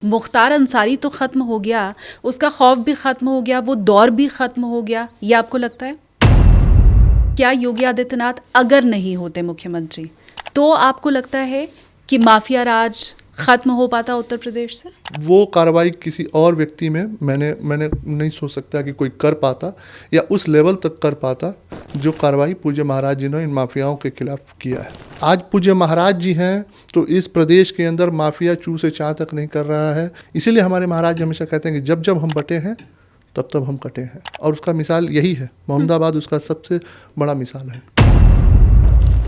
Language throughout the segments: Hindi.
मुख्तार अंसारी तो ख़त्म हो गया, उसका खौफ भी ख़त्म हो गया, वो दौर भी ख़त्म हो गया, ये आपको लगता है? क्या योगी आदित्यनाथ अगर नहीं होते मुख्यमंत्री तो आपको लगता है कि माफिया राज ख़त्म हो पाता उत्तर प्रदेश से? वो कार्रवाई किसी और व्यक्ति में मैंने नहीं सोच सकता कि कोई कर पाता या उस लेवल तक कर पाता जो कार्रवाई पूज्य महाराज जी ने इन माफियाओं के खिलाफ किया है। आज पूज्य महाराज जी हैं तो इस प्रदेश के अंदर माफिया चू से चाँ तक नहीं कर रहा है। इसीलिए हमारे महाराज जी हमेशा कहते हैं कि जब जब हम बटे हैं तब तब हम कटे हैं, और उसका मिसाल यही है। मोहम्मदाबाद उसका सबसे बड़ा मिसाल है।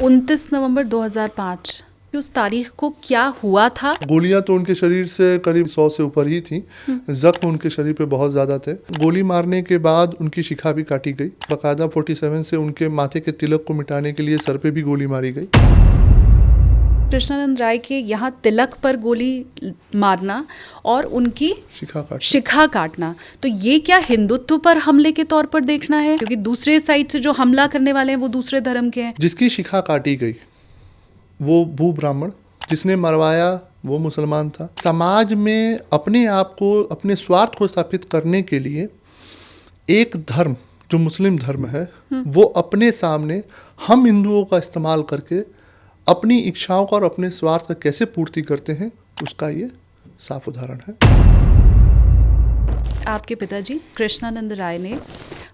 29 नवंबर 2005 उस तारीख को क्या हुआ था? गोलियां तो उनके शरीर से करीब 100 से ऊपर ही थी। जख्म उनके शरीर पे बहुत ज़्यादा थे। गोली मारने के बाद उनकी शिखा भी काटी गई। बाकायदा 47 से उनके माथे के तिलक को मिटाने के लिए सर पे भी गोली मारी गई। कृष्णानंद राय के यहाँ तिलक पर गोली मारना और उनकी शिखा काटना, तो ये क्या हिंदुत्व पर हमले के तौर पर देखना है? क्योंकि दूसरे साइड से जो हमला करने वाले हैं वो दूसरे धर्म के हैं। जिसकी शिखा काटी गई वो भू ब्राह्मण, जिसने मरवाया वो मुसलमान था। समाज में अपने आप को, अपने स्वार्थ को स्थापित करने के लिए एक धर्म जो मुस्लिम धर्म है वो अपने सामने हम हिंदुओं का इस्तेमाल करके अपनी इच्छाओं का और अपने स्वार्थ का कैसे पूर्ति करते हैं, उसका ये साफ उदाहरण है। आपके पिताजी कृष्णानंद राय ने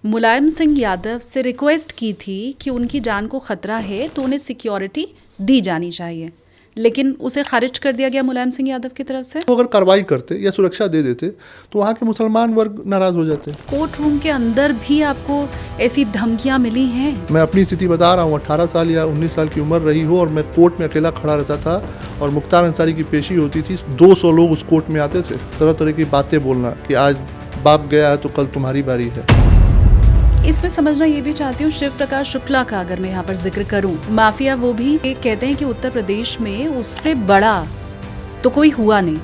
मुलायम सिंह यादव से रिक्वेस्ट की थी कि उनकी जान को खतरा है तो उन्हें सिक्योरिटी दी जानी चाहिए, लेकिन उसे खारिज कर दिया गया मुलायम सिंह यादव की तरफ से। तो अगर कार्रवाई करते या सुरक्षा दे देते तो वहाँ के मुसलमान वर्ग नाराज हो जाते। कोर्ट रूम के अंदर भी आपको ऐसी धमकियां मिली हैं? मैं अपनी स्थिति बता रहा हूँ। 18 साल या 19 साल की उम्र रही हो और मैं कोर्ट में अकेला खड़ा रहता था और मुख्तार अंसारी की पेशी होती थी। 200 लोग उस कोर्ट में आते थे, तरह तरह की बातें बोलना कि आज बाप गया है तो कल तुम्हारी बारी है। इसमें समझना ये भी चाहती हूँ, शिव प्रकाश शुक्ला का अगर मैं यहाँ पर जिक्र करूँ, माफिया वो भी कहते हैं कि उत्तर प्रदेश में उससे बड़ा तो कोई हुआ नहीं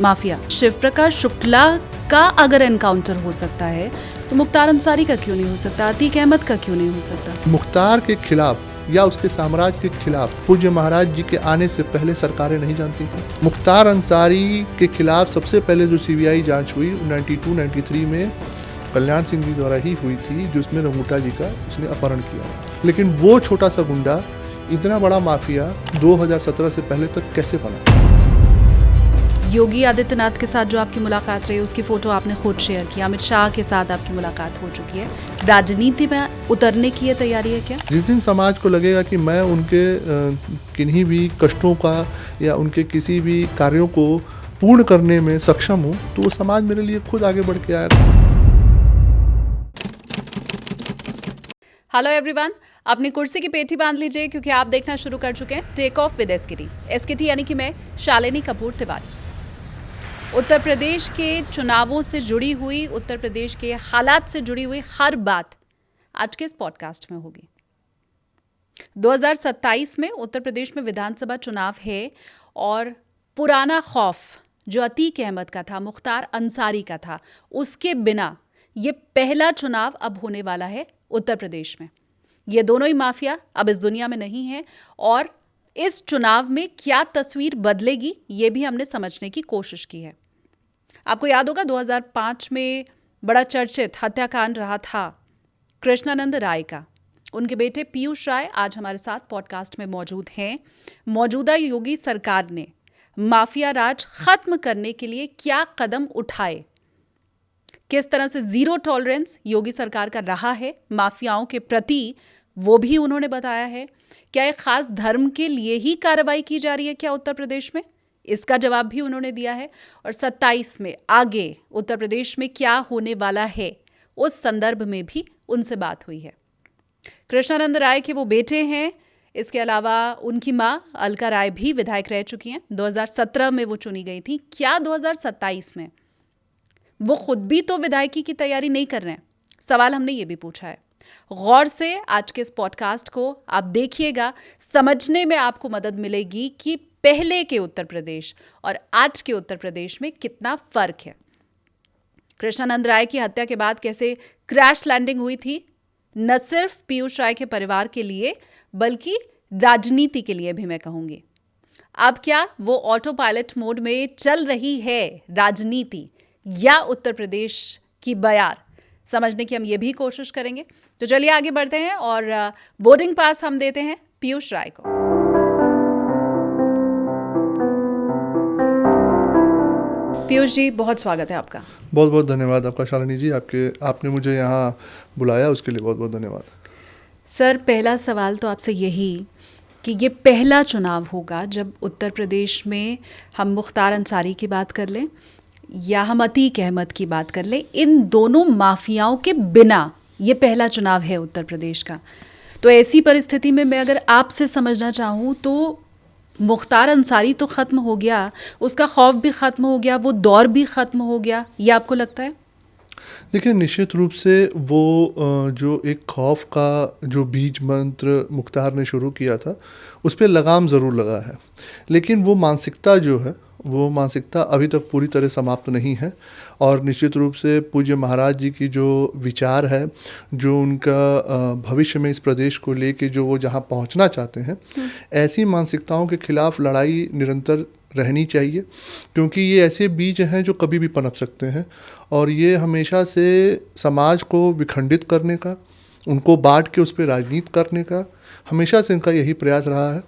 माफिया। शिव प्रकाश शुक्ला का अगर एनकाउंटर हो सकता है तो मुख्तार अंसारी का क्यों नहीं हो सकता? अतीक अहमद का क्यों नहीं हो सकता? मुख्तार के खिलाफ या उसके साम्राज्य के खिलाफ पूज्य महाराज जी के आने से पहले सरकारें नहीं जानती थी। मुख्तार अंसारी के खिलाफ सबसे पहले जो CBI जांच हुई 92-93 में कल्याण सिंह जी द्वारा ही हुई थी, जिसमें रंगूटा जी का उसने अपहरण किया। लेकिन वो छोटा सा गुंडा इतना बड़ा माफिया 2017 से पहले तक कैसे बना? योगी आदित्यनाथ के साथ जो आपकी मुलाकात रही उसकी फोटो आपने खुद शेयर की। अमित शाह के साथ आपकी मुलाकात हो चुकी है। राजनीति में उतरने की ये तैयारी है क्या? जिस दिन समाज को लगेगा कि मैं उनके किन्हीं भी कष्टों का या उनके किसी भी कार्यों को पूर्ण करने में सक्षम हूँ तो वो समाज मेरे लिए खुद आगे बढ़ के आएगा। हेलो एवरीवन, अपनी कुर्सी की पेटी बांध लीजिए क्योंकि आप देखना शुरू कर चुके हैं टेक ऑफ विद एसकेटी यानी कि मैं शालिनी कपूर तिवारी। उत्तर प्रदेश के चुनावों से जुड़ी हुई, उत्तर प्रदेश के हालात से जुड़ी हुई हर बात आज के इस पॉडकास्ट में होगी। 2027 में उत्तर प्रदेश में विधानसभा चुनाव है और पुराना खौफ जो अतीक अहमद का था, मुख्तार अंसारी का था, उसके बिना ये पहला चुनाव अब होने वाला है उत्तर प्रदेश में। ये दोनों ही माफिया अब इस दुनिया में नहीं है और इस चुनाव में क्या तस्वीर बदलेगी ये भी हमने समझने की कोशिश की है। आपको याद होगा 2005 में बड़ा चर्चित हत्याकांड रहा था कृष्णानंद राय का। उनके बेटे पीयूष राय आज हमारे साथ पॉडकास्ट में मौजूद हैं। मौजूदा योगी सरकार ने माफिया राज खत्म करने के लिए क्या कदम उठाए, किस तरह से जीरो टॉलरेंस योगी सरकार का रहा है माफियाओं के प्रति, वो भी उन्होंने बताया है। क्या एक खास धर्म के लिए ही कार्रवाई की जा रही है क्या उत्तर प्रदेश में, इसका जवाब भी उन्होंने दिया है। और 27 में आगे उत्तर प्रदेश में क्या होने वाला है उस संदर्भ में भी उनसे बात हुई है। कृष्णानंद राय के वो बेटे हैं, इसके अलावा उनकी मां अलका राय भी विधायक रह चुकी हैं। 2017 में वो चुनी गई थी। क्या 2027 में वो खुद भी तो विधायकी की तैयारी नहीं कर रहे हैं? सवाल हमने ये भी पूछा है। गौर से आज के इस पॉडकास्ट को आप देखिएगा, समझने में आपको मदद मिलेगी कि पहले के उत्तर प्रदेश और आज के उत्तर प्रदेश में कितना फर्क है। कृष्णानंद राय की हत्या के बाद कैसे क्रैश लैंडिंग हुई थी, न सिर्फ पीयूष राय के परिवार के लिए बल्कि राजनीति के लिए भी मैं कहूंगी। अब क्या वो ऑटो पायलट मोड में चल रही है राजनीति या उत्तर प्रदेश की बयार, समझने की हम ये भी कोशिश करेंगे। तो चलिए आगे बढ़ते हैं और बोर्डिंग पास हम देते हैं पीयूष राय को। पीयूष जी, बहुत स्वागत है आपका। बहुत बहुत धन्यवाद आपका शालिनी जी, आपने मुझे यहाँ बुलाया उसके लिए बहुत बहुत धन्यवाद। सर, पहला सवाल तो आपसे यही कि ये पहला चुनाव होगा जब उत्तर प्रदेश में हम मुख्तार अंसारी की बात कर लें या हम अतीक अहमद की बात कर लें, इन दोनों माफियाओं के बिना ये पहला चुनाव है उत्तर प्रदेश का। तो ऐसी परिस्थिति में मैं अगर आपसे समझना चाहूँ तो मुख्तार अंसारी तो ख़त्म हो गया, उसका खौफ भी ख़त्म हो गया, वो दौर भी ख़त्म हो गया, ये आपको लगता है? देखिए, निश्चित रूप से वो जो एक खौफ का जो बीज मंत्र मुख्तार ने शुरू किया था उस पर लगाम ज़रूर लगा है, लेकिन वो मानसिकता जो है वो मानसिकता अभी तक पूरी तरह समाप्त नहीं है। और निश्चित रूप से पूज्य महाराज जी की जो विचार है, जो उनका भविष्य में इस प्रदेश को लेके जो वो जहाँ पहुँचना चाहते हैं, ऐसी मानसिकताओं के खिलाफ लड़ाई निरंतर रहनी चाहिए, क्योंकि ये ऐसे बीज हैं जो कभी भी पनप सकते हैं और ये हमेशा से समाज को विखंडित करने का, उनको बांट के उस पर राजनीति करने का हमेशा से इनका यही प्रयास रहा है।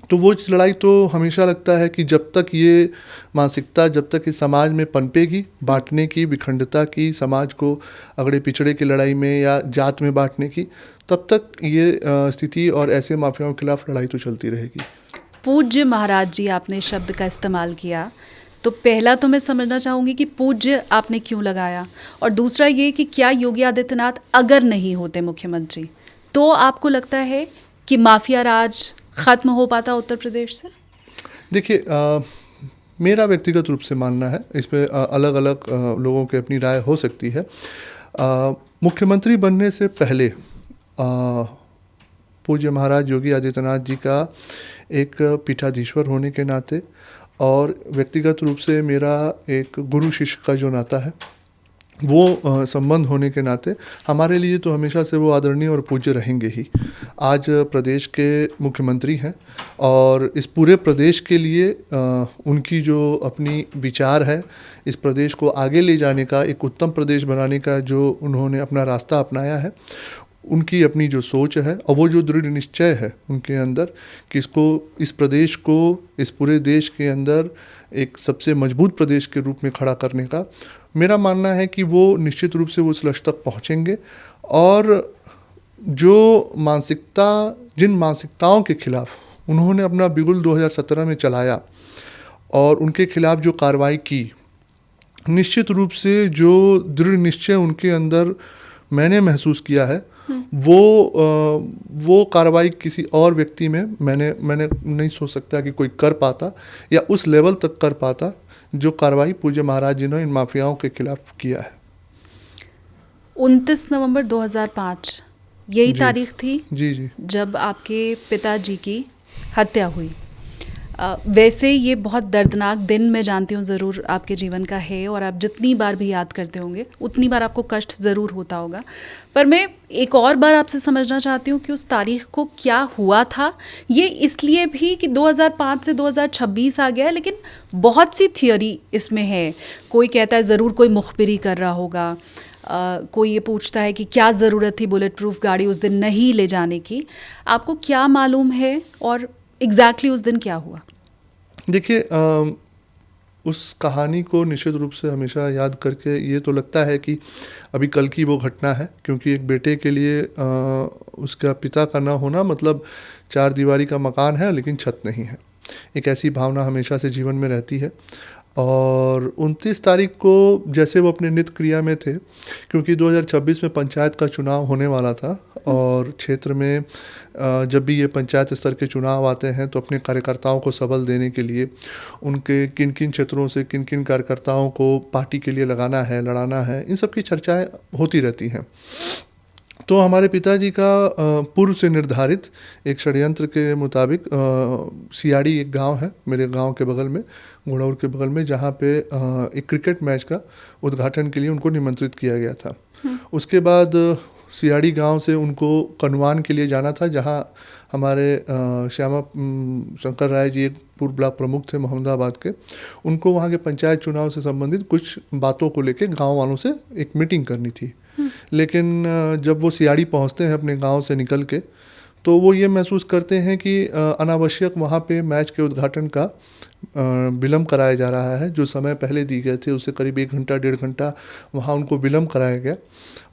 तो वो लड़ाई तो हमेशा लगता है कि जब तक ये मानसिकता, जब तक इस समाज में पनपेगी, बांटने की, विखंडता की, समाज को अगड़े पिछड़े की लड़ाई में या जात में बांटने की, तब तक ये स्थिति और ऐसे माफियाओं के खिलाफ लड़ाई तो चलती रहेगी। पूज्य महाराज जी आपने शब्द का इस्तेमाल किया, तो पहला तो मैं समझना चाहूँगी कि पूज्य आपने क्यों लगाया, और दूसरा ये कि क्या योगी आदित्यनाथ अगर नहीं होते मुख्यमंत्री तो आपको लगता है कि माफिया राज ख़त्म हो पाता उत्तर प्रदेश से? देखिए, मेरा व्यक्तिगत रूप से मानना है, इस पर अलग अलग लोगों की अपनी राय हो सकती है। मुख्यमंत्री बनने से पहले पूज्य महाराज योगी आदित्यनाथ जी का एक पीठाधीश्वर होने के नाते और व्यक्तिगत रूप से मेरा एक गुरु शिष्य का जो नाता है, वो संबंध होने के नाते हमारे लिए तो हमेशा से वो आदरणीय और पूज्य रहेंगे ही। आज प्रदेश के मुख्यमंत्री हैं और इस पूरे प्रदेश के लिए उनकी जो अपनी विचार है, इस प्रदेश को आगे ले जाने का, एक उत्तम प्रदेश बनाने का जो उन्होंने अपना रास्ता अपनाया है, उनकी अपनी जो सोच है और वो जो दृढ़ निश्चय है उनके अंदर कि इस प्रदेश को इस पूरे देश के अंदर एक सबसे मजबूत प्रदेश के रूप में खड़ा करने का, मेरा मानना है कि वो निश्चित रूप से उस लक्ष्य तक पहुँचेंगे। और जो जिन मानसिकताओं के खिलाफ उन्होंने अपना बिगुल 2017 में चलाया और उनके खिलाफ जो कार्रवाई की, निश्चित रूप से जो दृढ़ निश्चय उनके अंदर मैंने महसूस किया है, वो कार्रवाई किसी और व्यक्ति में मैंने नहीं सोच सकता कि कोई कर पाता या उस लेवल तक कर पाता जो कार्रवाई पूज्य महाराज जी ने इन माफियाओं के खिलाफ किया है। 29 नवंबर 2005 यही तारीख थी जी जब आपके पिताजी की हत्या हुई। वैसे ये बहुत दर्दनाक दिन मैं जानती हूँ ज़रूर आपके जीवन का है, और आप जितनी बार भी याद करते होंगे उतनी बार आपको कष्ट ज़रूर होता होगा। पर मैं एक और बार आपसे समझना चाहती हूँ कि उस तारीख को क्या हुआ था। ये इसलिए भी कि 2005 से 2026 आ गया है, लेकिन बहुत सी थियोरी इसमें है। कोई कहता है ज़रूर कोई मुखबिरी कर रहा होगा, कोई ये पूछता है कि क्या ज़रूरत थी बुलेट प्रूफ गाड़ी उस दिन नहीं ले जाने की। आपको क्या मालूम है और एग्जैक्टली उस दिन क्या हुआ? देखिए, उस कहानी को निश्चित रूप से हमेशा याद करके ये तो लगता है कि अभी कल की वो घटना है, क्योंकि एक बेटे के लिए उसका पिता का ना होना मतलब 4 दीवारी का मकान है लेकिन छत नहीं है। एक ऐसी भावना हमेशा से जीवन में रहती है। और 29 तारीख को जैसे वो अपने नित्य क्रिया में थे, क्योंकि 2026 में पंचायत का चुनाव होने वाला था और क्षेत्र में जब भी ये पंचायत स्तर के चुनाव आते हैं तो अपने कार्यकर्ताओं को सबल देने के लिए उनके किन किन क्षेत्रों से किन किन कार्यकर्ताओं को पार्टी के लिए लगाना है, लड़ाना है, इन सब की चर्चाएं होती रहती हैं। तो हमारे पिताजी का पूर्व से निर्धारित एक षड्यंत्र के मुताबिक सियाड़ी एक गांव है मेरे गांव के बगल में, गुड़ौर के बगल में, जहां पे एक क्रिकेट मैच का उद्घाटन के लिए उनको निमंत्रित किया गया था। उसके बाद सियाड़ी गांव से उनको कनवान के लिए जाना था, जहां हमारे श्यामा शंकर राय जी एक पूर्व ब्लॉक प्रमुख थे मोहम्मदाबाद के। उनको वहां के पंचायत चुनाव से संबंधित कुछ बातों को लेकर गांव वालों से एक मीटिंग करनी थी। लेकिन जब वो सियाड़ी पहुंचते हैं अपने गांव से निकल के, तो वो ये महसूस करते हैं कि अनावश्यक वहाँ पे मैच के उद्घाटन का विलम्ब कराया जा रहा है। जो समय पहले दी गए थे उससे करीब 1 घंटा 1.5 घंटा वहाँ उनको विलम्ब कराया गया।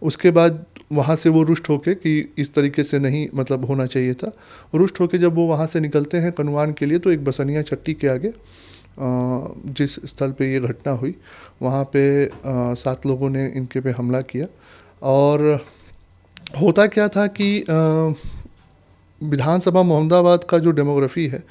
उसके बाद वहाँ से वो रुष्ट होके कि इस तरीके से नहीं मतलब होना चाहिए था। रुष्ट होके जब वो वहाँ से निकलते हैं कनवान के लिए, तो एक बसनिया चट्टी के आगे जिस स्थल पे ये घटना हुई, वहाँ पे 7 लोगों ने इनके पे हमला किया। और होता क्या था कि विधानसभा मोहम्मदाबाद का जो डेमोग्राफी है,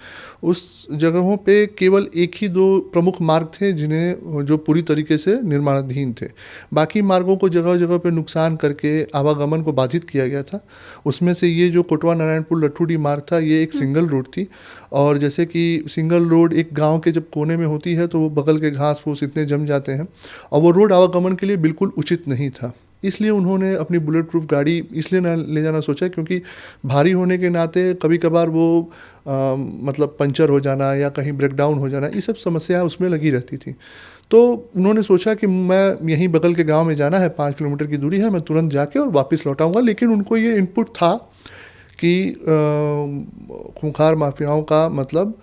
उस जगहों पे केवल 1 ही 2 प्रमुख मार्ग थे जिन्हें जो पूरी तरीके से निर्माणाधीन थे। बाकी मार्गों को जगह जगह पे नुकसान करके आवागमन को बाधित किया गया था। उसमें से ये जो कोटवा नारायणपुर लट्ठूडी मार्ग था, ये एक सिंगल रोड थी। और जैसे कि सिंगल रोड एक गाँव के जब कोने में होती है तो वो बगल के घास फूस इतने जम जाते हैं, और वो रोड आवागमन के लिए बिल्कुल उचित नहीं था। इसलिए उन्होंने अपनी बुलेट प्रूफ गाड़ी इसलिए ना ले जाना सोचा क्योंकि भारी होने के नाते कभी कभार वो मतलब पंचर हो जाना या कहीं ब्रेकडाउन हो जाना, ये सब समस्या उसमें लगी रहती थी। तो उन्होंने सोचा कि मैं यहीं बगल के गांव में जाना है, 5 किलोमीटर की दूरी है, मैं तुरंत जाके और वापस लौटाऊंगा। लेकिन उनको ये इनपुट था कि खूंखार माफियाओं का मतलब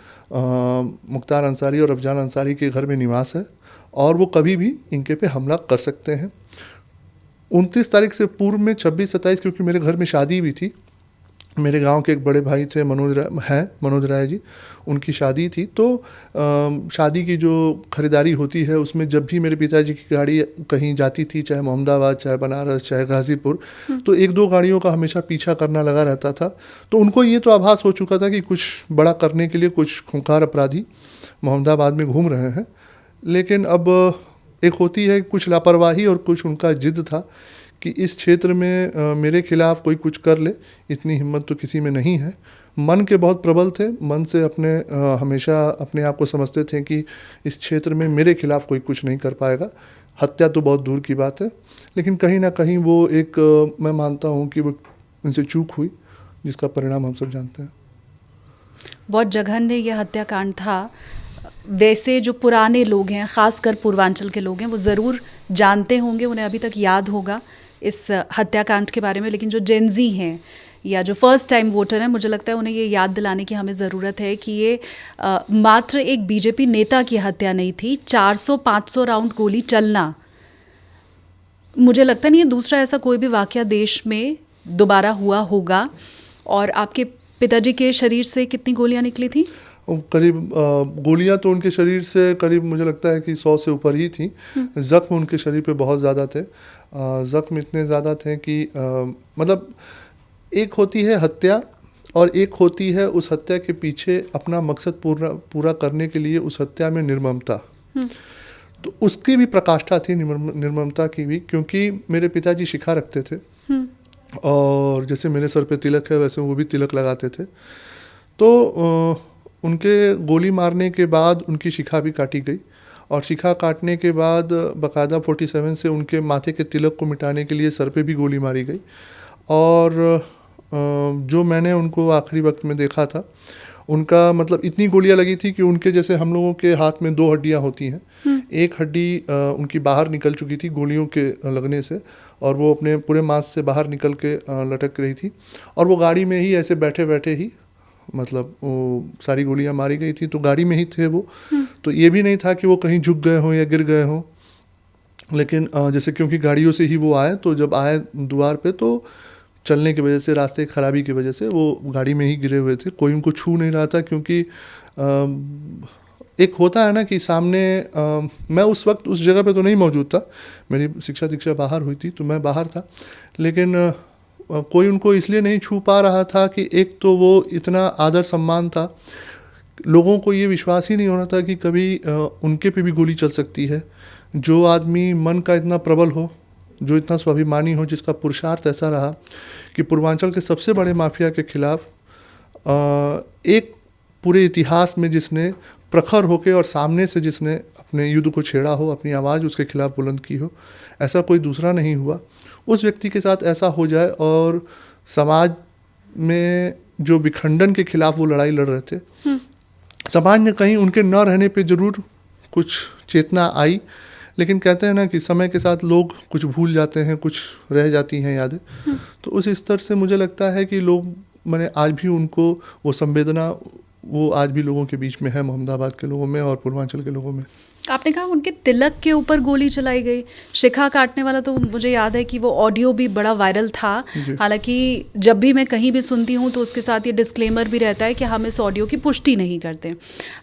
मुख्तार अंसारी और अफजान अंसारी के घर में निवास है और वो कभी भी इनके पे हमला कर सकते हैं। 29 तारीख से पूर्व में 26-27, क्योंकि मेरे घर में शादी भी थी, मेरे गांव के एक बड़े भाई थे मनोज राय जी, उनकी शादी थी। तो शादी की जो खरीदारी होती है उसमें जब भी मेरे पिताजी की गाड़ी कहीं जाती थी, चाहे मोहम्मदाबाद, चाहे बनारस, चाहे गाज़ीपुर, तो 1-2 गाड़ियों का हमेशा पीछा करना लगा रहता था। तो उनको ये तो आभास हो चुका था कि कुछ बड़ा करने के लिए कुछ खूंखार अपराधी मोहम्मदाबाद में घूम रहे हैं। लेकिन अब एक होती है कुछ लापरवाही और कुछ उनका जिद था कि इस क्षेत्र में मेरे खिलाफ कोई कुछ कर ले, इतनी हिम्मत तो किसी में नहीं है। मन के बहुत प्रबल थे, मन से हमेशा अपने आप को समझते थे कि इस क्षेत्र में मेरे खिलाफ कोई कुछ नहीं कर पाएगा। हत्या तो बहुत दूर की बात है, लेकिन कहीं ना कहीं वो एक मैं मानता हूँ कि वो उनसे चूक हुई, जिसका परिणाम हम सब जानते हैं। बहुत जघन्य यह हत्याकांड था। वैसे जो पुराने लोग हैं, ख़ासकर पूर्वांचल के लोग हैं, वो ज़रूर जानते होंगे, उन्हें अभी तक याद होगा इस हत्याकांड के बारे में। लेकिन जो जेनजी हैं या जो फर्स्ट टाइम वोटर हैं, मुझे लगता है उन्हें ये याद दिलाने की हमें ज़रूरत है कि ये मात्र एक बीजेपी नेता की हत्या नहीं थी। 400-500 राउंड गोली चलना, मुझे लगता नहीं है दूसरा ऐसा कोई भी वाक़या देश में दोबारा हुआ होगा। और आपके पिताजी के शरीर से कितनी गोलियाँ निकली थी? करीब गोलियां तो उनके शरीर से करीब मुझे लगता है कि 100 से ऊपर ही थी। ज़ख्म उनके शरीर पे बहुत ज़्यादा थे। ज़ख्म इतने ज़्यादा थे कि मतलब एक होती है हत्या और एक होती है उस हत्या के पीछे अपना मकसद पूरा करने के लिए उस हत्या में निर्ममता। तो उसकी भी प्रकाष्ठा थी, निर्ममता की भी, क्योंकि मेरे पिताजी शिखा रखते थे और जैसे मेरे सर पे तिलक है वैसे वो भी तिलक लगाते थे। तो उनके गोली मारने के बाद उनकी शिखा भी काटी गई और शिखा काटने के बाद बाकायदा 47 से उनके माथे के तिलक को मिटाने के लिए सर पे भी गोली मारी गई। और जो मैंने उनको आखिरी वक्त में देखा था, उनका मतलब इतनी गोलियां लगी थी कि उनके जैसे हम लोगों के हाथ में 2 हड्डियां होती हैं, एक हड्डी उनकी बाहर निकल चुकी थी गोलियों के लगने से और वो अपने पूरे मांस से बाहर निकल के लटक रही थी। और वो गाड़ी में ही ऐसे बैठे बैठे ही मतलब वो सारी गोलियां मारी गई थी, तो गाड़ी में ही थे वो। तो ये भी नहीं था कि वो कहीं झुक गए हों या गिर गए हों। लेकिन जैसे क्योंकि गाड़ियों से ही वो आए, तो जब आए द्वार पे तो चलने की वजह से, रास्ते की खराबी की वजह से वो गाड़ी में ही गिरे हुए थे। कोई उनको छू नहीं रहा था क्योंकि एक होता है ना कि सामने मैं उस वक्त उस जगह पे तो नहीं मौजूद था, मेरी शिक्षा दीक्षा बाहर हुई थी तो मैं बाहर था। लेकिन कोई उनको इसलिए नहीं छू पा रहा था कि एक तो वो इतना आदर सम्मान था, लोगों को ये विश्वास ही नहीं हो रहा था कि कभी उनके पे भी गोली चल सकती है। जो आदमी मन का इतना प्रबल हो, जो इतना स्वाभिमानी हो, जिसका पुरुषार्थ ऐसा रहा कि पूर्वांचल के सबसे बड़े माफिया के खिलाफ एक पूरे इतिहास में जिसने प्रखर होकर और सामने से जिसने अपने युद्ध को छेड़ा हो, अपनी आवाज़ उसके खिलाफ बुलंद की हो, ऐसा कोई दूसरा नहीं हुआ। उस व्यक्ति के साथ ऐसा हो जाए और समाज में जो विखंडन के खिलाफ वो लड़ाई लड़ रहे थे, समाज ने कहीं उनके न रहने पे जरूर कुछ चेतना आई, लेकिन कहते हैं ना कि समय के साथ लोग कुछ भूल जाते हैं, कुछ रह जाती हैं यादें। तो उस स्तर से मुझे लगता है कि लोग, मैंने आज भी उनको वो संवेदना, वो आज भी लोगों के बीच में है, मोहम्मदाबाद के लोगों में और पूर्वांचल के लोगों में। आपने कहा उनके तिलक के ऊपर गोली चलाई गई, शिखा काटने वाला, तो मुझे याद है कि वो ऑडियो भी बड़ा वायरल था। हालांकि जब भी मैं कहीं भी सुनती हूँ तो उसके साथ ये डिस्क्लेमर भी रहता है कि हम इस ऑडियो की पुष्टि नहीं करते।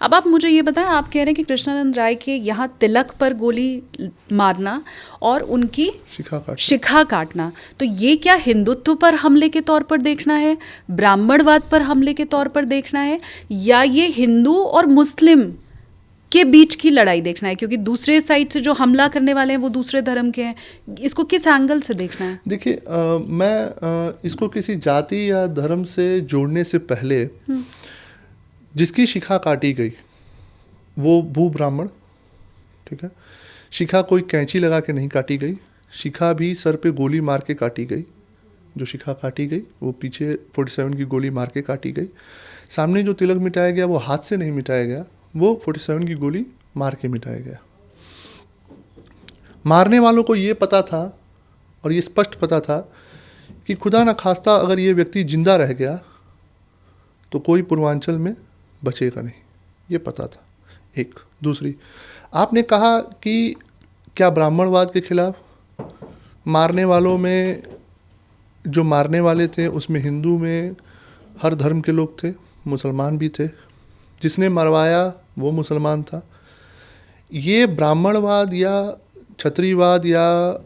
अब आप मुझे ये बताएं, आप कह रहे हैं कि कृष्णानंद राय के यहाँ तिलक पर गोली मारना और उनकी शिखा काटना, तो ये क्या हिंदुत्व पर हमले के तौर पर देखना है, ब्राह्मणवाद पर हमले के तौर पर देखना है, या ये हिंदू और मुस्लिम के बीच की लड़ाई देखना है? क्योंकि दूसरे साइड से जो हमला करने वाले हैं वो दूसरे धर्म के हैं, इसको किस एंगल से देखना है? देखिए, मैं इसको किसी जाति या धर्म से जोड़ने से पहले, जिसकी शिखा काटी गई वो भू ब्राह्मण, ठीक है, शिखा कोई कैंची लगा के नहीं काटी गई, शिखा भी सर पे गोली मार के काटी गई। जो शिखा काटी गई वो पीछे 47 की गोली मार के काटी गई। सामने जो तिलक मिटाया गया वो हाथ से नहीं मिटाया गया, वो 47 की गोली मार के मिटाया गया। मारने वालों को ये पता था और ये स्पष्ट पता था कि खुदा न खास्ता अगर ये व्यक्ति जिंदा रह गया तो कोई पूर्वांचल में बचेगा नहीं, ये पता था। एक दूसरी, आपने कहा कि क्या ब्राह्मणवाद के खिलाफ, मारने वालों में, जो मारने वाले थे उसमें हिंदू में हर धर्म के लोग थे, मुसलमान भी थे, जिसने मरवाया वो मुसलमान था। ये ब्राह्मणवाद या क्षत्रियवाद, या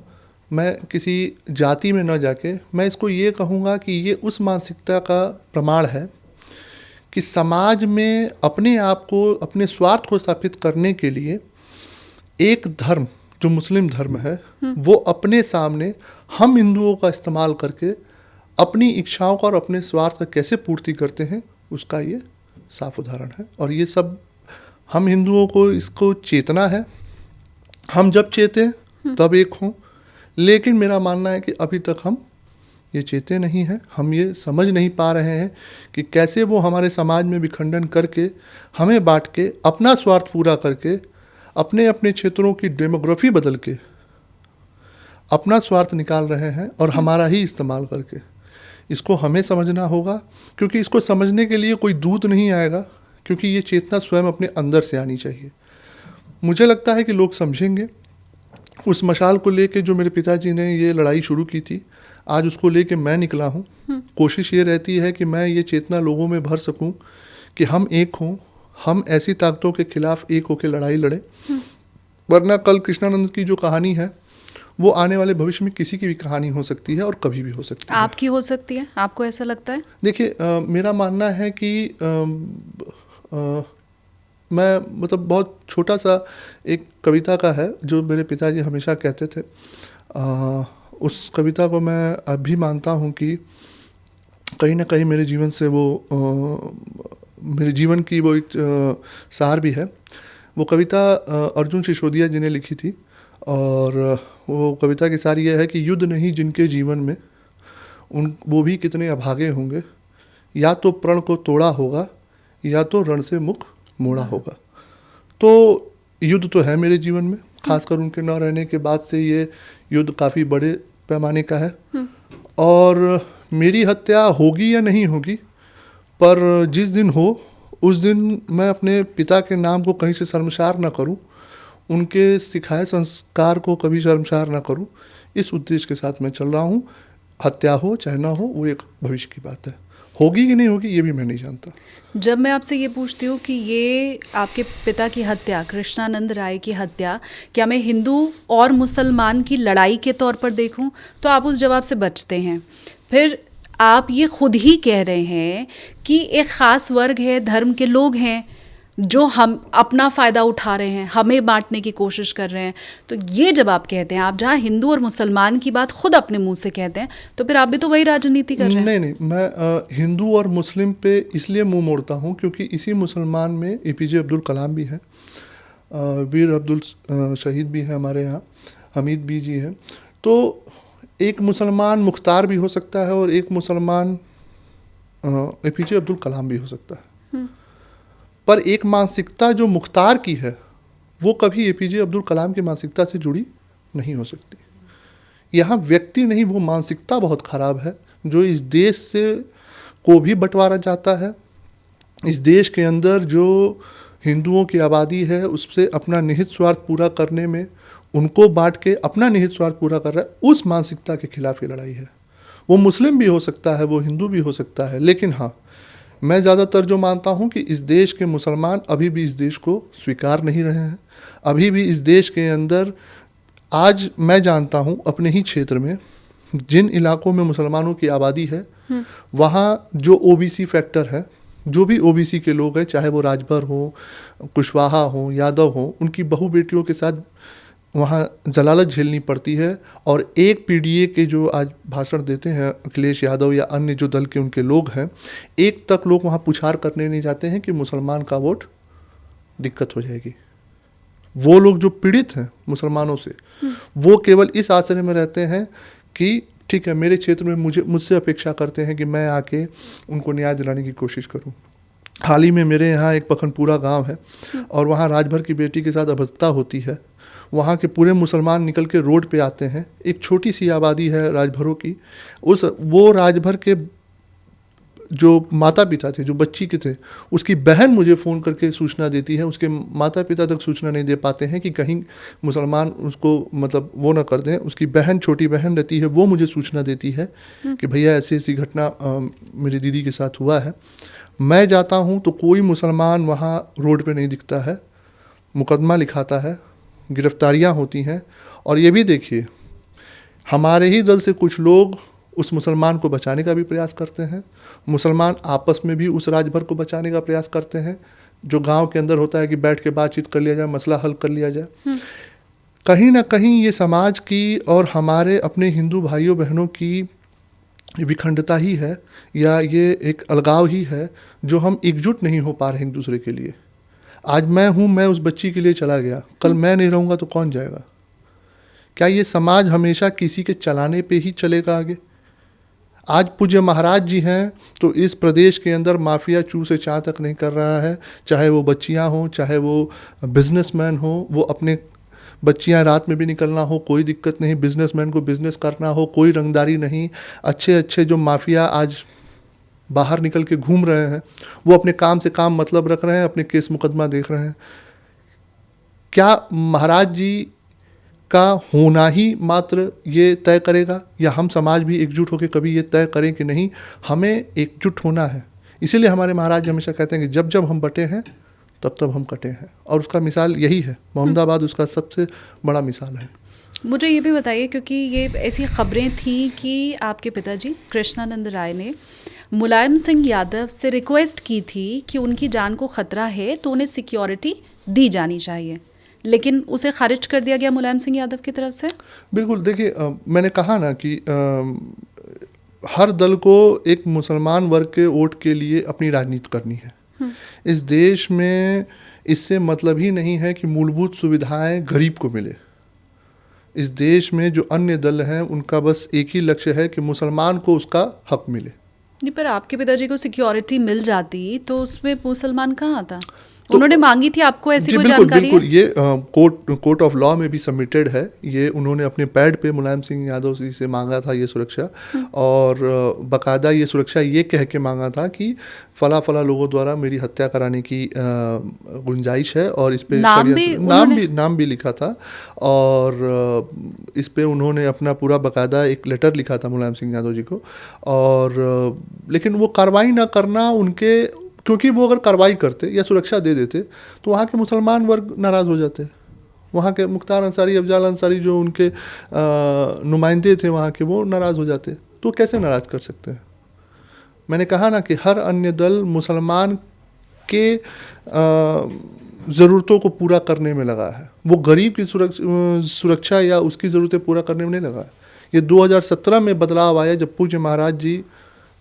मैं किसी जाति में न जाके मैं इसको ये कहूँगा कि ये उस मानसिकता का प्रमाण है कि समाज में अपने आप को, अपने स्वार्थ को स्थापित करने के लिए एक धर्म, जो मुस्लिम धर्म है, वो अपने सामने हम हिंदुओं का इस्तेमाल करके अपनी इच्छाओं का और अपने स्वार्थ का कैसे पूर्ति करते हैं, उसका ये साफ उदाहरण है। और ये सब हम हिंदुओं को इसको चेतना है, हम जब चेते तब एक हों, लेकिन मेरा मानना है कि अभी तक हम ये चेते नहीं हैं, हम ये समझ नहीं पा रहे हैं कि कैसे वो हमारे समाज में विखंडन करके, हमें बांट के, अपना स्वार्थ पूरा करके, अपने अपने क्षेत्रों की डेमोग्राफी बदल के अपना स्वार्थ निकाल रहे हैं और हमारा ही इस्तेमाल करके। इसको हमें समझना होगा, क्योंकि इसको समझने के लिए कोई दूत नहीं आएगा, क्योंकि ये चेतना स्वयं अपने अंदर से आनी चाहिए। मुझे लगता है कि लोग समझेंगे। उस मशाल को लेके जो मेरे पिताजी ने ये लड़ाई शुरू की थी, आज उसको लेके मैं निकला हूँ। कोशिश ये रहती है कि मैं ये चेतना लोगों में भर सकूँ कि हम एक हों, हम ऐसी ताकतों के खिलाफ एक होकर लड़ाई लड़ें। वरना कल कृष्णानंद की जो कहानी है वो आने वाले भविष्य में किसी की भी कहानी हो सकती है और कभी भी हो सकती है। आपकी हो सकती है, आपको ऐसा लगता है? देखिए, मेरा मानना है कि मैं, मतलब बहुत छोटा सा एक कविता का है जो मेरे पिताजी हमेशा कहते थे। उस कविता को मैं अब भी मानता हूँ कि कहीं ना कहीं मेरे जीवन से वो, मेरे जीवन की वो एक सार भी है। वो कविता अर्जुन सिसोदिया जी ने लिखी थी और वो कविता की सार ये है कि युद्ध नहीं जिनके जीवन में, वो भी कितने अभागे होंगे, या तो प्रण को तोड़ा होगा या तो रण से मुख मोड़ा होगा। तो युद्ध तो है मेरे जीवन में, खासकर उनके न रहने के बाद से ये युद्ध काफ़ी बड़े पैमाने का है। और मेरी हत्या होगी या नहीं होगी, पर जिस दिन हो उस दिन मैं अपने पिता के नाम को कहीं से शर्मसार ना करूं, उनके सिखाए संस्कार को कभी शर्मसार ना करूं, इस उद्देश्य के साथ मैं चल रहा हूं। हत्या हो चाहे ना हो, वो एक भविष्य की बात है। होगी कि नहीं होगी ये भी मैं नहीं जानता। जब मैं आपसे ये पूछती हूँ कि ये आपके पिता की हत्या, कृष्णानंद राय की हत्या, क्या मैं हिंदू और मुसलमान की लड़ाई के तौर पर देखूँ, तो आप उस जवाब से बचते हैं। फिर आप ये खुद ही कह रहे हैं कि एक ख़ास वर्ग है, धर्म के लोग हैं, जो हम अपना फ़ायदा उठा रहे हैं, हमें बांटने की कोशिश कर रहे हैं। तो ये जब आप कहते हैं, आप जहाँ हिंदू और मुसलमान की बात खुद अपने मुंह से कहते हैं, तो फिर आप भी तो वही राजनीति कर रहे हैं। नहीं नहीं, मैं हिंदू और मुस्लिम पे इसलिए मुंह मोड़ता हूँ क्योंकि इसी मुसलमान में एपीजे अब्दुल कलाम भी हैं, वीर अब्दुल शहीद भी हैं हमारे यहाँ, हमीद भी जी हैं। तो एक मुसलमान मुख्तार भी हो सकता है और एक मुसलमान एपीजे अब्दुल कलाम भी हो सकता है। पर एक मानसिकता जो मुख्तार की है वो कभी एपीजे अब्दुल कलाम की मानसिकता से जुड़ी नहीं हो सकती। यहाँ व्यक्ति नहीं, वो मानसिकता बहुत ख़राब है जो इस देश से को भी बंटवारा जाता है। इस देश के अंदर जो हिंदुओं की आबादी है उससे अपना निहित स्वार्थ पूरा करने में उनको बांट के अपना निहित स्वार्थ पूरा कर रहा है, उस मानसिकता के खिलाफ ये लड़ाई है। वो मुस्लिम भी हो सकता है, वो हिंदू भी हो सकता है, लेकिन हाँ, मैं ज़्यादातर जो मानता हूँ कि इस देश के मुसलमान अभी भी इस देश को स्वीकार नहीं रहे हैं। अभी भी इस देश के अंदर आज मैं जानता हूँ अपने ही क्षेत्र में जिन इलाकों में मुसलमानों की आबादी है वहाँ जो ओबीसी फैक्टर है, जो भी ओबीसी के लोग हैं, चाहे वो राजभर हो, कुशवाहा हो, यादव हो, उनकी बहू बेटियों के साथ वहाँ जलालत झेलनी पड़ती है। और एक पीडीए के जो आज भाषण देते हैं अखिलेश यादव या अन्य जो दल के उनके लोग हैं, एक तक लोग वहाँ पुछार करने नहीं जाते हैं कि मुसलमान का वोट दिक्कत हो जाएगी। वो लोग जो पीड़ित हैं मुसलमानों से, वो केवल इस आश्रय में रहते हैं कि ठीक है, मेरे क्षेत्र में मुझसे अपेक्षा करते हैं कि मैं आके उनको न्याय दिलाने की कोशिश करूं। हाल ही में मेरे यहाँ एक पखनपुरा गांव है और वहाँ राजभर की बेटी के साथ अभद्रता होती है। वहाँ के पूरे मुसलमान निकल के रोड पे आते हैं। एक छोटी सी आबादी है राजभरों की, वो राजभर के जो माता पिता थे, जो बच्ची के थे, उसकी बहन मुझे फ़ोन करके सूचना देती है, उसके माता पिता तक सूचना नहीं दे पाते हैं कि कहीं मुसलमान उसको मतलब वो ना कर दें। उसकी बहन, छोटी बहन रहती है, वो मुझे सूचना देती है कि भैया ऐसी ऐसी घटना मेरी दीदी के साथ हुआ है। मैं जाता हूँ तो कोई मुसलमान वहाँ रोड पे नहीं दिखता है। मुकदमा लिखाता है, गिरफ्तारियाँ होती हैं। और ये भी देखिए, हमारे ही दल से कुछ लोग उस मुसलमान को बचाने का भी प्रयास करते हैं। मुसलमान आपस में भी उस राजभर को बचाने का प्रयास करते हैं। जो गांव के अंदर होता है कि बैठ के बातचीत कर लिया जाए, मसला हल कर लिया जाए। कहीं ना कहीं ये समाज की और हमारे अपने हिंदू भाइयों बहनों की विखंडता ही है, या ये एक अलगाव ही है जो हम एकजुट नहीं हो पा रहे एक दूसरे के लिए। आज मैं हूँ, मैं उस बच्ची के लिए चला गया, कल मैं नहीं रहूँगा तो कौन जाएगा? क्या ये समाज हमेशा किसी के चलाने पे ही चलेगा आगे? आज पूज्य महाराज जी हैं तो इस प्रदेश के अंदर माफिया चू से चाँ तक नहीं कर रहा है। चाहे वो बच्चियां हों, चाहे वो बिजनेसमैन हो, वो अपने बच्चियां रात में भी निकलना हो कोई दिक्कत नहीं, बिजनेसमैन को बिजनेस करना हो कोई रंगदारी नहीं। अच्छे अच्छे जो माफिया आज बाहर निकल के घूम रहे हैं वो अपने काम से काम मतलब रख रहे हैं, अपने केस मुकदमा देख रहे हैं। क्या महाराज जी का होना ही मात्र ये तय करेगा, या हम समाज भी एकजुट होकर कभी ये तय करें कि नहीं हमें एकजुट होना है? इसीलिए हमारे महाराज हमेशा कहते हैं कि जब जब हम बटे हैं तब तब हम कटे हैं। और उसका मिसाल यही है, मोहम्मदाबाद उसका सबसे बड़ा मिसाल है। मुझे ये भी बताइए, क्योंकि ये ऐसी खबरें थीं कि आपके पिताजी कृष्णानंद राय ने मुलायम सिंह यादव से रिक्वेस्ट की थी कि उनकी जान को ख़तरा है तो उन्हें सिक्योरिटी दी जानी चाहिए, लेकिन उसे खारिज कर दिया गया मुलायम सिंह यादव की तरफ से। बिल्कुल, देखिए मैंने कहा ना कि हर दल को एक मुसलमान वर्ग के वोट के लिए अपनी राजनीति करनी है। इस देश में इससे मतलब ही नहीं है कि मूलभूत सुविधाएं गरीब को मिले। इस देश में जो अन्य दल हैं उनका बस एक ही लक्ष्य है कि मुसलमान को उसका हक मिले। नहीं, पर आपके पिताजी को सिक्योरिटी मिल जाती तो उसमें मुसलमान कहाँ आता? तो उन्होंने मांगी थी, आपको ऐसी कोई जानकारी बिल्कुल, ये कोर्ट ऑफ लॉ में भी सबमिटेड है। ये उन्होंने अपने पैड पे मुलायम सिंह यादव जी से मांगा था ये सुरक्षा, और बाकायदा ये सुरक्षा ये कह के मांगा था कि फला फला लोगों द्वारा मेरी हत्या कराने की गुंजाइश है, और इस पे नाम भी लिखा था। और इस पे उन्होंने अपना पूरा बाकायदा एक लेटर लिखा था मुलायम सिंह यादव जी को। और लेकिन वो कार्रवाई ना करना उनके, क्योंकि वो अगर कार्रवाई करते या सुरक्षा दे देते तो वहाँ के मुसलमान वर्ग नाराज़ हो जाते। वहाँ के मुख्तार अंसारी, अफजाल अंसारी जो उनके नुमाइंदे थे वहाँ के, वो नाराज़ हो जाते। तो कैसे नाराज़ कर सकते हैं? मैंने कहा ना कि हर अन्य दल मुसलमान के ज़रूरतों को पूरा करने में लगा है, वो गरीब की सुरक्षा या उसकी ज़रूरतें पूरा करने में नहीं लगा है। ये 2017 में बदलाव आया जब पूज्य महाराज जी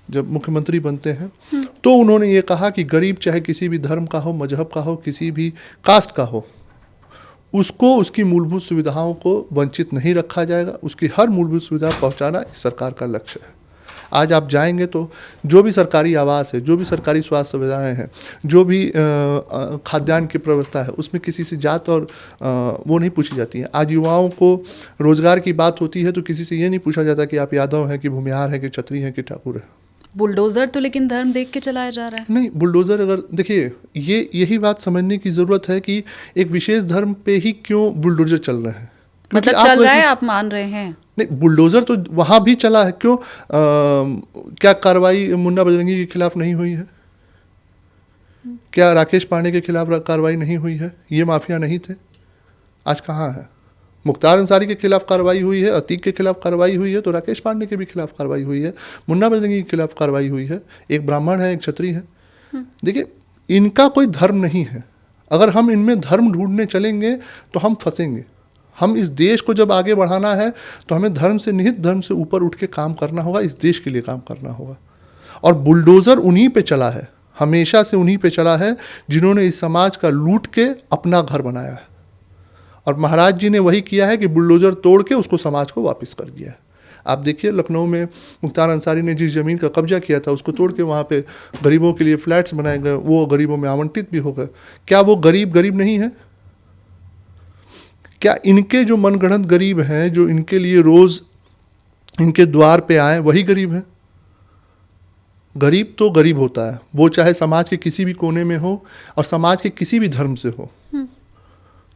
जब मुख्यमंत्री बनते हैं, तो उन्होंने ये कहा कि गरीब चाहे किसी भी धर्म का हो, मजहब का हो, किसी भी कास्ट का हो, उसको उसकी मूलभूत सुविधाओं को वंचित नहीं रखा जाएगा। उसकी हर मूलभूत सुविधा पहुंचाना इस सरकार का लक्ष्य है। आज आप जाएंगे तो जो भी सरकारी आवास है, जो भी सरकारी स्वास्थ्य सुविधाएं हैं, जो भी खाद्यान्न की व्यवस्था है, उसमें किसी से जात और वो नहीं पूछी जाती है। आज युवाओं को रोजगार की बात होती है तो किसी से ये नहीं पूछा जाता कि आप यादव हैं कि भूमिहार हैं कि क्षत्रिय हैं कि ठाकुर हैं। बुलडोजर तो लेकिन धर्म देख के चलाया जा रहा है। नहीं, बुलडोजर अगर देखिए, यही बात समझने की ज़रूरत है कि एक विशेष धर्म पे ही क्यों बुलडोजर चल रहे हैं। मतलब चल रहा है, आप मान रहे हैं? नहीं, बुलडोजर तो वहाँ भी चला है, क्यों क्या कार्रवाई मुन्ना बजरंगी के खिलाफ नहीं हुई है? क्या राकेश पांडे के खिलाफ कार्रवाई नहीं हुई है? ये माफिया नहीं थे? आज कहाँ है? मुख्तार अंसारी के खिलाफ कार्रवाई हुई है, अतीक के खिलाफ कार्रवाई हुई है, तो राकेश पांडे के भी खिलाफ कार्रवाई हुई है, मुन्ना बजरंगी के खिलाफ कार्रवाई हुई है। एक ब्राह्मण है, एक क्षत्रिय है। देखिए, इनका कोई धर्म नहीं है। अगर हम इनमें धर्म ढूंढने चलेंगे तो हम फंसेंगे। हम इस देश को जब आगे बढ़ाना है तो हमें धर्म से निहित, धर्म से ऊपर उठ के काम करना होगा, इस देश के लिए काम करना होगा। और बुलडोज़र उन्हीं पे चला है, हमेशा से उन्हीं पे चला है जिन्होंने इस समाज का लूट के अपना घर बनाया है। और महाराज जी ने वही किया है कि बुलडोज़र तोड़ के उसको समाज को वापस कर दिया है। आप देखिए, लखनऊ में मुख्तार अंसारी ने जिस ज़मीन का कब्जा किया था उसको तोड़ के वहाँ पे गरीबों के लिए फ्लैट्स बनाए गए, वो गरीबों में आवंटित भी हो गए। क्या वो गरीब नहीं है? क्या इनके जो मनगढ़ंत गरीब हैं, जो इनके लिए रोज़ इनके द्वार पे आए, वही गरीब हैं? गरीब तो गरीब होता है, वो चाहे समाज के किसी भी कोने में हो और समाज के किसी भी धर्म से हो।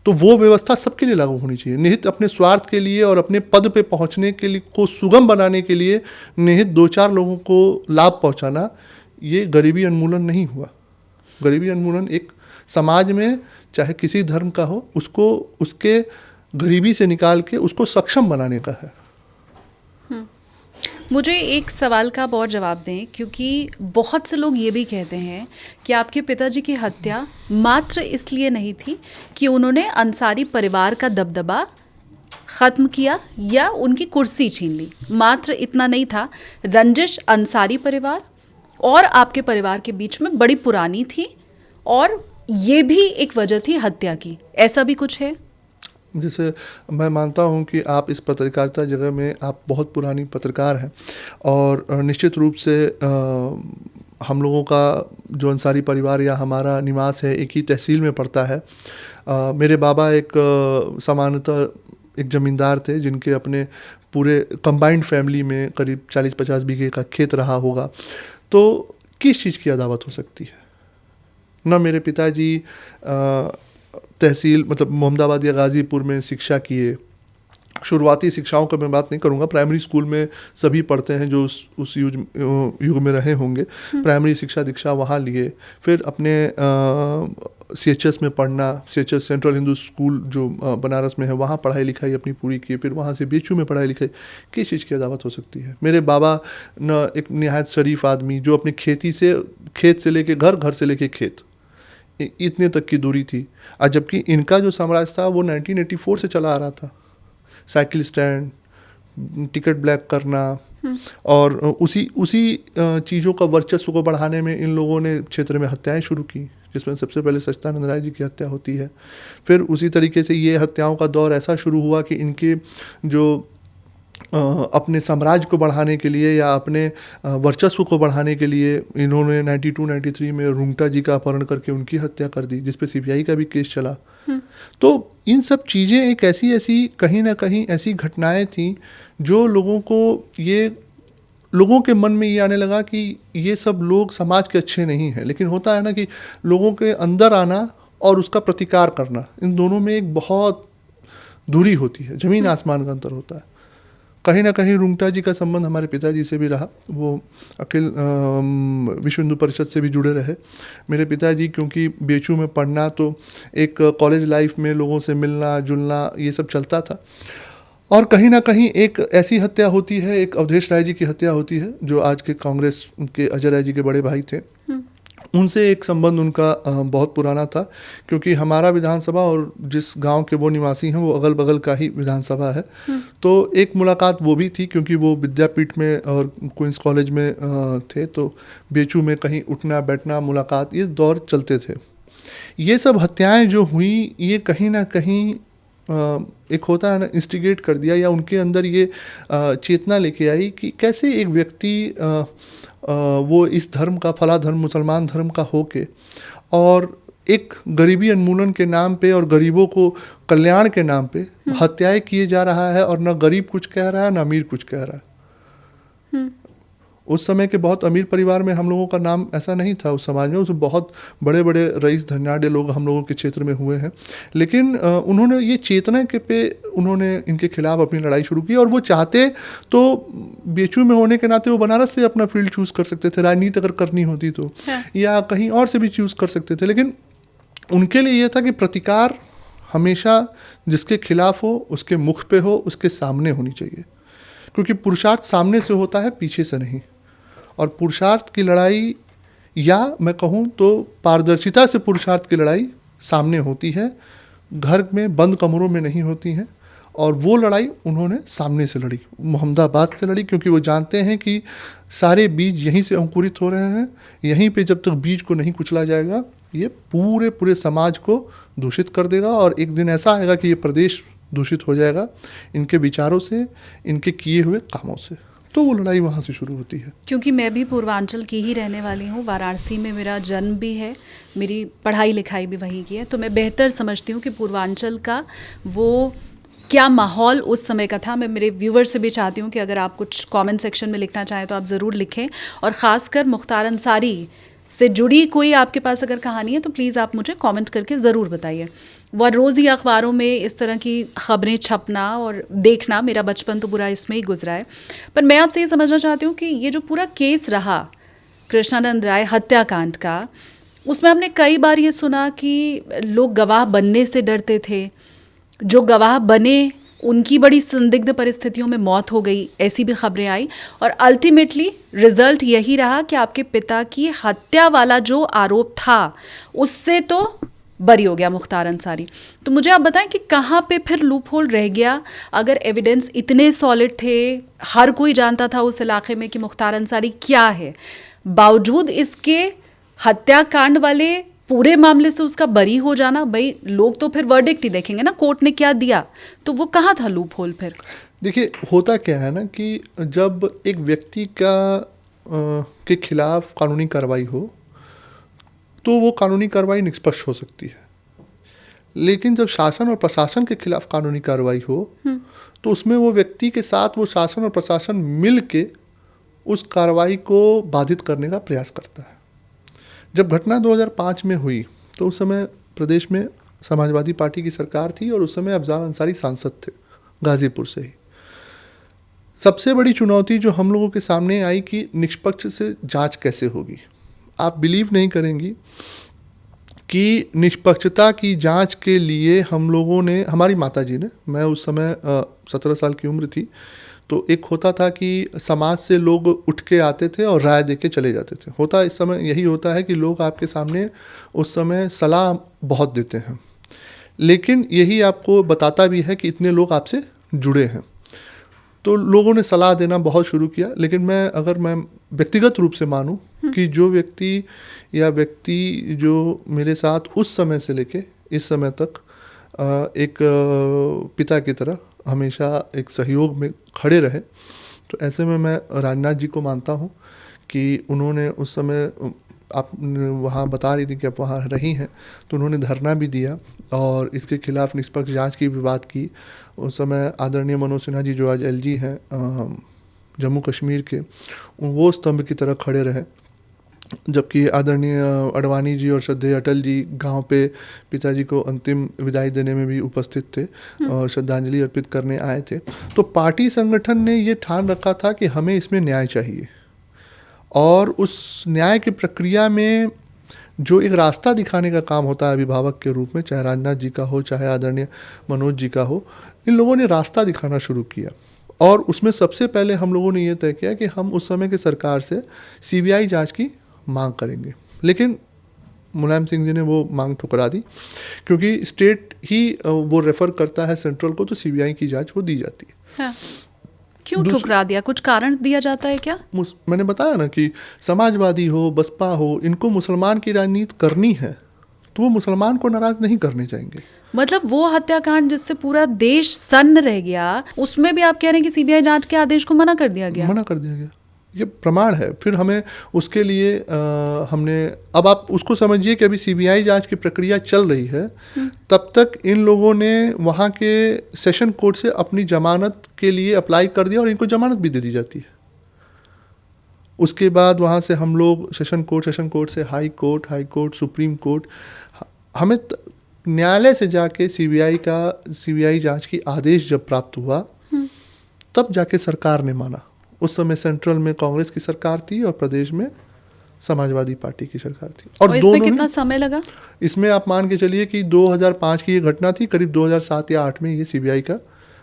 तो वो व्यवस्था सबके लिए लागू होनी चाहिए। निहित अपने स्वार्थ के लिए और अपने पद पे पहुंचने के लिए को सुगम बनाने के लिए निहित 2-4 लोगों को लाभ पहुंचाना, ये गरीबी उन्मूलन नहीं हुआ। गरीबी उन्मूलन एक समाज में चाहे किसी धर्म का हो, उसको उसके गरीबी से निकाल के उसको सक्षम बनाने का है। मुझे एक सवाल का आप और जवाब दें, क्योंकि बहुत से लोग ये भी कहते हैं कि आपके पिताजी की हत्या मात्र इसलिए नहीं थी कि उन्होंने अंसारी परिवार का दबदबा ख़त्म किया या उनकी कुर्सी छीन ली, मात्र इतना नहीं था। रंजिश अंसारी परिवार और आपके परिवार के बीच में बड़ी पुरानी थी और ये भी एक वजह थी हत्या की। ऐसा भी कुछ है? जैसे मैं मानता हूं कि आप इस पत्रकारिता जगह में आप बहुत पुरानी पत्रकार हैं और निश्चित रूप से हम लोगों का जो अंसारी परिवार या हमारा निवास है एक ही तहसील में पड़ता है। मेरे बाबा एक सामान्यतः एक ज़मींदार थे जिनके अपने पूरे कंबाइंड फैमिली में करीब 40-50 बीघे का खेत रहा होगा। तो किस चीज़ की अदावत हो सकती है? ना मेरे पिताजी तहसील मतलब मोहम्मदाबाद या गाज़ीपुर में शिक्षा किए। शुरुआती शिक्षाओं का मैं बात नहीं करूँगा, प्राइमरी स्कूल में सभी पढ़ते हैं जो उस युग में रहे होंगे। प्राइमरी शिक्षा दीक्षा वहाँ लिए, फिर अपने CHS में पढ़ना, CHS सेंट्रल हिंदू स्कूल जो बनारस में है, वहाँ पढ़ाई लिखाई अपनी पूरी की। फिर वहाँ से BHU में पढ़ाई लिखाई। किस चीज़ की अदावत हो सकती है? मेरे बाबा न एक निहायत शरीफ आदमी जो अपनी खेत से लेके घर, घर से लेके खेत, इतने तक की दूरी थी। और जबकि इनका जो साम्राज्य था वो 1984 से चला आ रहा था। साइकिल स्टैंड, टिकट ब्लैक करना और उसी चीज़ों का वर्चस्व को बढ़ाने में इन लोगों ने क्षेत्र में हत्याएं शुरू की, जिसमें सबसे पहले सच्चिदानंद राय जी की हत्या होती है। फिर उसी तरीके से ये हत्याओं का दौर ऐसा शुरू हुआ कि इनके जो अपने साम्राज्य को बढ़ाने के लिए या अपने वर्चस्व को बढ़ाने के लिए इन्होंने 92-93 में रुंगटा जी का अपहरण करके उनकी हत्या कर दी, जिस पे CBI का भी केस चला। तो इन सब चीज़ें एक ऐसी कहीं ना कहीं ऐसी घटनाएं थी जो लोगों के मन में ये आने लगा कि ये सब लोग समाज के अच्छे नहीं हैं। लेकिन होता है ना कि लोगों के अंदर आना और उसका प्रतिकार करना, इन दोनों में एक बहुत दूरी होती है, ज़मीन आसमान का अंतर होता है। कहीं ना कहीं रुंगटा जी का संबंध हमारे पिताजी से भी रहा, वो अखिल विश्व हिंदू परिषद से भी जुड़े रहे। मेरे पिताजी क्योंकि BHU में पढ़ना, तो एक कॉलेज लाइफ में लोगों से मिलना जुलना ये सब चलता था। और कहीं ना कहीं एक ऐसी हत्या होती है, एक अवधेश राय जी की हत्या होती है जो आज के कांग्रेस के अजय राय जी के बड़े भाई थे। उनसे एक संबंध उनका बहुत पुराना था, क्योंकि हमारा विधानसभा और जिस गांव के वो निवासी हैं वो अगल बगल का ही विधानसभा है। तो एक मुलाकात वो भी थी, क्योंकि वो विद्यापीठ में और क्वींस कॉलेज में थे, तो बेचू में कहीं उठना बैठना मुलाकात ये दौर चलते थे। ये सब हत्याएं जो हुई ये कहीं ना कहीं एक होता है ना, इंस्टिगेट कर दिया, या उनके अंदर ये चेतना लेके आई कि कैसे एक व्यक्ति वो इस धर्म का, फला धर्म मुसलमान धर्म का होके और एक गरीबी उन्मूलन के नाम पे और गरीबों को कल्याण के नाम पे हत्याएं किए जा रहा है, और न गरीब कुछ कह रहा है न अमीर कुछ कह रहा है। उस समय के बहुत अमीर परिवार में हम लोगों का नाम ऐसा नहीं था उस समाज में, उसमें बहुत बड़े बड़े रईस धन्याढ़ लोग हम लोगों के क्षेत्र में हुए हैं, लेकिन उन्होंने ये चेतना के पे उन्होंने इनके खिलाफ अपनी लड़ाई शुरू की। और वो चाहते तो बेचू में होने के नाते वो बनारस से अपना फील्ड चूज़ कर सकते थे, राजनीति अगर करनी होती तो, या कहीं और से भी चूज़ कर सकते थे, लेकिन उनके लिए ये था कि प्रतिकार हमेशा जिसके खिलाफ हो उसके मुख पे हो, उसके सामने होनी चाहिए, क्योंकि पुरुषार्थ सामने से होता है, पीछे से नहीं। और पुरुषार्थ की लड़ाई, या मैं कहूँ तो पारदर्शिता से पुरुषार्थ की लड़ाई सामने होती है, घर में बंद कमरों में नहीं होती है। और वो लड़ाई उन्होंने सामने से लड़ी, मोहम्मदाबाद से लड़ी, क्योंकि वो जानते हैं कि सारे बीज यहीं से अंकुरित हो रहे हैं। यहीं पे जब तक बीज को नहीं कुचला जाएगा ये पूरे समाज को दूषित कर देगा, और एक दिन ऐसा आएगा कि ये प्रदेश दूषित हो जाएगा इनके विचारों से, इनके किए हुए कामों से। तो वो लड़ाई वहाँ से शुरू होती है। क्योंकि मैं भी पूर्वांचल की ही रहने वाली हूँ, वाराणसी में मेरा जन्म भी है, मेरी पढ़ाई लिखाई भी वहीं की है, तो मैं बेहतर समझती हूँ कि पूर्वांचल का वो क्या माहौल उस समय का था। मैं मेरे व्यूवर से भी चाहती हूँ कि अगर आप कुछ कमेंट सेक्शन में लिखना चाहें तो आप ज़रूर लिखें, और ख़ासकर मुख्तार अंसारी से जुड़ी कोई आपके पास अगर कहानी है तो प्लीज़ आप मुझे कमेंट करके ज़रूर बताइए। वह रोज़ ही अखबारों में इस तरह की ख़बरें छपना और देखना, मेरा बचपन तो बुरा इसमें ही गुजरा है। पर मैं आपसे ये समझना चाहती हूँ कि ये जो पूरा केस रहा कृष्णानंद राय हत्याकांड का, उसमें हमने कई बार ये सुना कि लोग गवाह बनने से डरते थे, जो गवाह बने उनकी बड़ी संदिग्ध परिस्थितियों में मौत हो गई, ऐसी भी खबरें आई, और अल्टीमेटली रिजल्ट यही रहा कि आपके पिता की हत्या वाला जो आरोप था उससे तो बरी हो गया मुख्तार अंसारी। तो मुझे आप बताएं कि कहाँ पे फिर लूप होल रह गया? अगर एविडेंस इतने सॉलिड थे, हर कोई जानता था उस इलाके में कि मुख्तार अंसारी क्या है, बावजूद इसके हत्याकांड वाले पूरे मामले से उसका बरी हो जाना, भाई लोग तो फिर वर्डिक्ट ही देखेंगे ना, कोर्ट ने क्या दिया, तो वो कहाँ था लूप होल फिर? देखिए, होता क्या है ना कि जब एक व्यक्ति का के खिलाफ कानूनी कार्रवाई हो तो वो कानूनी कार्रवाई निष्पक्ष हो सकती है, लेकिन जब शासन और प्रशासन के खिलाफ कानूनी कार्रवाई हो तो उसमें वो व्यक्ति के साथ वो शासन और प्रशासन मिल के उस कार्रवाई को बाधित करने का प्रयास करता है। जब घटना 2005 में हुई तो उस समय प्रदेश में समाजवादी पार्टी की सरकार थी, और उस समय अफजाल अंसारी सांसद थे गाजीपुर से ही। सबसे बड़ी चुनौती जो हम लोगों के सामने आई कि निष्पक्ष से जांच कैसे होगी। आप बिलीव नहीं करेंगी कि निष्पक्षता की जांच के लिए हम लोगों ने, हमारी माताजी ने, मैं उस समय 17 साल की उम्र थी, तो एक होता था कि समाज से लोग उठ के आते थे और राय दे के चले जाते थे। होता इस समय यही होता है कि लोग आपके सामने उस समय सलाह बहुत देते हैं, लेकिन यही आपको बताता भी है कि इतने लोग आपसे जुड़े हैं। तो लोगों ने सलाह देना बहुत शुरू किया, लेकिन मैं व्यक्तिगत रूप से मानूं कि जो व्यक्ति जो मेरे साथ उस समय से लेके इस समय तक एक पिता की तरह हमेशा एक सहयोग में खड़े रहे, तो ऐसे में मैं राजनाथ जी को मानता हूँ कि उन्होंने उस समय, आप वहाँ बता रही थी कि आप वहाँ रही हैं, तो उन्होंने धरना भी दिया और इसके खिलाफ निष्पक्ष जांच की भी बात की। उस समय आदरणीय मनोज सिन्हा जी जो आज एलजी हैं जम्मू कश्मीर के, वो स्तंभ की तरह खड़े रहे, जबकि आदरणीय अडवाणी जी और श्रद्धेय अटल जी गांव पे पिताजी को अंतिम विदाई देने में भी उपस्थित थे और श्रद्धांजलि अर्पित करने आए थे। तो पार्टी संगठन ने ये ठान रखा था कि हमें इसमें न्याय चाहिए, और उस न्याय की प्रक्रिया में जो एक रास्ता दिखाने का काम होता है अभिभावक के रूप में, चाहे राजनाथ जी का हो, चाहे आदरणीय मनोज जी का हो, इन लोगों ने रास्ता दिखाना शुरू किया। और उसमें सबसे पहले हम लोगों ने ये तय किया कि हम उस समय की सरकार से सीबीआई जांच की मांग करेंगे। लेकिन मुलायम सिंह जी ने वो मांग ठुकरा दी, क्योंकि स्टेट ही वो रेफ़र करता है सेंट्रल को, तो सीबीआई की जांच वो दी जाती है। हाँ। क्यों ठुकरा दिया? कुछ कारण दिया जाता है क्या? मैंने बताया ना कि समाजवादी हो, बसपा हो, इनको मुसलमान की राजनीति करनी है तो वो मुसलमान को नाराज नहीं करने जाएंगे। मतलब वो हत्याकांड जिससे पूरा देश सन्न रह गया, उसमें भी आप कह रहे हैं कि सीबीआई जांच के आदेश को मना कर दिया गया? मना कर दिया गया, ये प्रमाण है। फिर हमें उसके लिए हमने, अब आप उसको समझिए कि अभी सीबीआई जांच की प्रक्रिया चल रही है, तब तक इन लोगों ने वहाँ के सेशन कोर्ट से अपनी जमानत के लिए अप्लाई कर दिया और इनको जमानत भी दे दी जाती है। उसके बाद वहाँ से हम लोग सेशन कोर्ट से हाई कोर्ट, सुप्रीम कोर्ट, हमें न्यायालय से जाके सीबीआई जांच की आदेश जब प्राप्त हुआ तब जाके सरकार ने माना। उस समय सेंट्रल में कांग्रेस की सरकार थी और प्रदेश में समाजवादी पार्टी की सरकार थी। और इसमें कितना समय लगा? इसमें आप मान के चलिए कि 2005 की ये घटना थी, करीब 2007 या 2008 में ये सीबीआई का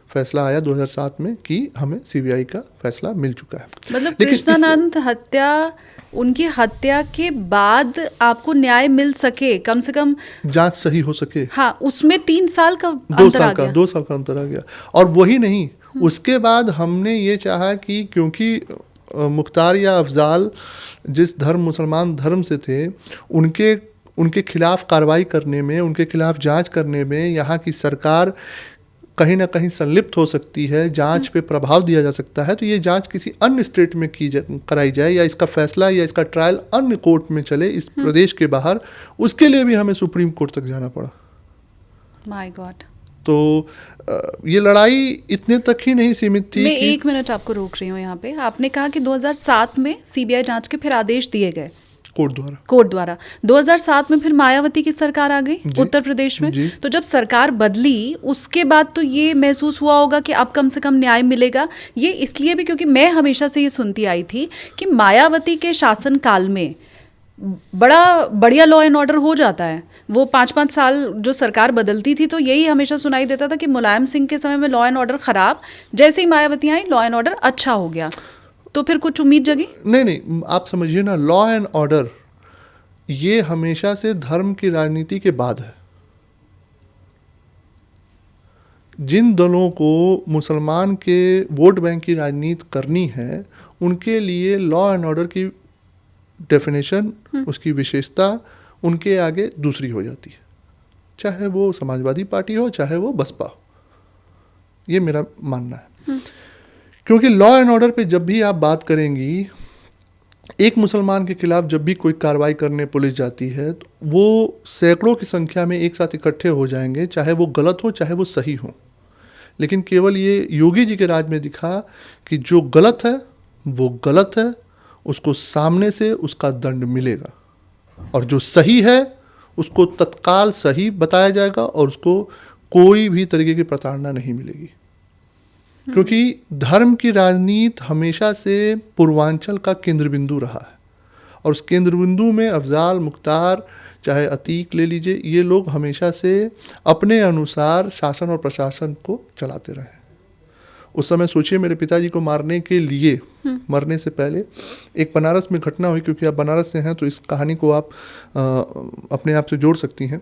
फैसला आया 2007 में कि हमें सीबीआई का फैसला मिल चुका है। मतलब कृष्णानंद हत्या, उनकी हत्या के बाद आपको न्याय मिल सके, कम से कम जांच सही हो सके, हाँ, उसमें 3 साल का अंतर आ गया। 2 साल का अंतर आ गया। और वही नहीं, उसके बाद हमने ये चाहा कि क्योंकि मुख्तार या अफजाल जिस धर्म, मुसलमान धर्म से थे, उनके खिलाफ कार्रवाई करने में, उनके खिलाफ जांच करने में यहाँ की सरकार कहीं ना कहीं संलिप्त हो सकती है, जांच पे प्रभाव दिया जा सकता है। तो ये जांच किसी अन्य स्टेट में कराई जाए, या इसका फैसला या इसका ट्रायल अन्य कोर्ट में चले इस प्रदेश के बाहर, उसके लिए भी हमें सुप्रीम कोर्ट तक जाना पड़ा। My God. तो ये लड़ाई इतने तक ही नहीं सीमित थी। मैं 1 मिनट आपको रोक रही हूँ यहाँ पे। आपने कहा कि 2007 में सीबीआई जांच के फिर आदेश दिए गए कोर्ट द्वारा। 2007 में फिर मायावती की सरकार आ गई उत्तर प्रदेश में। तो जब सरकार बदली, उसके बाद तो ये महसूस हुआ होगा कि अब कम से कम न्याय मिलेगा। ये इसलिए भी क्योंकि मैं हमेशा से ये सुनती आई थी कि मायावती के शासन काल में बड़ा बढ़िया लॉ एंड ऑर्डर हो जाता है। वो 5-5 साल जो सरकार बदलती थी, तो यही हमेशा सुनाई देता था कि मुलायम सिंह के समय में लॉ एंड ऑर्डर खराब, जैसे ही मायावती आई लॉ एंड ऑर्डर अच्छा हो गया। तो फिर कुछ उम्मीद जगी? नहीं, आप समझिए ना, लॉ एंड ऑर्डर ये हमेशा से धर्म की राजनीति के बाद है। जिन दलों को मुसलमान के वोट बैंक की राजनीति करनी है, उनके लिए लॉ एंड ऑर्डर की डेफिनेशन, उसकी विशेषता उनके आगे दूसरी हो जाती है, चाहे वो समाजवादी पार्टी हो, चाहे वो बसपा हो। ये मेरा मानना है। क्योंकि लॉ एंड ऑर्डर पे जब भी आप बात करेंगी, एक मुसलमान के खिलाफ जब भी कोई कार्रवाई करने पुलिस जाती है, तो वो सैकड़ों की संख्या में एक साथ इकट्ठे हो जाएंगे, चाहे वो गलत हो चाहे वो सही हो। लेकिन केवल ये योगी जी के राज में दिखा कि जो गलत है वो गलत है, उसको सामने से उसका दंड मिलेगा, और जो सही है उसको तत्काल सही बताया जाएगा और उसको कोई भी तरीके की प्रताड़ना नहीं मिलेगी। क्योंकि धर्म की राजनीति हमेशा से पूर्वांचल का केंद्र बिंदु रहा है, और उस केंद्र बिंदु में अफजाल, मुख्तार, चाहे अतीक ले लीजिए, ये लोग हमेशा से अपने अनुसार शासन और प्रशासन को चलाते रहे। उस समय सोचिए, मेरे पिताजी को मारने के लिए, मरने से पहले एक बनारस में घटना हुई, क्योंकि आप बनारस से हैं तो इस कहानी को आप अपने आप से जोड़ सकती हैं।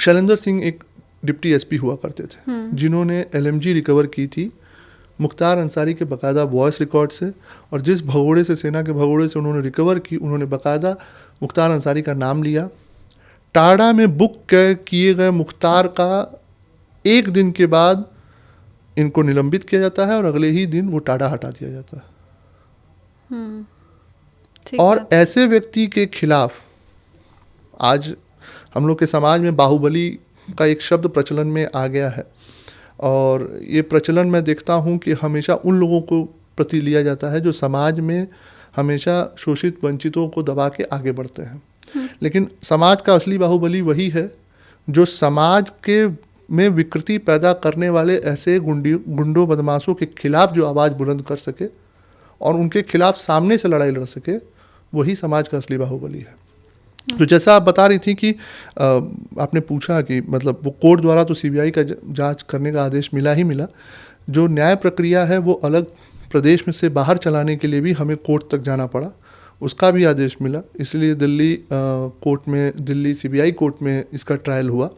शैलेंद्र सिंह एक डिप्टी एसपी हुआ करते थे, जिन्होंने एलएमजी रिकवर की थी मुख्तार अंसारी के बकायदा वॉइस रिकॉर्ड से, और जिस भगोड़े से, सेना के भगोड़े से उन्होंने रिकवर की, उन्होंने बकायदा मुख्तार अंसारी का नाम लिया। टाडा में बुक किए गए मुख्तार का 1 दिन के बाद इनको निलंबित किया जाता है, और अगले ही दिन वो टाडा हटा दिया जाता है। और ऐसे व्यक्ति के खिलाफ आज हम लोग के समाज में बाहुबली का एक शब्द प्रचलन में आ गया है, और ये प्रचलन मैं देखता हूँ कि हमेशा उन लोगों को प्रति लिया जाता है जो समाज में हमेशा शोषित वंचितों को दबा के आगे बढ़ते हैं। लेकिन समाज का असली बाहुबली वही है जो समाज के में विकृति पैदा करने वाले ऐसे गुंडों, बदमाशों के खिलाफ जो आवाज़ बुलंद कर सके और उनके खिलाफ सामने से लड़ाई लड़ सके, वही समाज का असली बाहुबली है। तो जैसा आप बता रही थी कि आपने पूछा कि मतलब वो कोर्ट द्वारा तो सीबीआई का जांच करने का आदेश मिला ही मिला, जो न्याय प्रक्रिया है वो अलग प्रदेश में से बाहर चलाने के लिए भी हमें कोर्ट तक जाना पड़ा। उसका भी आदेश मिला, इसलिए दिल्ली कोर्ट में, दिल्ली सीबीआई कोर्ट में इसका ट्रायल हुआ।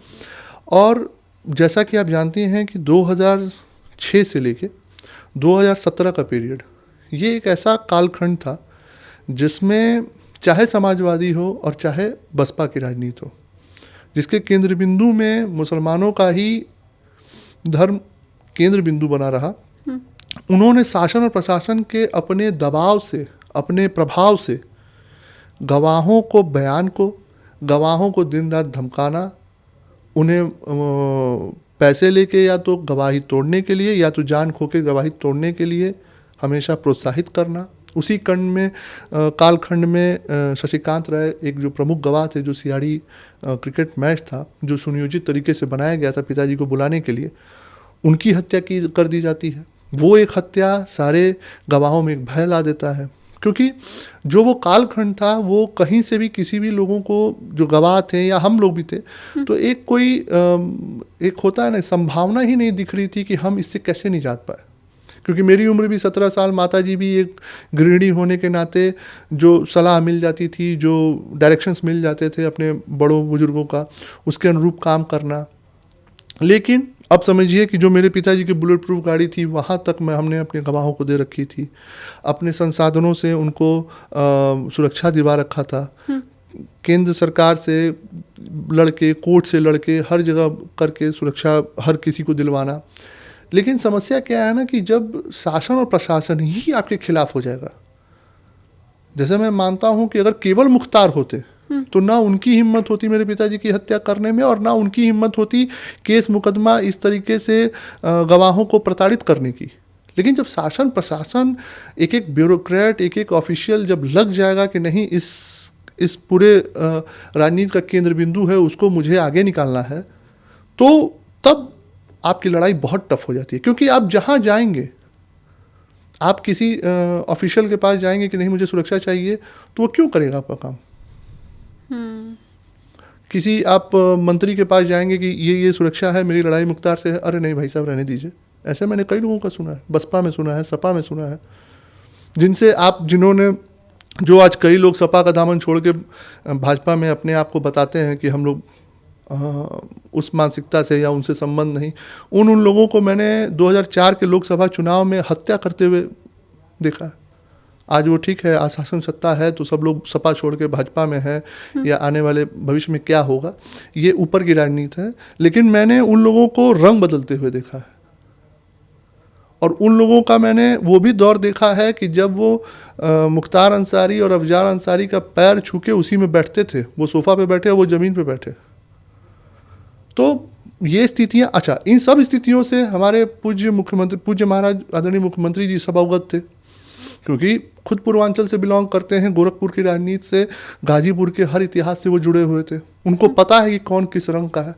और जैसा कि आप जानते हैं कि 2006 से लेके 2017 का पीरियड, ये एक ऐसा कालखंड था जिसमें चाहे समाजवादी हो और चाहे बसपा की राजनीति हो, जिसके केंद्र बिंदु में मुसलमानों का ही धर्म केंद्र बिंदु बना रहा। उन्होंने शासन और प्रशासन के अपने दबाव से, अपने प्रभाव से गवाहों को, बयान को, गवाहों को दिन रात धमकाना, उन्हें पैसे लेके या तो गवाही तोड़ने के लिए या तो जान खो के गवाही तोड़ने के लिए हमेशा प्रोत्साहित करना। उसी कालखंड में शशिकांत राय एक जो प्रमुख गवाह थे, जो सियाड़ी क्रिकेट मैच था जो सुनियोजित तरीके से बनाया गया था पिताजी को बुलाने के लिए, उनकी हत्या कर दी जाती है। वो एक हत्या सारे गवाहों में एक भय ला देता है, क्योंकि जो वो कालखंड था वो कहीं से भी किसी भी लोगों को, जो गवाह थे या हम लोग भी थे, तो एक होता है ना, संभावना ही नहीं दिख रही थी कि हम इससे कैसे निजात पाए। क्योंकि मेरी उम्र भी 17 साल, माता जी भी एक गृहिणी होने के नाते जो सलाह मिल जाती थी, जो डायरेक्शंस मिल जाते थे अपने बड़ों बुजुर्गों का, उसके अनुरूप काम करना। लेकिन अब समझिए कि जो मेरे पिताजी की बुलेट प्रूफ गाड़ी थी, वहाँ तक हमने अपने गवाहों को दे रखी थी, अपने संसाधनों से उनको सुरक्षा दिलवा रखा था, केंद्र सरकार से लड़के, कोर्ट से लड़के, हर जगह करके सुरक्षा हर किसी को दिलवाना। लेकिन समस्या क्या है ना कि जब शासन और प्रशासन ही आपके खिलाफ हो जाएगा, जैसे मैं मानता हूं कि अगर केवल मुख्तार होते तो ना उनकी हिम्मत होती मेरे पिताजी की हत्या करने में, और ना उनकी हिम्मत होती केस मुकदमा इस तरीके से गवाहों को प्रताड़ित करने की। लेकिन जब शासन प्रशासन, एक एक ब्यूरोक्रेट, एक एक ऑफिशियल जब लग जाएगा कि नहीं, इस पूरे राजनीति का केंद्र बिंदु है, उसको मुझे आगे निकालना है, तो तब आपकी लड़ाई बहुत टफ हो जाती है। क्योंकि आप जहाँ जाएंगे, आप किसी ऑफिशियल के पास जाएंगे कि नहीं मुझे सुरक्षा चाहिए, तो वो क्यों करेगा आपका काम? किसी आप मंत्री के पास जाएंगे कि ये सुरक्षा है, मेरी लड़ाई मुख्तार से है, अरे नहीं भाई साहब रहने दीजिए। ऐसे मैंने कई लोगों का सुना है, बसपा में सुना है, सपा में सुना है, जिन्होंने जो आज कई लोग सपा का दामन छोड़ के भाजपा में अपने आप को बताते हैं कि हम लोग उस मानसिकता से या उनसे संबंध नहीं, उन लोगों को मैंने 2004 के लोकसभा चुनाव में हत्या करते हुए देखा है। आज वो ठीक है, आशासन सत्ता है तो सब लोग सपा छोड़ के भाजपा में है, या आने वाले भविष्य में क्या होगा, ये ऊपर की राजनीति है। लेकिन मैंने उन लोगों को रंग बदलते हुए देखा है, और उन लोगों का मैंने वो भी दौर देखा है कि जब वो मुख्तार अंसारी और अफजार अंसारी का पैर छू के उसी में बैठते थे, वो सोफा पे बैठे, वो ज़मीन पे बैठे। तो ये स्थितियाँ, अच्छा, इन सब स्थितियों से हमारे पूज्य महाराज आदरणीय मुख्यमंत्री जी सब अवगत थे, क्योंकि खुद पूर्वांचल से बिलोंग करते हैं, गोरखपुर की राजनीति से, गाजीपुर के हर इतिहास से वो जुड़े हुए थे, उनको पता है कि कौन किस रंग का है।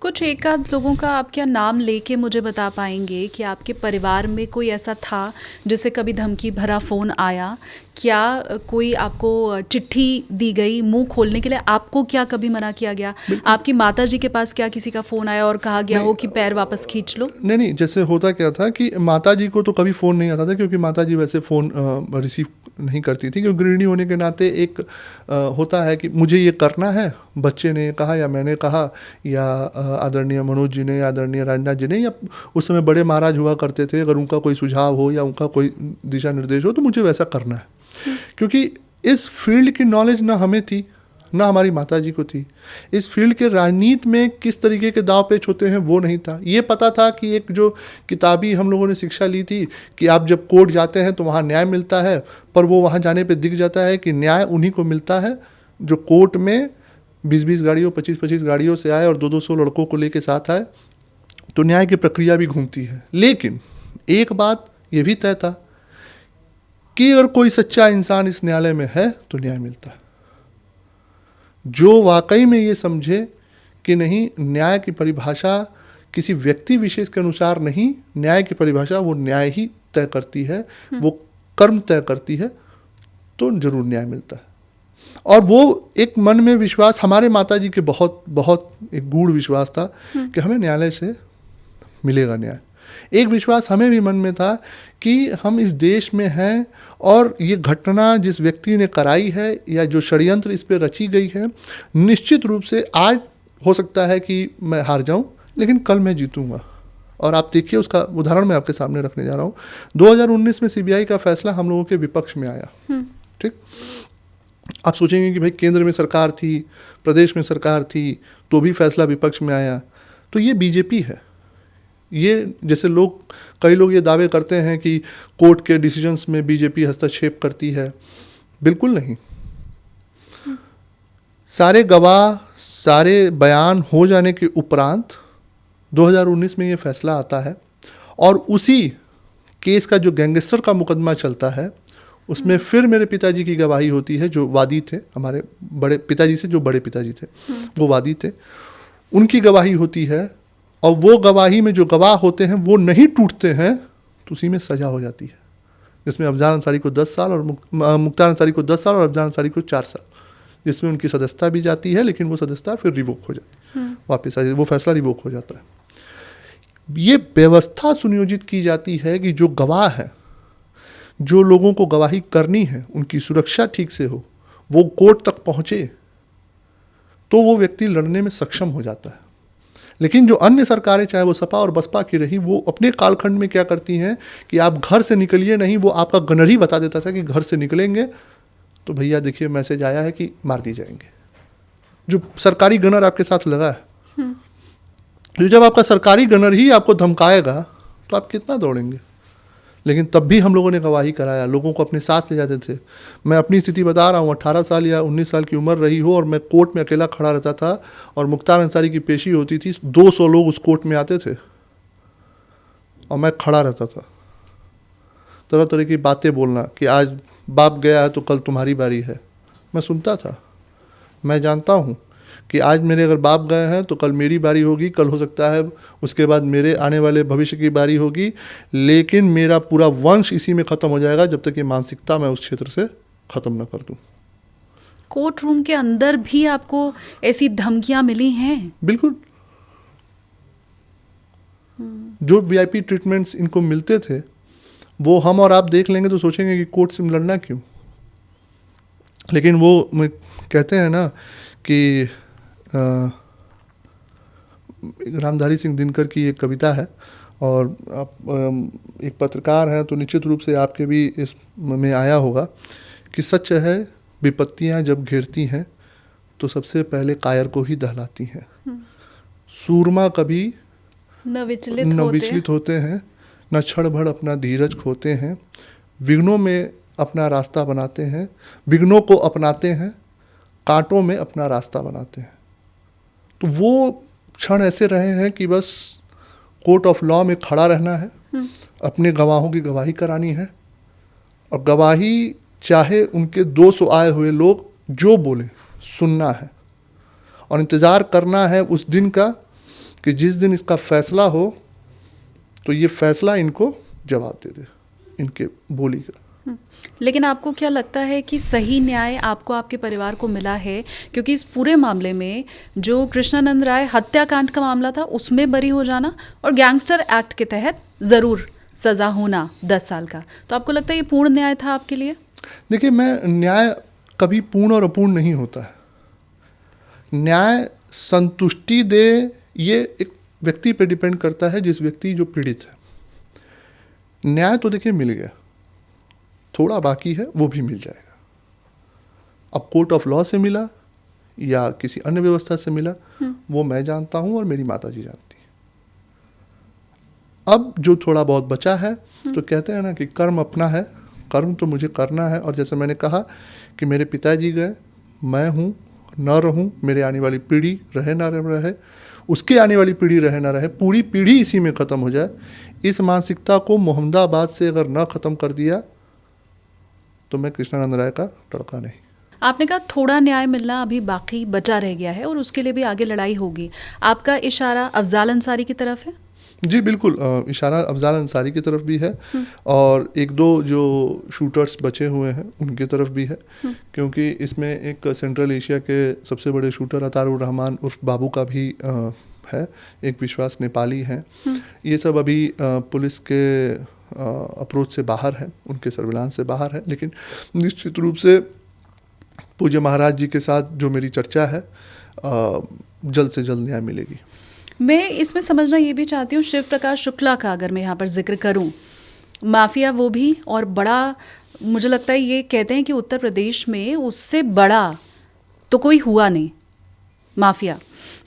कुछ एक आध लोगों का आप क्या नाम लेके मुझे बता पाएंगे कि आपके परिवार में कोई ऐसा था जिसे कभी धमकी भरा फ़ोन आया? क्या कोई आपको चिट्ठी दी गई मुंह खोलने के लिए? आपको क्या कभी मना किया गया? आपकी माताजी के पास क्या किसी का फ़ोन आया और कहा गया हो कि पैर वापस खींच लो? नहीं, जैसे होता क्या था कि माताजी को तो कभी फ़ोन नहीं आता था, क्योंकि माताजी वैसे फ़ोन रिसीव नहीं करती थी, क्योंकि गृहिणी होने के नाते एक होता है कि मुझे ये करना है, बच्चे ने कहा या मैंने कहा या आदरणीय मनोज जी ने या आदरणीय राजनाथ जी ने या उस समय बड़े महाराज हुआ करते थे, अगर उनका कोई सुझाव हो या उनका कोई दिशा निर्देश हो तो मुझे वैसा करना है। क्योंकि इस फील्ड की नॉलेज ना हमें थी ना हमारी माताजी को थी। इस फील्ड के राजनीति में किस तरीके के दाव पेच होते हैं वो नहीं था। ये पता था कि एक जो किताबी हम लोगों ने शिक्षा ली थी कि आप जब कोर्ट जाते हैं तो वहाँ न्याय मिलता है, पर वो वहाँ जाने पे दिख जाता है कि न्याय उन्हीं को मिलता है जो कोर्ट में 20-20 गाड़ियों 25-25 गाड़ियों से आए और 200-200 लड़कों को लेके साथ आए, तो न्याय की प्रक्रिया भी घूमती है। लेकिन एक बात ये भी तय था कि अगर कोई सच्चा इंसान इस न्यायालय में है तो न्याय मिलता है। जो वाकई में ये समझे कि नहीं, न्याय की परिभाषा किसी व्यक्ति विशेष के अनुसार नहीं, न्याय की परिभाषा वो न्याय ही तय करती है, वो कर्म तय करती है, तो जरूर न्याय मिलता है। और वो एक मन में विश्वास हमारे माताजी के बहुत बहुत एक गूढ़ विश्वास था कि हमें न्यायालय से मिलेगा न्याय। एक विश्वास हमें भी मन में था कि हम इस देश में हैं और ये घटना जिस व्यक्ति ने कराई है या जो षड्यंत्र इस पर रची गई है, निश्चित रूप से आज हो सकता है कि मैं हार जाऊं, लेकिन कल मैं जीतूंगा। और आप देखिए, उसका उदाहरण मैं आपके सामने रखने जा रहा हूँ। 2019 में सीबीआई का फैसला हम लोगों के विपक्ष में आया, ठीक। आप सोचेंगे कि भाई केंद्र में सरकार थी, प्रदेश में सरकार थी, तो भी फैसला विपक्ष में आया। तो ये बीजेपी है। ये जैसे कई लोग ये दावे करते हैं कि कोर्ट के डिसीजंस में बीजेपी हस्तक्षेप करती है, बिल्कुल नहीं। सारे गवाह, सारे बयान हो जाने के उपरांत 2019 में ये फैसला आता है और उसी केस का जो गैंगस्टर का मुकदमा चलता है उसमें फिर मेरे पिताजी की गवाही होती है, जो वादी थे, हमारे बड़े पिताजी से जो बड़े पिताजी थे वो वादी थे, उनकी गवाही होती है। और वो गवाही में जो गवाह होते हैं वो नहीं टूटते हैं तो उसी में सज़ा हो जाती है, जिसमें अफजाल अंसारी को 10 साल और मुख्तार अंसारी को 10 साल और अफजाल अंसारी को 4 साल, जिसमें उनकी सदस्यता भी जाती है, लेकिन वो सदस्यता फिर रिवोक हो जाती है, वापस आ जाती, वो फैसला रिवोक हो जाता है। ये व्यवस्था सुनियोजित की जाती है कि जो गवाह है, जो लोगों को गवाही करनी है, उनकी सुरक्षा ठीक से हो, वो कोर्ट तक पहुंचे तो वो व्यक्ति लड़ने में सक्षम हो जाता है। लेकिन जो अन्य सरकारें, चाहे वो सपा और बसपा की रही, वो अपने कालखंड में क्या करती हैं कि आप घर से निकलिए नहीं, वो आपका गनर ही बता देता था कि घर से निकलेंगे तो भैया देखिए मैसेज आया है कि मार दी जाएंगे। जो सरकारी गनर आपके साथ लगा है, तो जब आपका सरकारी गनर ही आपको धमकाएगा तो आप कितना दौड़ेंगे। लेकिन तब भी हम लोगों ने गवाही कराया, लोगों को अपने साथ ले जाते थे। मैं अपनी स्थिति बता रहा हूँ, 18 साल या 19 साल की उम्र रही हो और मैं कोर्ट में अकेला खड़ा रहता था और मुख्तार अंसारी की पेशी होती थी, 200 लोग उस कोर्ट में आते थे और मैं खड़ा रहता था, तरह तरह की बातें बोलना कि आज बाप गया है तो कल तुम्हारी बारी है। मैं सुनता था, मैं जानता हूँ कि आज मेरे अगर बाप गए हैं तो कल मेरी बारी होगी, कल हो सकता है उसके बाद मेरे आने वाले भविष्य की बारी होगी, लेकिन मेरा पूरा वंश इसी में ख़त्म हो जाएगा जब तक ये मानसिकता मैं उस क्षेत्र से ख़त्म न कर दूँ। कोर्ट रूम के अंदर भी आपको ऐसी धमकियां मिली हैं? बिल्कुल। जो वीआईपी ट्रीटमेंट्स इनको मिलते थे वो हम और आप देख लेंगे तो सोचेंगे कि कोर्ट से लड़ना क्यों। लेकिन वो कहते हैं ना कि रामधारी सिंह दिनकर की एक कविता है, और आप एक पत्रकार हैं तो निश्चित रूप से आपके भी इस में आया होगा कि सच है विपत्तियां जब घेरती हैं तो सबसे पहले कायर को ही दहलाती हैं। सूरमा कभी न विचलित होते हैं, न क्षण भर अपना धीरज खोते हैं, विघ्नों में अपना रास्ता बनाते हैं, विघ्नों को अपनाते हैं, कांटों में अपना रास्ता बनाते हैं। तो वो क्षण ऐसे रहे हैं कि बस कोर्ट ऑफ लॉ में खड़ा रहना है, अपने गवाहों की गवाही करानी है, और गवाही चाहे उनके 200 आए हुए लोग जो बोले सुनना है, और इंतज़ार करना है उस दिन का कि जिस दिन इसका फैसला हो तो ये फैसला इनको जवाब दे दे, इनके बोली का। लेकिन आपको क्या लगता है कि सही न्याय आपको, आपके परिवार को मिला है? क्योंकि इस पूरे मामले में जो कृष्णानंद राय हत्याकांड का मामला था उसमें बरी हो जाना और गैंगस्टर एक्ट के तहत ज़रूर सज़ा होना 10 साल का, तो आपको लगता है ये पूर्ण न्याय था आपके लिए? देखिए, न्याय कभी पूर्ण और अपूर्ण नहीं होता है। न्याय संतुष्टि दे ये एक व्यक्ति पे डिपेंड करता है, जिस व्यक्ति जो पीड़ित है। न्याय तो देखिए मिल गया, थोड़ा बाकी है वो भी मिल जाएगा। अब कोर्ट ऑफ लॉ से मिला या किसी अन्य व्यवस्था से मिला वो मैं जानता हूँ और मेरी माता जी जानती है। अब जो थोड़ा बहुत बचा है तो कहते हैं ना कि कर्म अपना है, कर्म तो मुझे करना है। और जैसे मैंने कहा कि मेरे पिताजी गए, मैं हूँ न रहूँ, मेरे आने वाली पीढ़ी रहे ना रहे, उसके आने वाली पीढ़ी रहे ना रहे, पूरी पीढ़ी इसी में ख़त्म हो जाए, इस मानसिकता को मोहम्मदाबाद से अगर न ख़त्म कर दिया तो मैं कृष्णानंद राय का लड़का नहीं। आपने कहा थोड़ा न्याय मिलना अभी बाकी बचा रह गया है और उसके लिए भी आगे लड़ाई होगी। आपका इशारा अफजाल अंसारी की तरफ है? जी बिल्कुल, इशारा अफजाल अंसारी की तरफ भी है और एक दो जो शूटर्स बचे हुए हैं उनकी तरफ भी है, क्योंकि इसमें एक सेंट्रल एशिया के सबसे बड़े शूटर अतारुर रहमान उर्फ बाबू का भी है, एक विश्वास नेपाली हैं। ये सब अभी पुलिस के अप्रोच से बाहर है, उनके सर्विलांस से बाहर है। लेकिन निश्चित रूप से पूज्य महाराज जी के साथ जो मेरी चर्चा है, जल्द से जल्द न्याय मिलेगी। मैं इसमें समझना ये भी चाहती हूँ, शिव प्रकाश शुक्ला का अगर मैं यहाँ पर जिक्र करूँ, माफिया वो भी, और बड़ा मुझे लगता है ये कहते हैं कि उत्तर प्रदेश में उससे बड़ा तो कोई हुआ नहीं माफिया।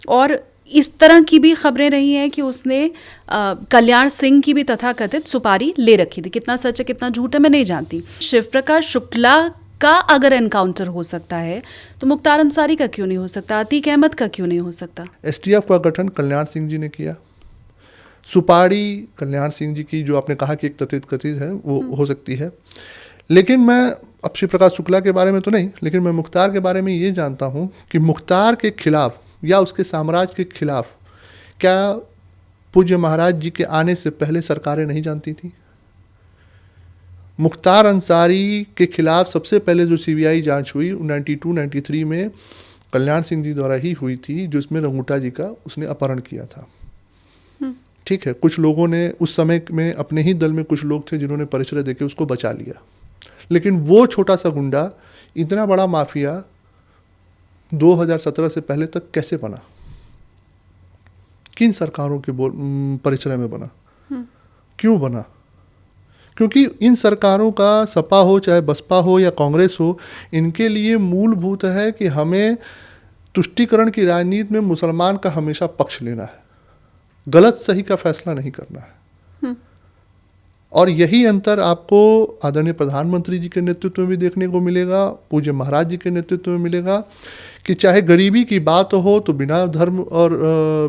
और इस तरह की भी खबरें रही हैं कि उसने कल्याण सिंह की भी तथाकथित सुपारी ले रखी थी। कितना सच है कितना झूठ है मैं नहीं जानती। शिव प्रकाश शुक्ला का अगर एनकाउंटर हो सकता है तो मुख्तार अंसारी का क्यों नहीं हो सकता, अतीक अहमद का क्यों नहीं हो सकता? एसटीएफ का गठन कल्याण सिंह जी ने किया। सुपारी कल्याण सिंह जी की जो आपने कहा कि एक कथित है वो हो सकती है। लेकिन मैं अब शिव प्रकाश शुक्ला के बारे में तो नहीं, लेकिन मैं मुख्तार के बारे में ये जानता हूँ कि मुख्तार के खिलाफ या उसके साम्राज्य के खिलाफ क्या पूज्य महाराज जी के आने से पहले सरकारें नहीं जानती थी? मुख्तार अंसारी के खिलाफ सबसे पहले जो सीबीआई जांच हुई 92-93 में कल्याण सिंह जी द्वारा ही हुई थी, जो इसमें रंगूटा जी का उसने अपहरण किया था। ठीक है, कुछ लोगों ने उस समय में अपने ही दल में कुछ लोग थे जिन्होंने परिचय देके उसको बचा लिया। लेकिन वो छोटा सा गुंडा इतना बड़ा माफिया 2017 से पहले तक कैसे बना? किन सरकारों के परिचय में बना? क्यों बना? क्योंकि इन सरकारों का, सपा हो चाहे बसपा हो या कांग्रेस हो, इनके लिए मूलभूत है कि हमें तुष्टीकरण की राजनीति में मुसलमान का हमेशा पक्ष लेना है, गलत सही का फैसला नहीं करना है। और यही अंतर आपको आदरणीय प्रधानमंत्री जी के नेतृत्व में भी देखने को मिलेगा, पूज्य महाराज जी के नेतृत्व में मिलेगा कि चाहे गरीबी की बात हो तो बिना धर्म और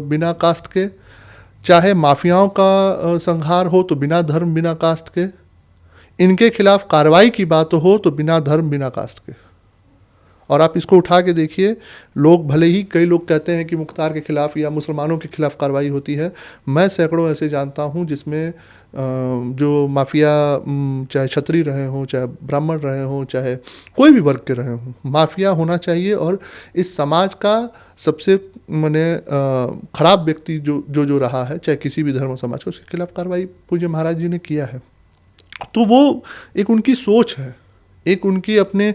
बिना कास्ट के, चाहे माफियाओं का संहार हो तो बिना धर्म बिना कास्ट के, इनके खिलाफ कार्रवाई की बात हो तो बिना धर्म बिना कास्ट के। और आप इसको उठा के देखिए, लोग भले ही कई लोग कहते हैं कि मुख्तार के खिलाफ या मुसलमानों के खिलाफ कार्रवाई होती है, मैं सैकड़ों ऐसे जानता हूं जिसमें जो माफिया चाहे क्षत्रिय रहे हों, चाहे ब्राह्मण रहे हों, चाहे कोई भी वर्ग के रहे हों, माफिया होना चाहिए। और इस समाज का सबसे माने खराब व्यक्ति जो रहा है, चाहे किसी भी धर्म समाज का, उसके खिलाफ कार्रवाई पूज्य महाराज जी ने किया है। तो वो एक उनकी सोच है, एक उनकी अपने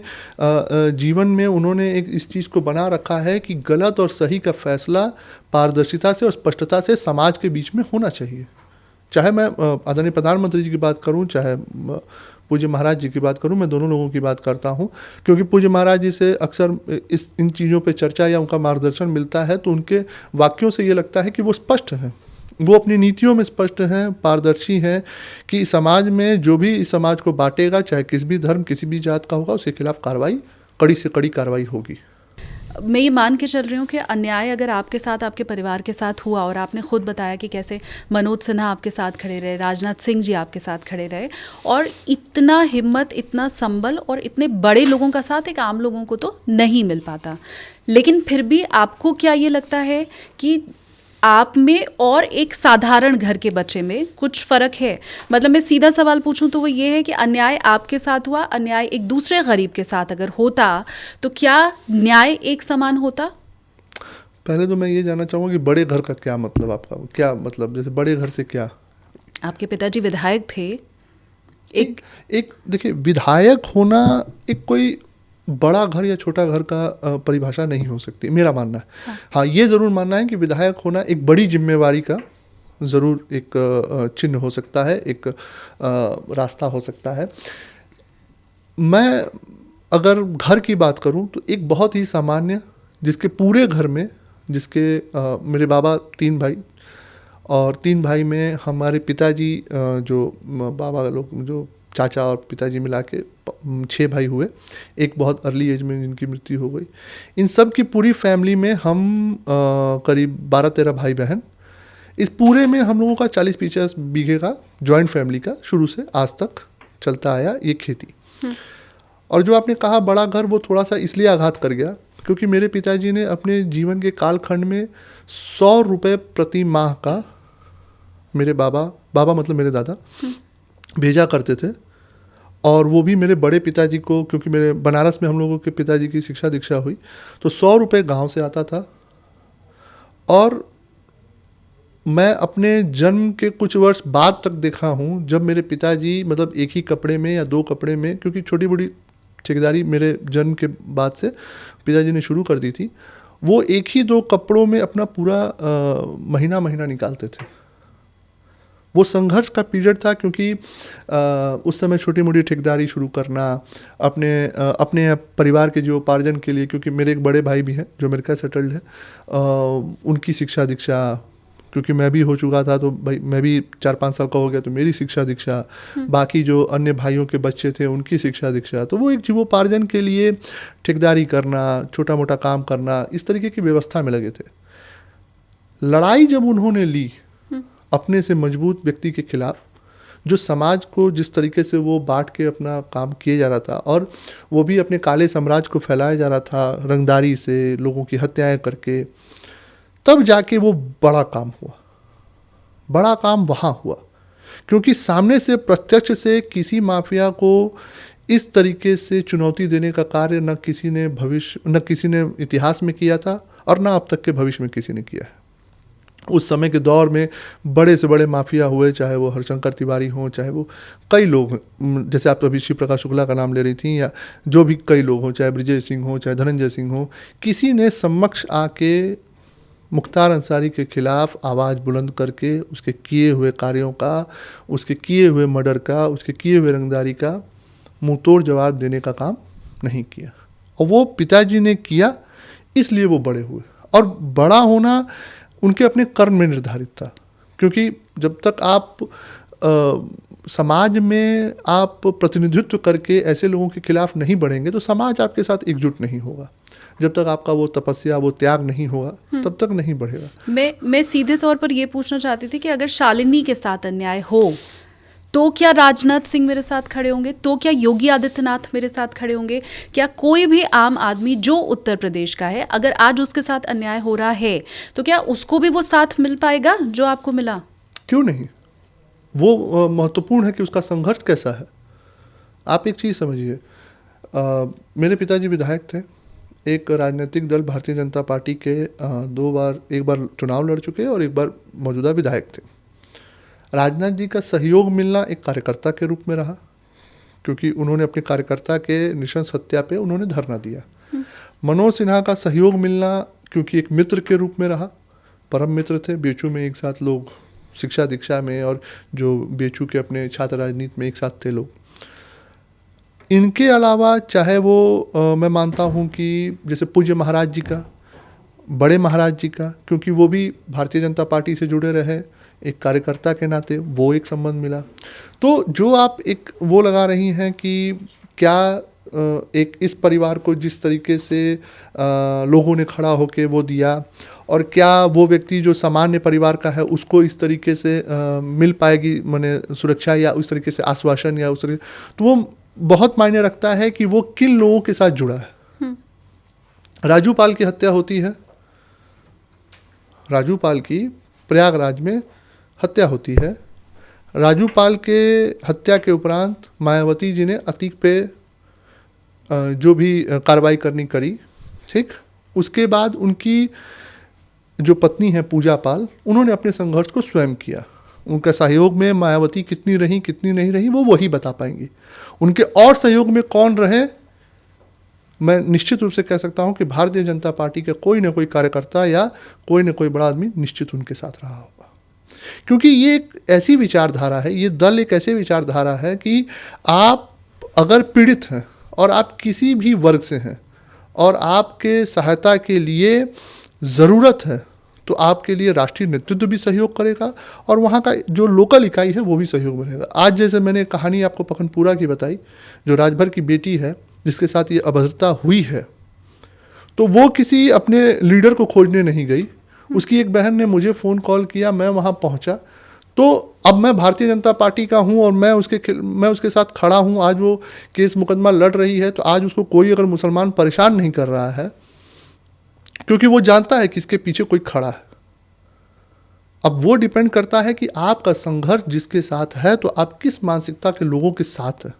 जीवन में उन्होंने एक इस चीज़ को बना रखा है कि गलत और सही का फैसला पारदर्शिता से और स्पष्टता से समाज के बीच में होना चाहिए। चाहे मैं आदरणीय प्रधानमंत्री जी की बात करूं, चाहे पूज्य महाराज जी की बात करूं, मैं दोनों लोगों की बात करता हूं, क्योंकि पूज्य महाराज जी से अक्सर इन चीज़ों पे चर्चा या उनका मार्गदर्शन मिलता है, तो उनके वाक्यों से ये लगता है कि वो स्पष्ट हैं, वो अपनी नीतियों में स्पष्ट हैं, पारदर्शी हैं कि समाज में जो भी इस समाज को बांटेगा, चाहे किसी भी धर्म किसी भी जात का होगा, उसके खिलाफ कार्रवाई, कड़ी से कड़ी कार्रवाई होगी। मैं ये मान के चल रही हूँ कि अन्याय अगर आपके साथ, आपके परिवार के साथ हुआ, और आपने खुद बताया कि कैसे मनोज सिन्हा आपके साथ खड़े रहे, राजनाथ सिंह जी आपके साथ खड़े रहे, और इतना हिम्मत, इतना संबल और इतने बड़े लोगों का साथ एक आम लोगों को तो नहीं मिल पाता। लेकिन फिर भी आपको क्या ये लगता है कि आप में और एक साधारण घर के बच्चे में कुछ फ़र्क है? मतलब मैं सीधा सवाल पूछूं तो वो ये है कि अन्याय आपके साथ हुआ, अन्याय एक दूसरे गरीब के साथ अगर होता तो क्या न्याय एक समान होता? पहले तो मैं ये जानना चाहूँगा कि बड़े घर का क्या मतलब, आपका क्या मतलब, जैसे बड़े घर से क्या? आपके पिताजी विधायक थे। एक देखिए, विधायक होना एक कोई बड़ा घर या छोटा घर का परिभाषा नहीं हो सकती, मेरा मानना है। हाँ, ये ज़रूर मानना है कि विधायक होना एक बड़ी जिम्मेवारी का ज़रूर एक चिन्ह हो सकता है, एक रास्ता हो सकता है। मैं अगर घर की बात करूं तो एक बहुत ही सामान्य, जिसके पूरे घर में, जिसके मेरे बाबा 3 भाई, और 3 भाई में हमारे पिताजी जो बाबा लोग, जो चाचा और पिताजी मिला के 6 भाई हुए, एक बहुत अर्ली एज में जिनकी मृत्यु हो गई। इन सब की पूरी फैमिली में हम करीब 12-13 भाई बहन, इस पूरे में हम लोगों का 40-50 बीघे का जॉइंट फैमिली का शुरू से आज तक चलता आया ये खेती। और जो आपने कहा बड़ा घर, वो थोड़ा सा इसलिए आघात कर गया क्योंकि मेरे पिताजी ने अपने जीवन के कालखंड में 100 रुपये प्रति माह का, मेरे बाबा मतलब मेरे दादा भेजा करते थे। और वो भी मेरे बड़े पिताजी को, क्योंकि मेरे बनारस में हम लोगों के पिताजी की शिक्षा दीक्षा हुई, तो 100 रुपये गाँव से आता था। और मैं अपने जन्म के कुछ वर्ष बाद तक देखा हूँ, जब मेरे पिताजी मतलब एक ही कपड़े में या 2 कपड़े में, क्योंकि छोटी बड़ी ठेकेदारी मेरे जन्म के बाद से पिताजी ने शुरू कर दी थी, वो एक ही 2 कपड़ों में अपना पूरा महीना निकालते थे। वो संघर्ष का पीरियड था, क्योंकि उस समय छोटी मोटी ठेकेदारी शुरू करना, अपने परिवार के जो उपार्जन के लिए, क्योंकि मेरे एक बड़े भाई भी हैं जो अमेरिका सेटल्ड है, उनकी शिक्षा दीक्षा, क्योंकि मैं भी हो चुका था तो भाई मैं भी 4-5 साल का हो गया तो मेरी शिक्षा दीक्षा, बाकी जो अन्य भाइयों के बच्चे थे उनकी शिक्षा दीक्षा, तो वो एक जीवोपार्जन के लिए ठेकेदारी करना, छोटा मोटा काम करना, इस तरीके की व्यवस्था में लगे थे। लड़ाई जब उन्होंने ली अपने से मजबूत व्यक्ति के खिलाफ, जो समाज को जिस तरीके से वो बांट के अपना काम किए जा रहा था, और वो भी अपने काले साम्राज्य को फैलाया जा रहा था रंगदारी से, लोगों की हत्याएं करके, तब जाके वो बड़ा काम हुआ। बड़ा काम वहाँ हुआ क्योंकि सामने से प्रत्यक्ष से किसी माफिया को इस तरीके से चुनौती देने का कार्य न किसी ने इतिहास में किया था, और न अब तक के भविष्य में किसी ने किया है। उस समय के दौर में बड़े से बड़े माफिया हुए, चाहे वो हरशंकर तिवारी हों, चाहे वो कई लोग, जैसे आप अभी शिव प्रकाश शुक्ला का नाम ले रही थी, या जो भी कई लोग हों, चाहे ब्रिजेश सिंह हो, चाहे धनंजय सिंह हो, किसी ने समक्ष आके मुख्तार अंसारी के खिलाफ आवाज़ बुलंद करके उसके किए हुए कार्यों का, उसके किए हुए मर्डर का, उसके किए हुए रंगदारी का मुंह तोड़ जवाब देने का काम नहीं किया। और वो पिताजी ने किया, इसलिए वो बड़े हुए। और बड़ा होना उनके अपने कर्म में निर्धारित था, क्योंकि जब तक आप समाज में आप प्रतिनिधित्व करके ऐसे लोगों के खिलाफ नहीं बढ़ेंगे तो समाज आपके साथ एकजुट नहीं होगा। जब तक आपका वो तपस्या, वो त्याग नहीं होगा, तब तक नहीं बढ़ेगा। मैं सीधे तौर पर ये पूछना चाहती थी कि अगर शालिनी के साथ अन्याय हो तो क्या राजनाथ सिंह मेरे साथ खड़े होंगे? तो क्या योगी आदित्यनाथ मेरे साथ खड़े होंगे? क्या कोई भी आम आदमी जो उत्तर प्रदेश का है, अगर आज उसके साथ अन्याय हो रहा है तो क्या उसको भी वो साथ मिल पाएगा जो आपको मिला? क्यों नहीं? वो महत्वपूर्ण है कि उसका संघर्ष कैसा है। आप एक चीज़ समझिए, मेरे पिताजी विधायक थे, एक राजनीतिक दल भारतीय जनता पार्टी के 2 बार, एक बार चुनाव लड़ चुके और एक बार मौजूदा विधायक थे। राजनाथ जी का सहयोग मिलना एक कार्यकर्ता के रूप में रहा, क्योंकि उन्होंने अपने कार्यकर्ता के निशंस हत्या पे उन्होंने धरना दिया। मनोज सिन्हा का सहयोग मिलना क्योंकि एक मित्र के रूप में रहा, परम मित्र थे, बीएचयू में एक साथ लोग शिक्षा दीक्षा में, और जो बीएचयू के अपने छात्र राजनीति में एक साथ थे लोग। इनके अलावा चाहे वो मैं मानता हूँ कि जैसे पूज्य महाराज जी का, बड़े महाराज जी का, क्योंकि वो भी भारतीय जनता पार्टी से जुड़े रहे, एक कार्यकर्ता के नाते वो एक संबंध मिला। तो जो आप एक वो लगा रही हैं कि क्या एक इस परिवार को जिस तरीके से लोगों ने खड़ा होके वो दिया, और क्या वो व्यक्ति जो सामान्य परिवार का है उसको इस तरीके से मिल पाएगी माने सुरक्षा, या उस तरीके से आश्वासन, या उस तरीके, तो वो बहुत मायने रखता है कि वो किन लोगों के साथ जुड़ा है। राजू पाल की हत्या होती है, राजू पाल की प्रयागराज में हत्या होती है। राजू पाल के हत्या के उपरांत मायावती जी ने अतीक पे जो भी कार्रवाई करनी करी, ठीक। उसके बाद उनकी जो पत्नी है पूजा पाल, उन्होंने अपने संघर्ष को स्वयं किया। उनका सहयोग में मायावती कितनी रही कितनी नहीं रही वो वही बता पाएंगी। उनके और सहयोग में कौन रहे, मैं निश्चित रूप से कह सकता हूं कि भारतीय जनता पार्टी का कोई ना कोई कार्यकर्ता या कोई ना कोई बड़ा आदमी निश्चित उनके साथ रहा होगा, क्योंकि ये एक ऐसी विचारधारा है, ये दल एक ऐसी विचारधारा है कि आप अगर पीड़ित हैं और आप किसी भी वर्ग से हैं और आपके सहायता के लिए ज़रूरत है, तो आपके लिए राष्ट्रीय नेतृत्व भी सहयोग करेगा और वहाँ का जो लोकल इकाई है वो भी सहयोग बनेगा। आज जैसे मैंने कहानी आपको पखनपुरा की बताई, जो राजभर की बेटी है जिसके साथ ये अभद्रता हुई है, तो वो किसी अपने लीडर को खोजने नहीं गई, उसकी एक बहन ने मुझे फ़ोन कॉल किया, मैं वहाँ पहुँचा, तो अब मैं भारतीय जनता पार्टी का हूँ और मैं उसके साथ खड़ा हूँ। आज वो केस मुकदमा लड़ रही है, तो आज उसको कोई अगर मुसलमान परेशान नहीं कर रहा है, क्योंकि वो जानता है कि इसके पीछे कोई खड़ा है। अब वो डिपेंड करता है कि आपका संघर्ष जिसके साथ है, तो आप किस मानसिकता के लोगों के साथ है।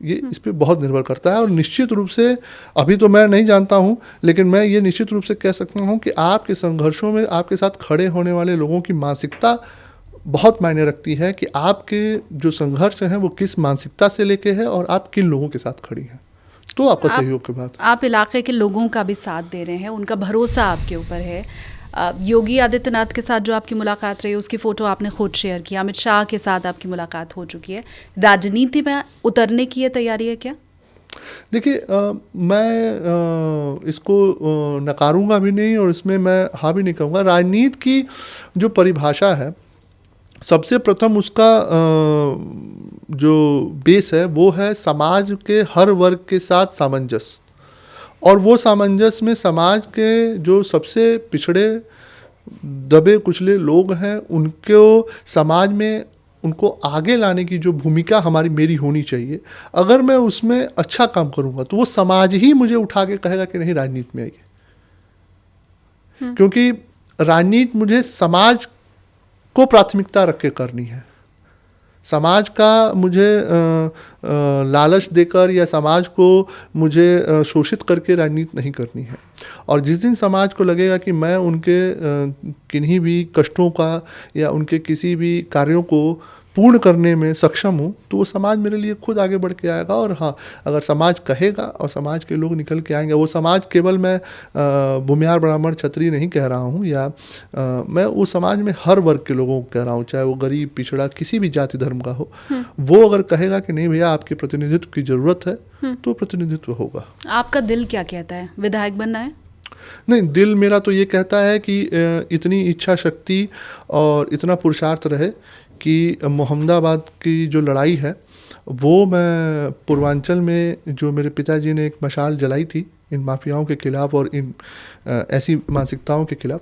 ये इस पे बहुत निर्भर करता है। और निश्चित रूप से अभी तो मैं नहीं जानता हूँ, लेकिन मैं ये निश्चित रूप से कह सकता हूँ कि आपके संघर्षों में आपके साथ खड़े होने वाले लोगों की मानसिकता बहुत मायने रखती है कि आपके जो संघर्ष हैं वो किस मानसिकता से लेके है और आप किन लोगों के साथ खड़ी हैं, तो आपका सहयोग की बात। आप इलाके के लोगों का भी साथ दे रहे हैं, उनका भरोसा आपके ऊपर है। योगी आदित्यनाथ के साथ जो आपकी मुलाकात रही उसकी फ़ोटो आपने खुद शेयर किया, अमित शाह के साथ आपकी मुलाकात हो चुकी है, राजनीति में उतरने की ये तैयारी है क्या? देखिए, मैं इसको नकारूंगा भी नहीं और इसमें मैं हाँ भी नहीं कहूँगा। राजनीति की जो परिभाषा है, सबसे प्रथम उसका जो बेस है वो है समाज के हर वर्ग के साथ सामंजस्य, और वो सामंजस्य में समाज के जो सबसे पिछड़े दबे कुचले लोग हैं उनको समाज में उनको आगे लाने की जो भूमिका मेरी होनी चाहिए, अगर मैं उसमें अच्छा काम करूँगा तो वो समाज ही मुझे उठा के कहेगा कि नहीं राजनीति में आइए। क्योंकि राजनीति मुझे समाज को प्राथमिकता रख के करनी है। समाज का मुझे लालच देकर या समाज को मुझे शोषित करके राजनीति नहीं करनी है। और जिस दिन समाज को लगेगा कि मैं उनके किन्हीं भी कष्टों का या उनके किसी भी कार्यों को पूर्ण करने में सक्षम हूँ, तो वो समाज मेरे लिए खुद आगे बढ़ के आएगा। और हाँ, अगर समाज कहेगा और समाज के लोग निकल के आएंगे, वो समाज केवल मैं भूमिहार ब्राह्मण क्षत्रिय नहीं कह रहा हूँ, या मैं उस समाज में हर वर्ग के लोगों को कह रहा हूँ, चाहे वो गरीब पिछड़ा किसी भी जाति धर्म का हो, वो अगर कहेगा कि नहीं भैया आपके प्रतिनिधित्व की ज़रूरत है, तो प्रतिनिधित्व होगा। आपका दिल क्या कहता है, विधायक बनना है? नहीं, दिल मेरा तो ये कहता है कि इतनी इच्छा शक्ति और इतना पुरुषार्थ रहे कि मोहम्मदाबाद की जो लड़ाई है वो मैं पूर्वांचल में जो मेरे पिताजी ने एक मशाल जलाई थी इन माफियाओं के खिलाफ और इन ऐसी मानसिकताओं के खिलाफ,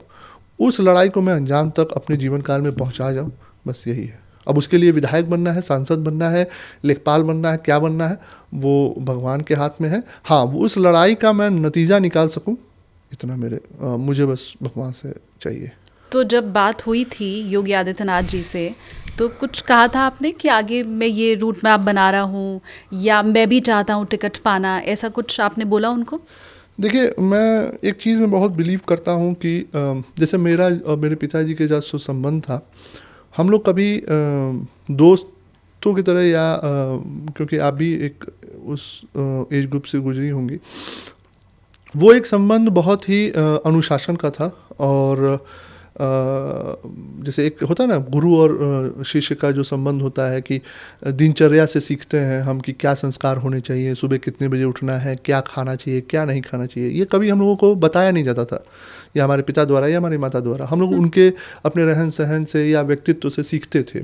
उस लड़ाई को मैं अंजाम तक अपने जीवन काल में पहुंचा जाऊं, बस यही है। अब उसके लिए विधायक बनना है, सांसद बनना है, लेखपाल बनना है, क्या बनना है वो भगवान के हाथ में है। हाँ, वो उस लड़ाई का मैं नतीजा निकाल सकूं, इतना मुझे बस भगवान से चाहिए। तो जब बात हुई थी योगी आदित्यनाथ जी से, तो कुछ कहा था आपने कि आगे मैं ये रूट मैप बना रहा हूँ या मैं भी चाहता हूँ टिकट पाना, ऐसा कुछ आपने बोला उनको? देखिए, मैं एक चीज़ में बहुत बिलीव करता हूँ कि जैसे मेरा और मेरे पिताजी के साथ जो संबंध था, हम लोग कभी दोस्तों की तरह या क्योंकि आप भी एक उस एज ग्रुप से गुजरी होंगी, वो एक संबंध बहुत ही अनुशासन का था। और जैसे एक होता है ना गुरु और शिष्य का जो संबंध होता है कि दिनचर्या से सीखते हैं हम कि क्या संस्कार होने चाहिए, सुबह कितने बजे उठना है, क्या खाना चाहिए, क्या नहीं खाना चाहिए, ये कभी हम लोगों को बताया नहीं जाता था, या हमारे पिता द्वारा या हमारी माता द्वारा। हम लोग उनके अपने रहन सहन से या व्यक्तित्व से सीखते थे।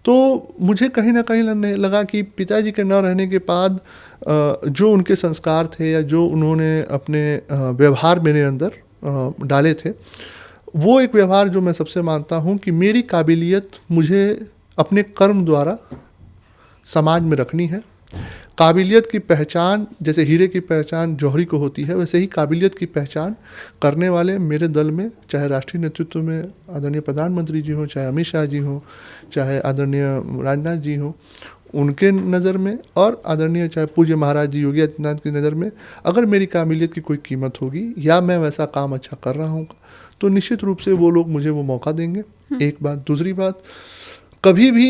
तो मुझे कहीं ना कहीं लगने लगा कि पिताजी के न रहने के बाद जो उनके संस्कार थे या जो उन्होंने अपने व्यवहार मेरे अंदर डाले थे, वो एक व्यवहार जो मैं सबसे मानता हूँ कि मेरी काबिलियत मुझे अपने कर्म द्वारा समाज में रखनी है। काबिलियत की पहचान जैसे हीरे की पहचान जौहरी को होती है, वैसे ही काबिलियत की पहचान करने वाले मेरे दल में, चाहे राष्ट्रीय नेतृत्व में आदरणीय प्रधानमंत्री जी हों, चाहे अमित शाह जी हों, चाहे आदरणीय राजनाथ जी हों, उनके नज़र में, और आदरणीय चाहे पूज्य महाराज जी योगी आदित्यनाथ की नज़र में, अगर मेरी काबिलियत की कोई कीमत होगी या मैं वैसा काम अच्छा कर रहा हूँ, तो निश्चित रूप से वो लोग मुझे वो मौका देंगे। एक बात। दूसरी बात, कभी भी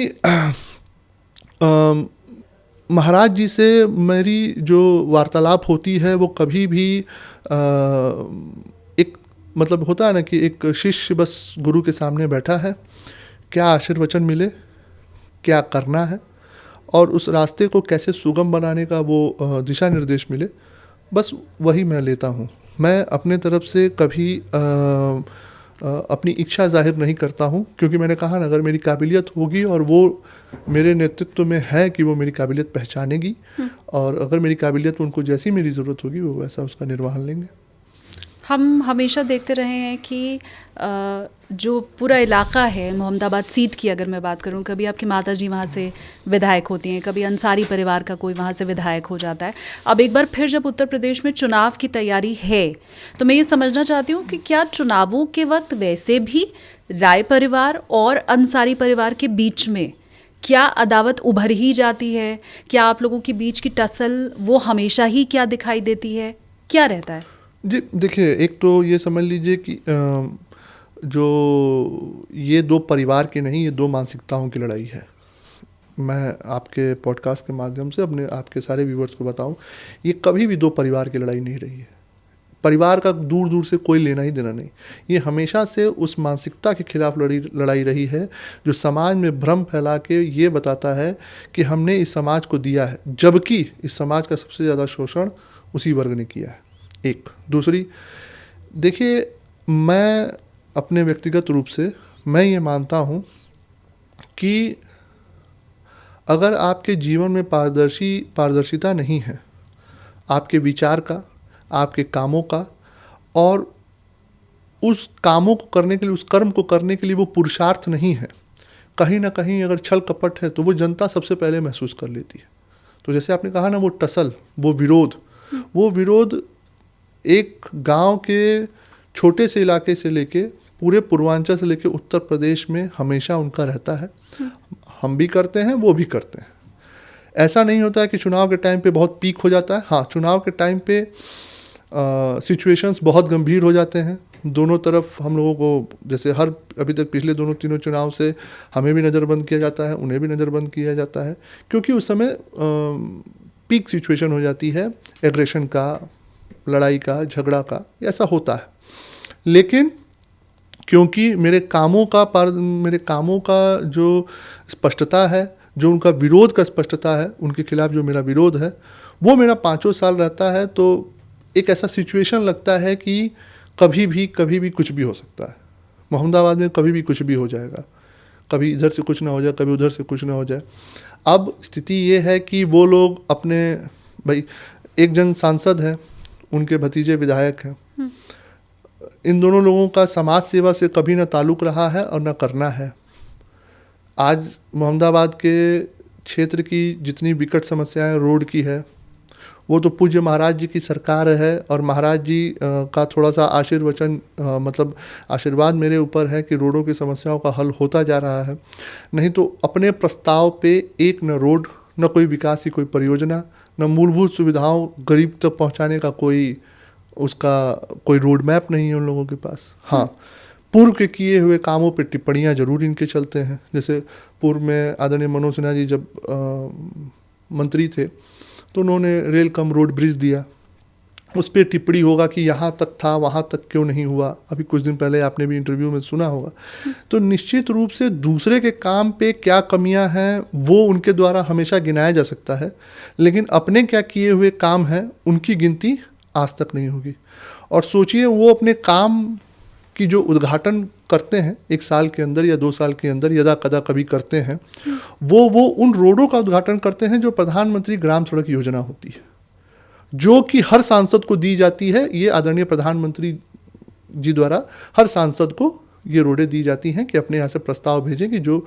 महाराज जी से मेरी जो वार्तालाप होती है वो कभी भी एक मतलब होता है ना कि एक शिष्य बस गुरु के सामने बैठा है, क्या आशीर्वचन मिले, क्या करना है और उस रास्ते को कैसे सुगम बनाने का वो दिशा निर्देश मिले, बस वही मैं लेता हूँ। मैं अपने तरफ से कभी अपनी इच्छा जाहिर नहीं करता हूँ, क्योंकि मैंने कहा ना, अगर मेरी काबिलियत होगी और वो मेरे नेतृत्व में है कि वो मेरी काबिलियत पहचानेगी, और अगर मेरी काबिलियत उनको जैसी मेरी ज़रूरत होगी वो वैसा उसका निर्वहन लेंगे। हम हमेशा देखते रहे हैं कि जो पूरा इलाका है मोहम्मदाबाद सीट की, अगर मैं बात करूं, कभी आपकी माता जी वहाँ से विधायक होती हैं, कभी अंसारी परिवार का कोई वहाँ से विधायक हो जाता है। अब एक बार फिर जब उत्तर प्रदेश में चुनाव की तैयारी है, तो मैं ये समझना चाहती हूँ कि क्या चुनावों के वक्त वैसे भी राय परिवार और अंसारी परिवार के बीच में क्या अदावत उभर ही जाती है? क्या आप लोगों के बीच की टसल वो हमेशा ही क्या दिखाई देती है? क्या रहता है? जी देखिए, एक तो ये समझ लीजिए कि जो ये दो परिवार की नहीं, ये दो मानसिकताओं की लड़ाई है। मैं आपके पॉडकास्ट के माध्यम से अपने आपके सारे व्यूवर्स को बताऊं, ये कभी भी दो परिवार की लड़ाई नहीं रही है। परिवार का दूर दूर से कोई लेना ही देना नहीं। ये हमेशा से उस मानसिकता के खिलाफ लड़ाई रही है जो समाज में भ्रम फैला के ये बताता है कि हमने इस समाज को दिया है, जबकि इस समाज का सबसे ज़्यादा शोषण उसी वर्ग ने किया है। एक दूसरी, देखिए, मैं अपने व्यक्तिगत रूप से मैं ये मानता हूँ कि अगर आपके जीवन में पारदर्शिता नहीं है, आपके विचार का, आपके कामों का, और उस कामों को करने के लिए, उस कर्म को करने के लिए वो पुरुषार्थ नहीं है, कहीं ना कहीं अगर छल कपट है, तो वो जनता सबसे पहले महसूस कर लेती है। तो जैसे आपने कहा ना, वो टसल, वो विरोध एक गांव के छोटे से इलाके से लेके पूरे पूर्वांचल से लेके उत्तर प्रदेश में हमेशा उनका रहता है। हम भी करते हैं, वो भी करते हैं। ऐसा नहीं होता है कि चुनाव के टाइम पे बहुत पीक हो जाता है। हाँ, चुनाव के टाइम पे सिचुएशंस बहुत गंभीर हो जाते हैं दोनों तरफ। हम लोगों को, जैसे अभी तक पिछले दोनों तीनों चुनाव से हमें भी नज़रबंद किया जाता है, उन्हें भी नज़रबंद किया जाता है, क्योंकि उस समय पीक सिचुएशन हो जाती है एग्रेशन का, लड़ाई का, झगड़ा का, ऐसा होता है। लेकिन क्योंकि मेरे कामों का जो स्पष्टता है, जो उनका विरोध का स्पष्टता है, उनके खिलाफ जो मेरा विरोध है, वो मेरा 5 साल रहता है, तो एक ऐसा सिचुएशन लगता है कि कभी भी कुछ भी हो सकता है। मोहम्मदाबाद में कभी भी कुछ भी हो जाएगा, कभी इधर से कुछ ना हो जाए, कभी उधर से कुछ ना हो जाए। अब स्थिति ये है कि वो लोग अपने, भाई एक जन सांसद है, उनके भतीजे विधायक हैं, इन दोनों लोगों का समाज सेवा से कभी ना ताल्लुक़ रहा है और ना करना है। आज मोहम्मदाबाद के क्षेत्र की जितनी विकट समस्याएं रोड की है, वो तो पूज्य महाराज जी की सरकार है, और महाराज जी का थोड़ा सा मतलब आशीर्वाद मेरे ऊपर है कि रोडों की समस्याओं का हल होता जा रहा है। नहीं तो अपने प्रस्ताव पे एक न रोड, न कोई विकास की कोई परियोजना, न मूलभूत सुविधाओं गरीब तक पहुंचाने का कोई रोड मैप नहीं है उन लोगों के पास। हाँ, पूर्व के किए हुए कामों पे टिप्पणियाँ जरूर इनके चलते हैं। जैसे पूर्व में आदरणीय मनोज सिन्हा जी जब मंत्री थे, तो उन्होंने रेल कम रोड ब्रिज दिया, उस पर टिप्पणी होगा कि यहाँ तक था, वहाँ तक क्यों नहीं हुआ। अभी कुछ दिन पहले आपने भी इंटरव्यू में सुना होगा। तो निश्चित रूप से दूसरे के काम पे क्या कमियां हैं वो उनके द्वारा हमेशा गिनाया जा सकता है, लेकिन अपने क्या किए हुए काम हैं उनकी गिनती आज तक नहीं होगी। और सोचिए, वो अपने काम की जो उद्घाटन करते हैं 1 साल के अंदर या 2 साल के अंदर, यदा कदा कभी करते हैं, वो उन रोडों का उद्घाटन करते हैं जो प्रधानमंत्री ग्राम सड़क योजना होती है, जो कि हर सांसद को दी जाती है। ये आदरणीय प्रधानमंत्री जी द्वारा हर सांसद को ये रोडें दी जाती हैं कि अपने यहाँ से प्रस्ताव भेजें कि जो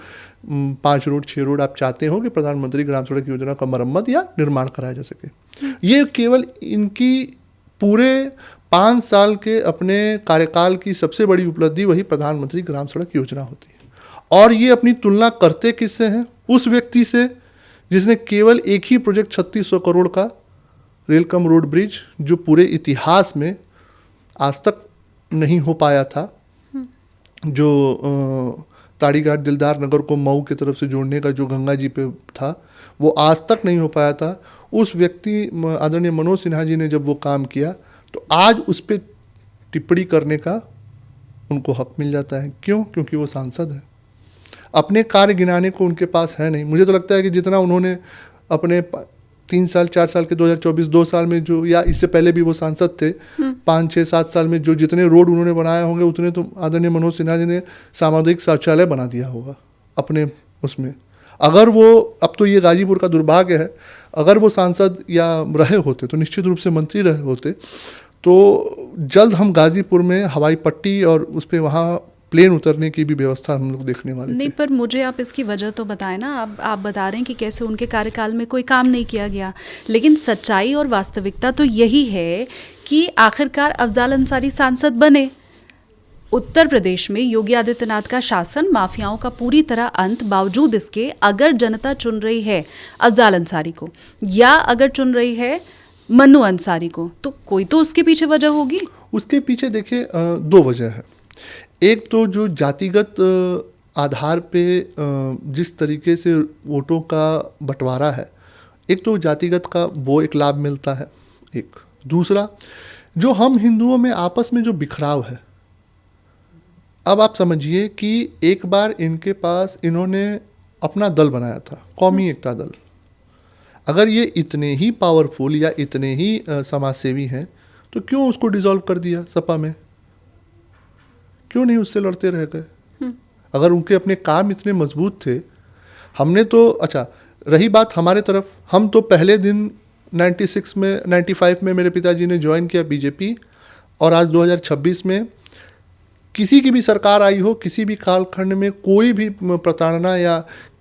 5 रोड 6 रोड आप चाहते हो कि प्रधानमंत्री ग्राम सड़क योजना का मरम्मत या निर्माण कराया जा सके। ये केवल इनकी पूरे 5 साल के अपने कार्यकाल की सबसे बड़ी उपलब्धि वही प्रधानमंत्री ग्राम सड़क योजना होती है। और ये अपनी तुलना करते किससे हैं? उस व्यक्ति से जिसने केवल एक ही प्रोजेक्ट 3600 करोड़ का रेल कम रोड ब्रिज, जो पूरे इतिहास में आज तक नहीं हो पाया था, जो ताड़ीघाट दिलदार नगर को मऊ की तरफ से जोड़ने का जो गंगा जी पे था, वो आज तक नहीं हो पाया था। उस व्यक्ति आदरणीय मनोज सिन्हा जी ने जब वो काम किया, तो आज उस पर टिप्पणी करने का उनको हक मिल जाता है। क्यों? क्योंकि वो सांसद है। अपने कार्य गिनाने को उनके पास है नहीं। मुझे तो लगता है कि जितना उन्होंने अपने 3 साल 4 साल के 2024 2 साल में जो, या इससे पहले भी वो सांसद थे, 5 6 7 साल में जो जितने रोड उन्होंने बनाए होंगे, उतने तो आदरणीय मनोज सिन्हा जी ने सामुदायिक शौचालय बना दिया होगा अपने उसमें। अगर वो, अब तो ये गाजीपुर का दुर्भाग्य है, अगर वो सांसद या रहे होते, तो निश्चित रूप से मंत्री रहे होते, तो जल्द हम गाजीपुर में हवाई पट्टी और उस पर वहाँ प्लेन उतरने की भी व्यवस्था हम लोग देखने वाले नहीं, पर मुझे आप इसकी वजह तो बताएं ना। आप बता रहे हैं कि कैसे उनके कार्यकाल में कोई काम नहीं किया गया, लेकिन सच्चाई और वास्तविकता तो यही है कि आखिरकार अफजाल अंसारी सांसद बने, उत्तर प्रदेश में योगी आदित्यनाथ का शासन, माफियाओं का पूरी तरह अंत, बावजूद इसके अगर जनता चुन रही है अफजाल अंसारी को या अगर चुन रही है मन्नू अंसारी को, तो कोई तो उसके पीछे वजह होगी। उसके पीछे देखिए दो वजह है। एक तो जो जातिगत आधार पे जिस तरीके से वोटों का बंटवारा है, एक तो जातिगत का वो एक लाभ मिलता है। एक दूसरा, जो हम हिंदुओं में आपस में जो बिखराव है, अब आप समझिए कि एक बार इनके पास इन्होंने अपना दल बनाया था, कौमी एकता दल। अगर ये इतने ही पावरफुल या इतने ही समाजसेवी हैं तो क्यों उसको डिसॉल्व कर दिया सपा में? क्यों नहीं उससे लड़ते रह गए? अगर उनके अपने काम इतने मजबूत थे, हमने तो अच्छा, रही बात हमारे तरफ, हम तो पहले दिन 96 में 95 में मेरे पिताजी ने ज्वाइन किया बीजेपी, और आज 2026 में किसी की भी सरकार आई हो, किसी भी कालखंड में कोई भी प्रताड़ना या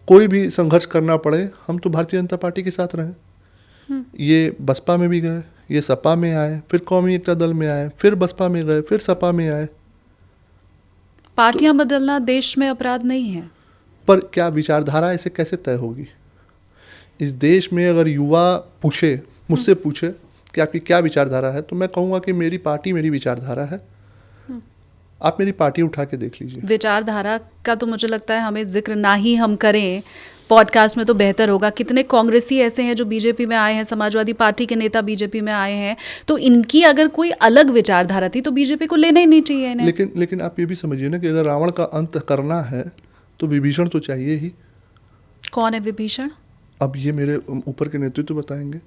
कोई भी संघर्ष करना पड़े, हम तो भारतीय जनता पार्टी के साथ रहे। ये बसपा में भी गए, ये सपा में आए, फिर कौमी एकता दल में आए, फिर बसपा में गए, फिर सपा में आए। पार्टियां बदलना देश में अपराध नहीं है, पर क्या विचारधारा ऐसे कैसे तय होगी? इस देश में अगर युवा पूछे, मुझसे पूछे कि आपकी क्या विचारधारा है, तो मैं कहूँगा कि मेरी पार्टी मेरी विचारधारा है। आप मेरी पार्टी उठा के देख लीजिए। विचारधारा का तो मुझे लगता है हमें जिक्र ना ही हम करें पॉडकास्ट में तो बेहतर होगा। कितने कांग्रेसी ऐसे हैं जो बीजेपी में आए हैं, समाजवादी पार्टी के नेता बीजेपी में आए हैं, तो इनकी अगर कोई अलग विचारधारा थी तो बीजेपी को लेना ही नहीं चाहिए इन्हें। लेकिन आप ये भी समझिए ना कि अगर रावण का अंत करना है तो विभीषण तो चाहिए ही। कौन है विभीषण? अब ये मेरे ऊपर के नेतृत्व बताएंगे।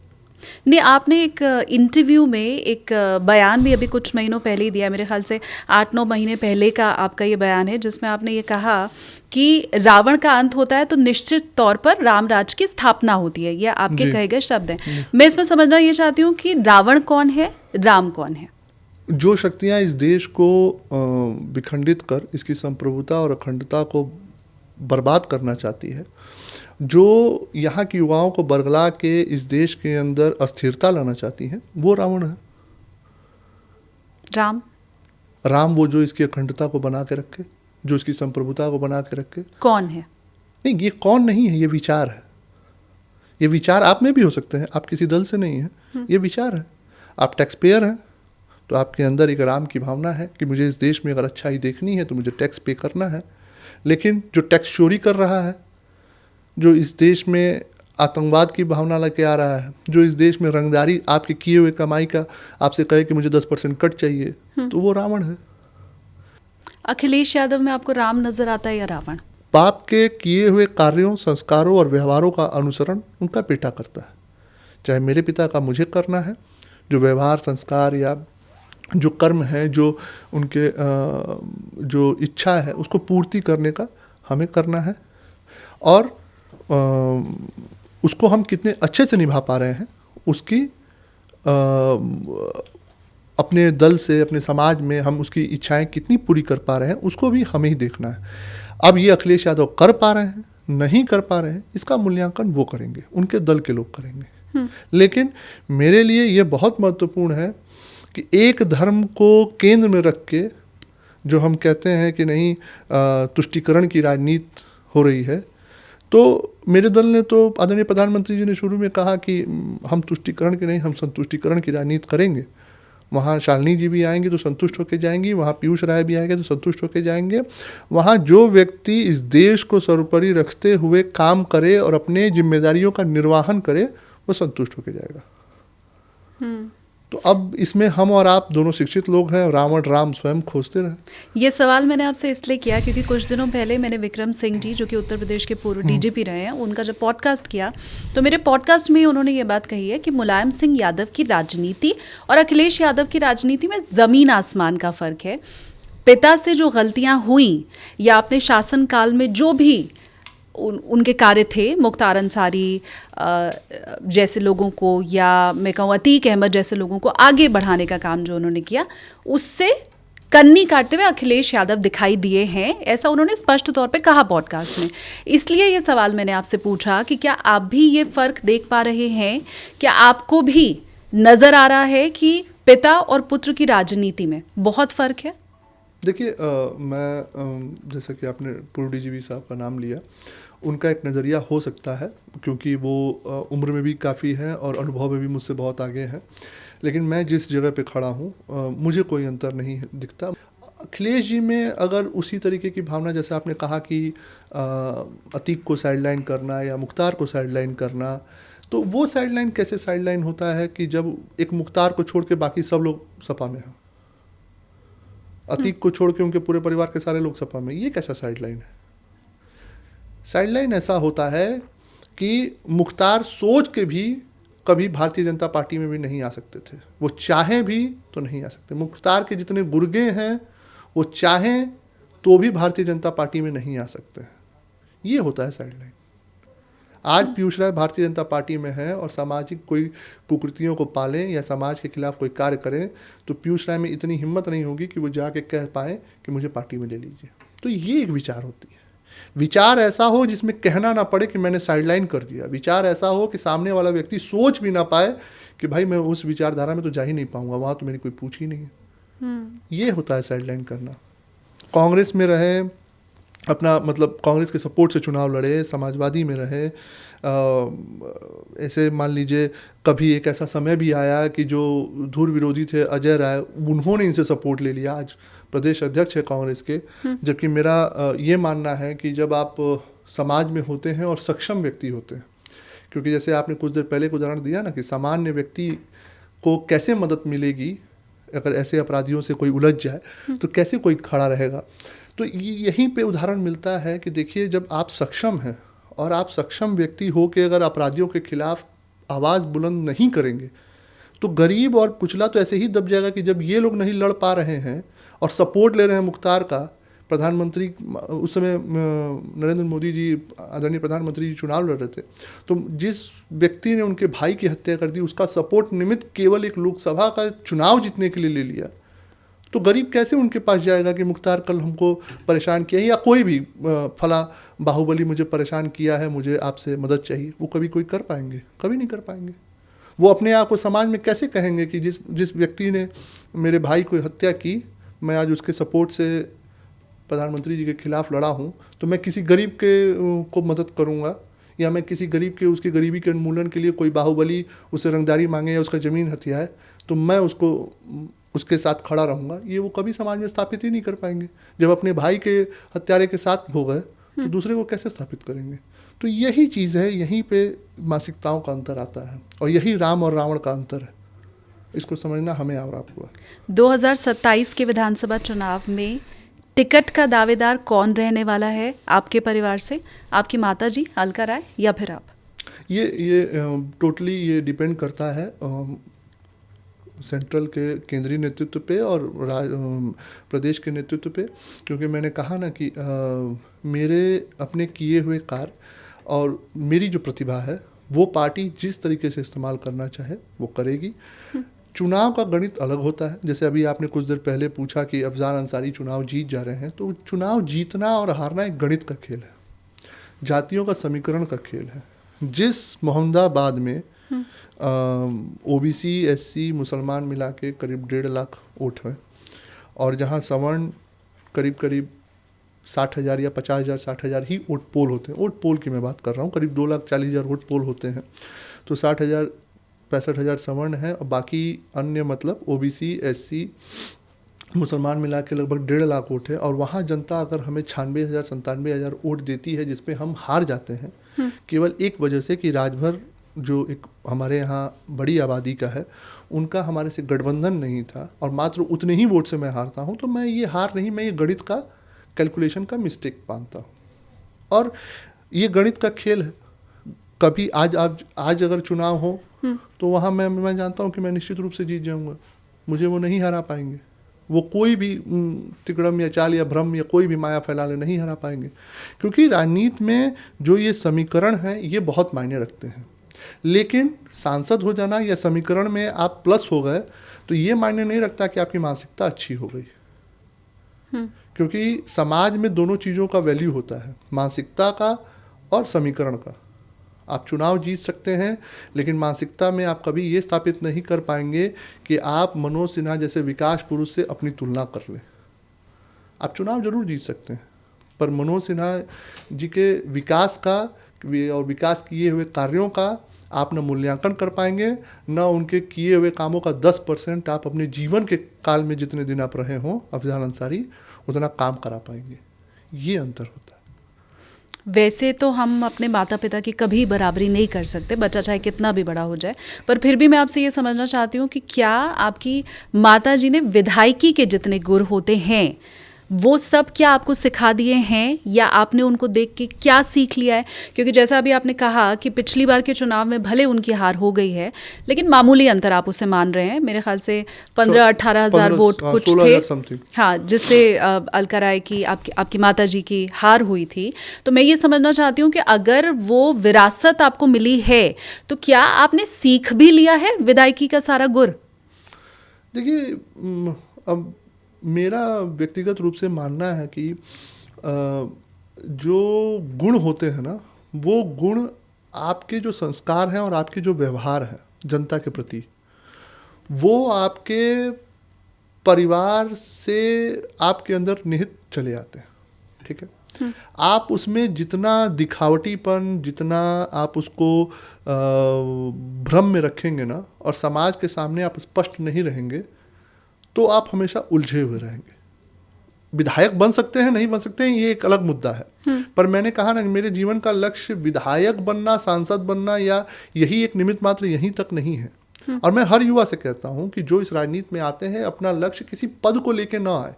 नहीं, आपने एक इंटरव्यू में एक बयान भी अभी कुछ महीनों पहले ही दिया, मेरे ख्याल से 8-9 महीने पहले का आपका ये बयान है, जिसमें आपने ये कहा कि रावण का अंत होता है तो निश्चित तौर पर रामराज की स्थापना होती है। ये आपके कहे गए शब्द हैं। मैं इसमें समझना ये चाहती हूँ कि रावण कौन है, राम कौन है? जो शक्तियाँ इस देश को विखंडित कर इसकी संप्रभुता और अखंडता को बर्बाद करना चाहती है, जो यहाँ के युवाओं को बरगला के इस देश के अंदर अस्थिरता लाना चाहती हैं, वो रावण है। राम वो जो इसकी अखंडता को बना के रखे, जो इसकी संप्रभुता को बना के रखे। कौन है? नहीं, ये कौन नहीं है, ये विचार है। ये विचार आप में भी हो सकते हैं, आप किसी दल से नहीं हैं, ये विचार है। आप टैक्स पेयर हैं तो आपके अंदर एक राम की भावना है कि मुझे इस देश में अगर अच्छाई देखनी है तो मुझे टैक्स पे करना है। लेकिन जो टैक्स चोरी कर रहा है, जो इस देश में आतंकवाद की भावना लेके आ रहा है, जो इस देश में रंगदारी आपके किए हुए कमाई का आपसे कहे कि मुझे 10% कट चाहिए, तो वो रावण है। अखिलेश यादव में आपको राम नजर आता है या रावण? पाप के किए हुए कार्यों, संस्कारों और व्यवहारों का अनुसरण उनका बेटा करता है। चाहे मेरे पिता का मुझे करना है, जो व्यवहार, संस्कार या जो कर्म है, जो उनके जो इच्छा है उसको पूर्ति करने का हमें करना है। और उसको हम कितने अच्छे से निभा पा रहे हैं, उसकी अपने दल से, अपने समाज में हम उसकी इच्छाएं कितनी पूरी कर पा रहे हैं, उसको भी हमें ही देखना है। अब ये अखिलेश यादव कर पा रहे हैं, नहीं कर पा रहे हैं, इसका मूल्यांकन वो करेंगे, उनके दल के लोग करेंगे। लेकिन मेरे लिए ये बहुत महत्वपूर्ण है कि एक धर्म को केंद्र में रख के जो हम कहते हैं कि नहीं तुष्टीकरण की राजनीति हो रही है, तो मेरे दल ने तो, आदरणीय प्रधानमंत्री जी ने शुरू में कहा कि हम तुष्टीकरण की नहीं, हम संतुष्टीकरण की राजनीति करेंगे। वहाँ शालिनी जी भी आएंगे तो संतुष्ट होकर जाएंगी, वहाँ पीयूष राय भी आएंगे तो संतुष्ट होकर जाएंगे। वहाँ जो व्यक्ति इस देश को सर्वोपरि रखते हुए काम करे और अपने जिम्मेदारियों का निर्वहन करे, वो संतुष्ट होकर जाएगा। तो अब इसमें हम और आप दोनों शिक्षित लोग हैं, रावण राम स्वयं खोजते रहे। ये सवाल मैंने आपसे इसलिए किया क्योंकि कुछ दिनों पहले मैंने विक्रम सिंह जी, जो कि उत्तर प्रदेश के पूर्व डीजीपी रहे हैं, उनका जब पॉडकास्ट किया तो मेरे पॉडकास्ट में ही उन्होंने ये बात कही है कि मुलायम सिंह यादव की राजनीति और अखिलेश यादव की राजनीति में ज़मीन आसमान का फ़र्क है। पिता से जो गलतियाँ हुई या अपने शासनकाल में जो भी उनके कार्य थे, मुख्तार अंसारी जैसे लोगों को या मैं कहूँ अतीक अहमद जैसे लोगों को आगे बढ़ाने का काम जो उन्होंने किया, उससे कन्नी काटते हुए अखिलेश यादव दिखाई दिए हैं, ऐसा उन्होंने स्पष्ट तौर पे कहा पॉडकास्ट में। इसलिए ये सवाल मैंने आपसे पूछा कि क्या आप भी ये फ़र्क देख पा रहे हैं? क्या आपको भी नज़र आ रहा है कि पिता और पुत्र की राजनीति में बहुत फ़र्क है? देखिए जैसा कि आपने पूर्व डीजीपी साहब का नाम लिया, उनका एक नज़रिया हो सकता है क्योंकि वो उम्र में भी काफ़ी हैं और अनुभव में भी मुझसे बहुत आगे हैं, लेकिन मैं जिस जगह पे खड़ा हूँ मुझे कोई अंतर नहीं दिखता। अखिलेश जी में अगर उसी तरीके की भावना, जैसे आपने कहा कि अतीक को साइडलाइन करना या मुख्तार को साइडलाइन करना, तो वो साइडलाइन कैसे साइडलाइन होता है कि जब एक मुख्तार को छोड़ के बाकी सब लोग सपा में हैं, अतीक को छोड़ के उनके पूरे परिवार के सारे लोग सपा में, ये कैसा साइडलाइन है? साइडलाइन ऐसा होता है कि मुख्तार सोच के भी कभी भारतीय जनता पार्टी में भी नहीं आ सकते थे, वो चाहें भी तो नहीं आ सकते। मुख्तार के जितने गुर्गे हैं वो चाहें तो भी भारतीय जनता पार्टी में नहीं आ सकते हैं। ये होता है साइडलाइन। आज पीयूष राय भारतीय जनता पार्टी में है और सामाजिक कोई कुकृतियों को पालें या समाज के खिलाफ कोई कार्य करें तो पीयूष राय में इतनी हिम्मत नहीं होगी कि वो जाके कह पाए कि मुझे पार्टी में ले लीजिए। तो ये एक विचार होती है। विचार ऐसा हो जिसमें कहना ना पड़े कि मैंने साइडलाइन कर दिया। विचार ऐसा हो कि सामने वाला व्यक्ति सोच भी ना पाए कि भाई मैं उस विचारधारा में तो जा ही नहीं पाऊंगा, वहाँ तो मेरी कोई पूछ ही नहीं है। ये होता है साइडलाइन करना। कांग्रेस में रहे, अपना मतलब कांग्रेस के सपोर्ट से चुनाव लड़े, समाजवादी में रहे, ऐसे मान लीजिए कभी एक ऐसा समय भी आया कि जो धुर विरोधी थे अजय राय, उन्होंने इनसे सपोर्ट ले लिया, आज प्रदेश अध्यक्ष है कांग्रेस के। जबकि मेरा ये मानना है कि जब आप समाज में होते हैं और सक्षम व्यक्ति होते हैं, क्योंकि जैसे आपने कुछ देर पहले एक उदाहरण दिया ना कि सामान्य व्यक्ति को कैसे मदद मिलेगी अगर ऐसे अपराधियों से कोई उलझ जाए तो कैसे कोई खड़ा रहेगा। तो यहीं पे उदाहरण मिलता है कि देखिए जब आप सक्षम हैं और आप सक्षम व्यक्ति हो के अगर अपराधियों के खिलाफ आवाज़ बुलंद नहीं करेंगे तो गरीब और कुचला तो ऐसे ही दब जाएगा कि जब ये लोग नहीं लड़ पा रहे हैं और सपोर्ट ले रहे हैं मुख्तार का, प्रधानमंत्री उस समय नरेंद्र मोदी जी, आदरणीय प्रधानमंत्री जी चुनाव लड़ रहे थे, तो जिस व्यक्ति ने उनके भाई की हत्या कर दी उसका सपोर्ट निमित्त केवल एक लोकसभा का चुनाव जीतने के लिए ले लिया, तो गरीब कैसे उनके पास जाएगा कि मुख्तार कल हमको परेशान किया है या कोई भी फला बाहुबली मुझे परेशान किया है, मुझे आपसे मदद चाहिए। वो कभी कोई कर पाएंगे? कभी नहीं कर पाएंगे। वो अपने आप को समाज में कैसे कहेंगे कि जिस व्यक्ति ने मेरे भाई को हत्या की, मैं आज उसके सपोर्ट से प्रधानमंत्री जी के खिलाफ लड़ा हूँ, तो मैं किसी गरीब के को मदद करूँगा या मैं किसी गरीब के उसकी गरीबी के उन्मूलन के लिए कोई बाहुबली उससे रंगदारी मांगे या उसका ज़मीन हथियाए तो मैं उसके साथ खड़ा रहूँगा, ये वो कभी समाज में स्थापित ही नहीं कर पाएंगे। जब अपने भाई के हत्यारे के साथ हो गए तो दूसरे को कैसे स्थापित करेंगे? तो यही चीज़ है, यहीं पे मानसिकताओं का अंतर आता है और यही राम और रावण का अंतर है। इसको समझना हमें और आपको। 2027 के विधानसभा चुनाव में टिकट का दावेदार कौन रहने वाला है आपके परिवार से? आपकी माता जी अलका राय या फिर आप? ये टोटली ये डिपेंड करता है सेंट्रल के केंद्रीय नेतृत्व पे और प्रदेश के नेतृत्व पे, क्योंकि मैंने कहा ना कि मेरे अपने किए हुए कार्य और मेरी जो प्रतिभा है वो पार्टी जिस तरीके से इस्तेमाल करना चाहे वो करेगी। चुनाव का गणित अलग होता है। जैसे अभी आपने कुछ देर पहले पूछा कि अफजाल अंसारी चुनाव जीत जा रहे हैं, तो चुनाव जीतना और हारना एक गणित का खेल है, जातियों का समीकरण का खेल है। जिस मोहम्मदाबाद में ओबीसी एससी मुसलमान मिला के करीब 1.5 लाख वोट हैं और जहां सवर्ण करीब 60,000 या 50,000 60,000 ही वोट पोल होते हैं, वोट पोल की मैं बात कर रहा हूँ, करीब 2,40,000 वोट पोल होते हैं, तो 60,000 65,000 सवर्ण हैं और बाकी अन्य मतलब ओबीसी एससी मुसलमान मिला के लगभग 1.5 लाख वोट है। और वहाँ जनता अगर हमें 96,000 97,000 वोट देती है जिसमें हम हार जाते हैं केवल एक वजह से कि राजभर जो एक हमारे यहाँ बड़ी आबादी का है उनका हमारे से गठबंधन नहीं था और मात्र उतने ही वोट से मैं हारता हूँ, तो मैं ये हार नहीं, मैं ये गणित का कैलकुलेशन का मिस्टेक मानता हूँ और ये गणित का खेल है। कभी आज अगर चुनाव हो तो वहाँ मैं जानता हूँ कि मैं निश्चित रूप से जीत जाऊँगा, मुझे वो नहीं हरा पाएंगे, वो कोई भी तिकड़म या चाल या भ्रम या कोई भी माया फैला ले नहीं हरा पाएंगे, क्योंकि राजनीति में जो ये समीकरण है ये बहुत मायने रखते हैं। लेकिन सांसद हो जाना या समीकरण में आप प्लस हो गए तो ये मायने नहीं रखता कि आपकी मानसिकता अच्छी हो गई, क्योंकि समाज में दोनों चीज़ों का वैल्यू होता है, मानसिकता का और समीकरण का। आप चुनाव जीत सकते हैं लेकिन मानसिकता में आप कभी ये स्थापित नहीं कर पाएंगे कि आप मनोज सिन्हा जैसे विकास पुरुष से अपनी तुलना कर लें। आप चुनाव जरूर जीत सकते हैं, पर मनोज सिन्हा जी के विकास का और विकास किए हुए कार्यों का आप न मूल्यांकन कर पाएंगे, न उनके किए हुए कामों का 10% आप अपने जीवन के काल में जितने दिन आप रहे हों अफजल अंसारी उतना काम करा पाएंगे। ये अंतर होता है। वैसे तो हम अपने माता पिता की कभी बराबरी नहीं कर सकते, बच्चा चाहे कितना भी बड़ा हो जाए, पर फिर भी मैं आपसे ये समझना चाहती हूँ कि क्या आपकी माता जी ने विधायकी के जितने गुर होते हैं वो सब क्या आपको सिखा दिए हैं, या आपने उनको देख के क्या सीख लिया है? क्योंकि जैसा अभी आपने कहा कि पिछली बार के चुनाव में भले उनकी हार हो गई है, लेकिन मामूली अंतर आप उसे मान रहे हैं। मेरे ख्याल से 15-18 हज़ार वोट कुछ थे, हाँ, जिससे अलका राय की आपकी माता जी की हार हुई थी। तो मैं ये समझना चाहती हूँ कि अगर वो विरासत आपको मिली है तो क्या आपने सीख भी लिया है विधायकी का सारा गुर? देखिए, अब मेरा व्यक्तिगत रूप से मानना है कि जो गुण होते हैं ना, वो गुण आपके जो संस्कार हैं और आपके जो व्यवहार है जनता के प्रति, वो आपके परिवार से आपके अंदर निहित चले आते हैं। ठीक है, आप उसमें जितना दिखावटीपन, जितना आप उसको भ्रम में रखेंगे ना, और समाज के सामने आप स्पष्ट नहीं रहेंगे, तो आप हमेशा उलझे हुए रहेंगे। विधायक बन सकते हैं, नहीं बन सकते हैं, ये एक अलग मुद्दा है, पर मैंने कहा ना, मेरे जीवन का लक्ष्य विधायक बनना, सांसद बनना या यही एक निमित्त मात्र यहीं तक नहीं है। और मैं हर युवा से कहता हूं कि जो इस राजनीति में आते हैं, अपना लक्ष्य किसी पद को लेके ना आए,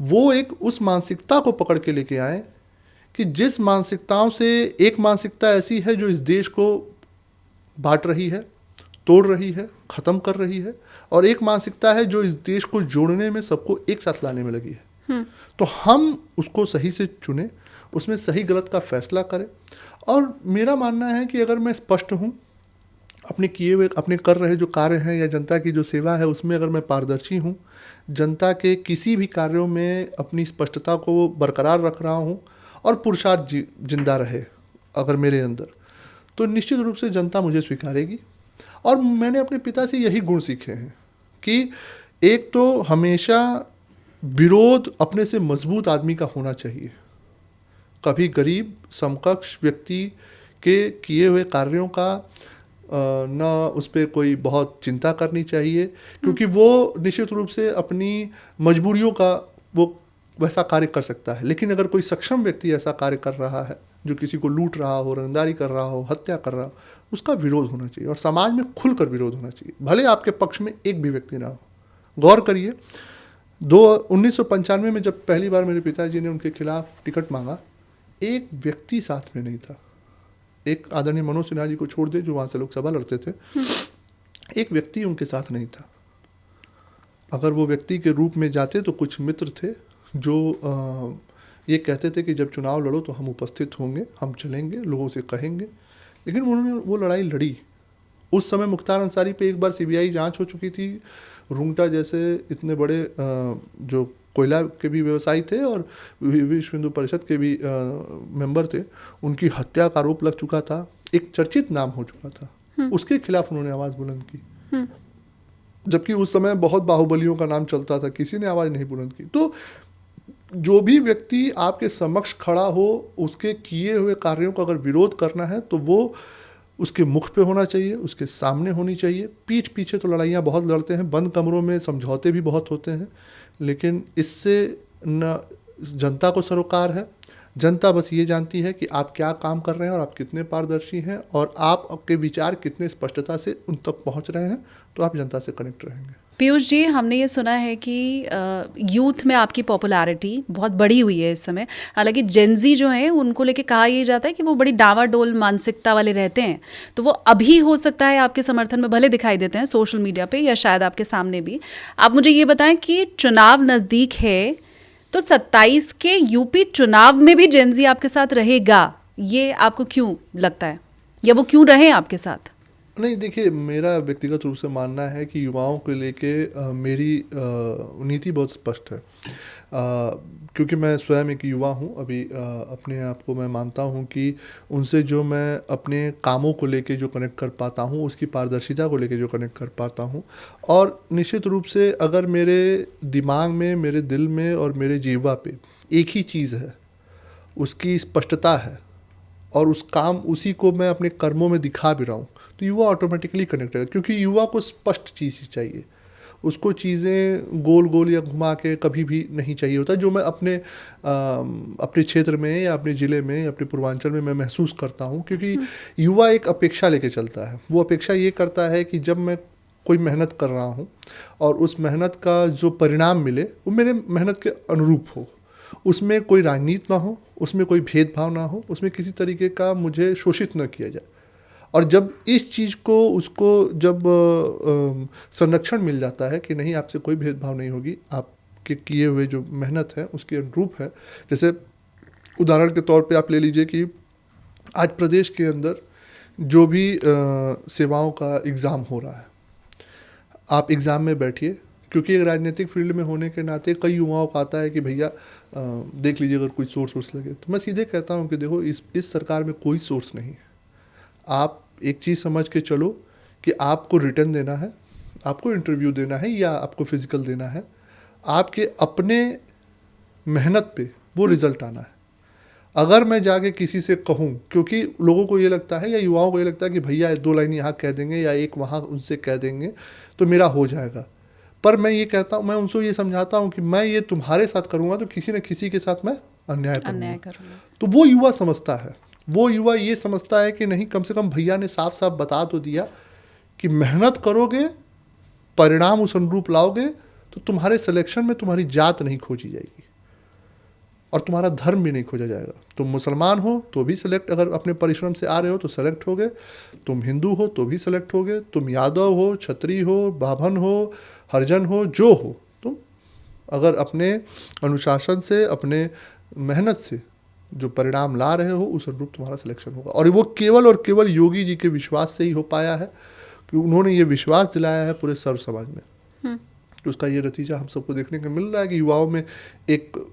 वो एक उस मानसिकता को पकड़ के लेके आए कि जिस मानसिकताओं से एक मानसिकता ऐसी है जो इस देश को बांट रही है, तोड़ रही है, ख़त्म कर रही है, और एक मानसिकता है जो इस देश को जोड़ने में, सबको एक साथ लाने में लगी है। तो हम उसको सही से चुने, उसमें सही गलत का फैसला करें। और मेरा मानना है कि अगर मैं स्पष्ट हूँ अपने किए हुए, अपने कर रहे जो कार्य हैं या जनता की जो सेवा है उसमें अगर मैं पारदर्शी हूँ, जनता के किसी भी कार्यों में अपनी स्पष्टता को बरकरार रख रहा हूँ और पुरुषार्थ जिंदा रहे अगर मेरे अंदर, तो निश्चित रूप से जनता मुझे स्वीकारेगी। और मैंने अपने पिता से यही गुण सीखे हैं कि एक तो हमेशा विरोध अपने से मजबूत आदमी का होना चाहिए। कभी गरीब समकक्ष व्यक्ति के किए हुए कार्यों का न उस पर कोई बहुत चिंता करनी चाहिए, क्योंकि वो निश्चित रूप से अपनी मजबूरियों का वो वैसा कार्य कर सकता है। लेकिन अगर कोई सक्षम व्यक्ति ऐसा कार्य कर रहा है जो किसी को लूट रहा हो, रंगदारी कर रहा हो, हत्या कर रहा हो, उसका विरोध होना चाहिए और समाज में खुलकर विरोध होना चाहिए, भले आपके पक्ष में एक भी व्यक्ति ना हो। गौर करिए, 1995 में जब पहली बार मेरे पिताजी ने उनके खिलाफ टिकट मांगा, एक व्यक्ति साथ में नहीं था। एक आदरणीय मनोज सिन्हा जी को छोड़ दे जो वहाँ से लोकसभा लड़ते थे, एक व्यक्ति उनके साथ नहीं था। अगर वो व्यक्ति के रूप में जाते तो कुछ मित्र थे जो ये कहते थे कि जब चुनाव लड़ो तो हम उपस्थित होंगे, हम चलेंगे, लोगों से कहेंगे, लेकिन उन्होंने वो लड़ाई लड़ी। उस समय मुख्तार अंसारी पे एक बार सीबीआई जांच हो चुकी थी। रुंगटा जैसे इतने बड़े जो कोयला के भी व्यवसायी थे और विश्व हिंदू परिषद के भी मेंबर थे, उनकी हत्या का आरोप लग चुका था, एक चर्चित नाम हो चुका था। उसके खिलाफ उन्होंने आवाज़ बुलंद की, जबकि उस समय बहुत बाहुबलियों का नाम चलता था, किसी ने आवाज़ नहीं बुलंद की। तो जो भी व्यक्ति आपके समक्ष खड़ा हो, उसके किए हुए कार्यों का अगर विरोध करना है तो वो उसके मुख पे होना चाहिए, उसके सामने होनी चाहिए। पीठ पीछे तो लड़ाइयाँ बहुत लड़ते हैं, बंद कमरों में समझौते भी बहुत होते हैं, लेकिन इससे न जनता को सरोकार है। जनता बस ये जानती है कि आप क्या काम कर रहे हैं और आप कितने पारदर्शी हैं और आप आपके विचार कितने स्पष्टता से उन तक पहुंच रहे हैं, तो आप जनता से कनेक्ट रहेंगे। पीयूष जी, हमने ये सुना है कि यूथ में आपकी पॉपुलैरिटी बहुत बड़ी हुई है इस समय। हालांकि जेनजी जो हैं उनको लेके कहा यह जाता है कि वो बड़ी डावाडोल मानसिकता वाले रहते हैं, तो वो अभी हो सकता है आपके समर्थन में भले दिखाई देते हैं सोशल मीडिया पे या शायद आपके सामने भी। आप मुझे ये बताएं कि चुनाव नज़दीक है तो 27 के यूपी चुनाव में भी जेनजी आपके साथ रहेगा, ये आपको क्यों लगता है, या वो क्यों रहे आपके साथ? नहीं, देखिए, मेरा व्यक्तिगत रूप से मानना है कि युवाओं को लेके मेरी नीति बहुत स्पष्ट है। क्योंकि मैं स्वयं एक युवा हूँ अभी, अपने आप को मैं मानता हूँ कि उनसे जो मैं अपने कामों को लेके जो कनेक्ट कर पाता हूँ, उसकी पारदर्शिता को लेके जो कनेक्ट कर पाता हूँ, और निश्चित रूप से अगर मेरे दिमाग में, मेरे दिल में और मेरे जीवा पे एक ही चीज़ है, उसकी स्पष्टता है, और उस काम उसी को मैं अपने कर्मों में दिखा भी रहा हूँ, तो युवा ऑटोमेटिकली कनेक्ट होगा। क्योंकि युवा को स्पष्ट चीज़ ही चाहिए, उसको चीज़ें गोल गोल या घुमा के कभी भी नहीं चाहिए होता, जो मैं अपने क्षेत्र में या अपने ज़िले में या अपने पूर्वांचल में मैं महसूस करता हूँ। क्योंकि युवा एक अपेक्षा लेके चलता है। वो अपेक्षा ये करता है कि जब मैं कोई मेहनत कर रहा हूँ और उस मेहनत का जो परिणाम मिले वो मेरे मेहनत के अनुरूप हो, उसमें कोई राजनीति ना हो, उसमें कोई भेदभाव ना हो, उसमें किसी तरीके का मुझे शोषित न किया जाए। और जब इस चीज़ को उसको जब संरक्षण मिल जाता है कि नहीं, आपसे कोई भेदभाव नहीं होगी, आपके किए हुए जो मेहनत है उसके अनुरूप है। जैसे उदाहरण के तौर पे आप ले लीजिए कि आज प्रदेश के अंदर जो भी सेवाओं का एग्ज़ाम हो रहा है, आप एग्ज़ाम में बैठिए, क्योंकि एक राजनीतिक फील्ड में होने के नाते कई युवाओं को आता है कि भैया देख लीजिए अगर कोई सोर्स लगे, तो मैं सीधे कहता हूँ कि देखो, इस सरकार में कोई सोर्स नहीं है। आप एक चीज़ समझ के चलो कि आपको रिटर्न देना है, आपको इंटरव्यू देना है या आपको फिजिकल देना है, आपके अपने मेहनत पे वो रिज़ल्ट आना है। अगर मैं जाके किसी से कहूँ, क्योंकि लोगों को ये लगता है या युवाओं को ये लगता है कि भैया 2 लाइन यहाँ कह देंगे या एक वहाँ उनसे कह देंगे तो मेरा हो जाएगा। पर मैं ये कहता हूँ, मैं उनको ये समझाता हूँ कि मैं ये तुम्हारे साथ करूँगा तो किसी न किसी के साथ मैं अन्याय करूँगा। तो वो युवा समझता है, वो युवा ये समझता है कि नहीं, कम से कम भैया ने साफ साफ बता तो दिया कि मेहनत करोगे, परिणाम उस अनुरूप लाओगे, तो तुम्हारे सिलेक्शन में तुम्हारी जात नहीं खोजी जाएगी और तुम्हारा धर्म भी नहीं खोजा जाएगा। तुम मुसलमान हो तो भी सिलेक्ट, अगर अपने परिश्रम से आ रहे हो तो सेलेक्ट होगे, तुम हिंदू हो तो भी सेलेक्ट होगे, तुम यादव हो, क्षत्रिय हो, बाभन हो, हरिजन हो, जो हो, तुम अगर अपने अनुशासन से, अपने मेहनत से जो परिणाम ला रहे हो, उस अनुरूप तुम्हारा सिलेक्शन होगा। और वो केवल और केवल योगी जी के विश्वास से ही हो पाया है कि उन्होंने ये विश्वास दिलाया है पूरे सर्व समाज में। तो उसका ये नतीजा हम सबको देखने को मिल रहा है कि युवाओं में एक,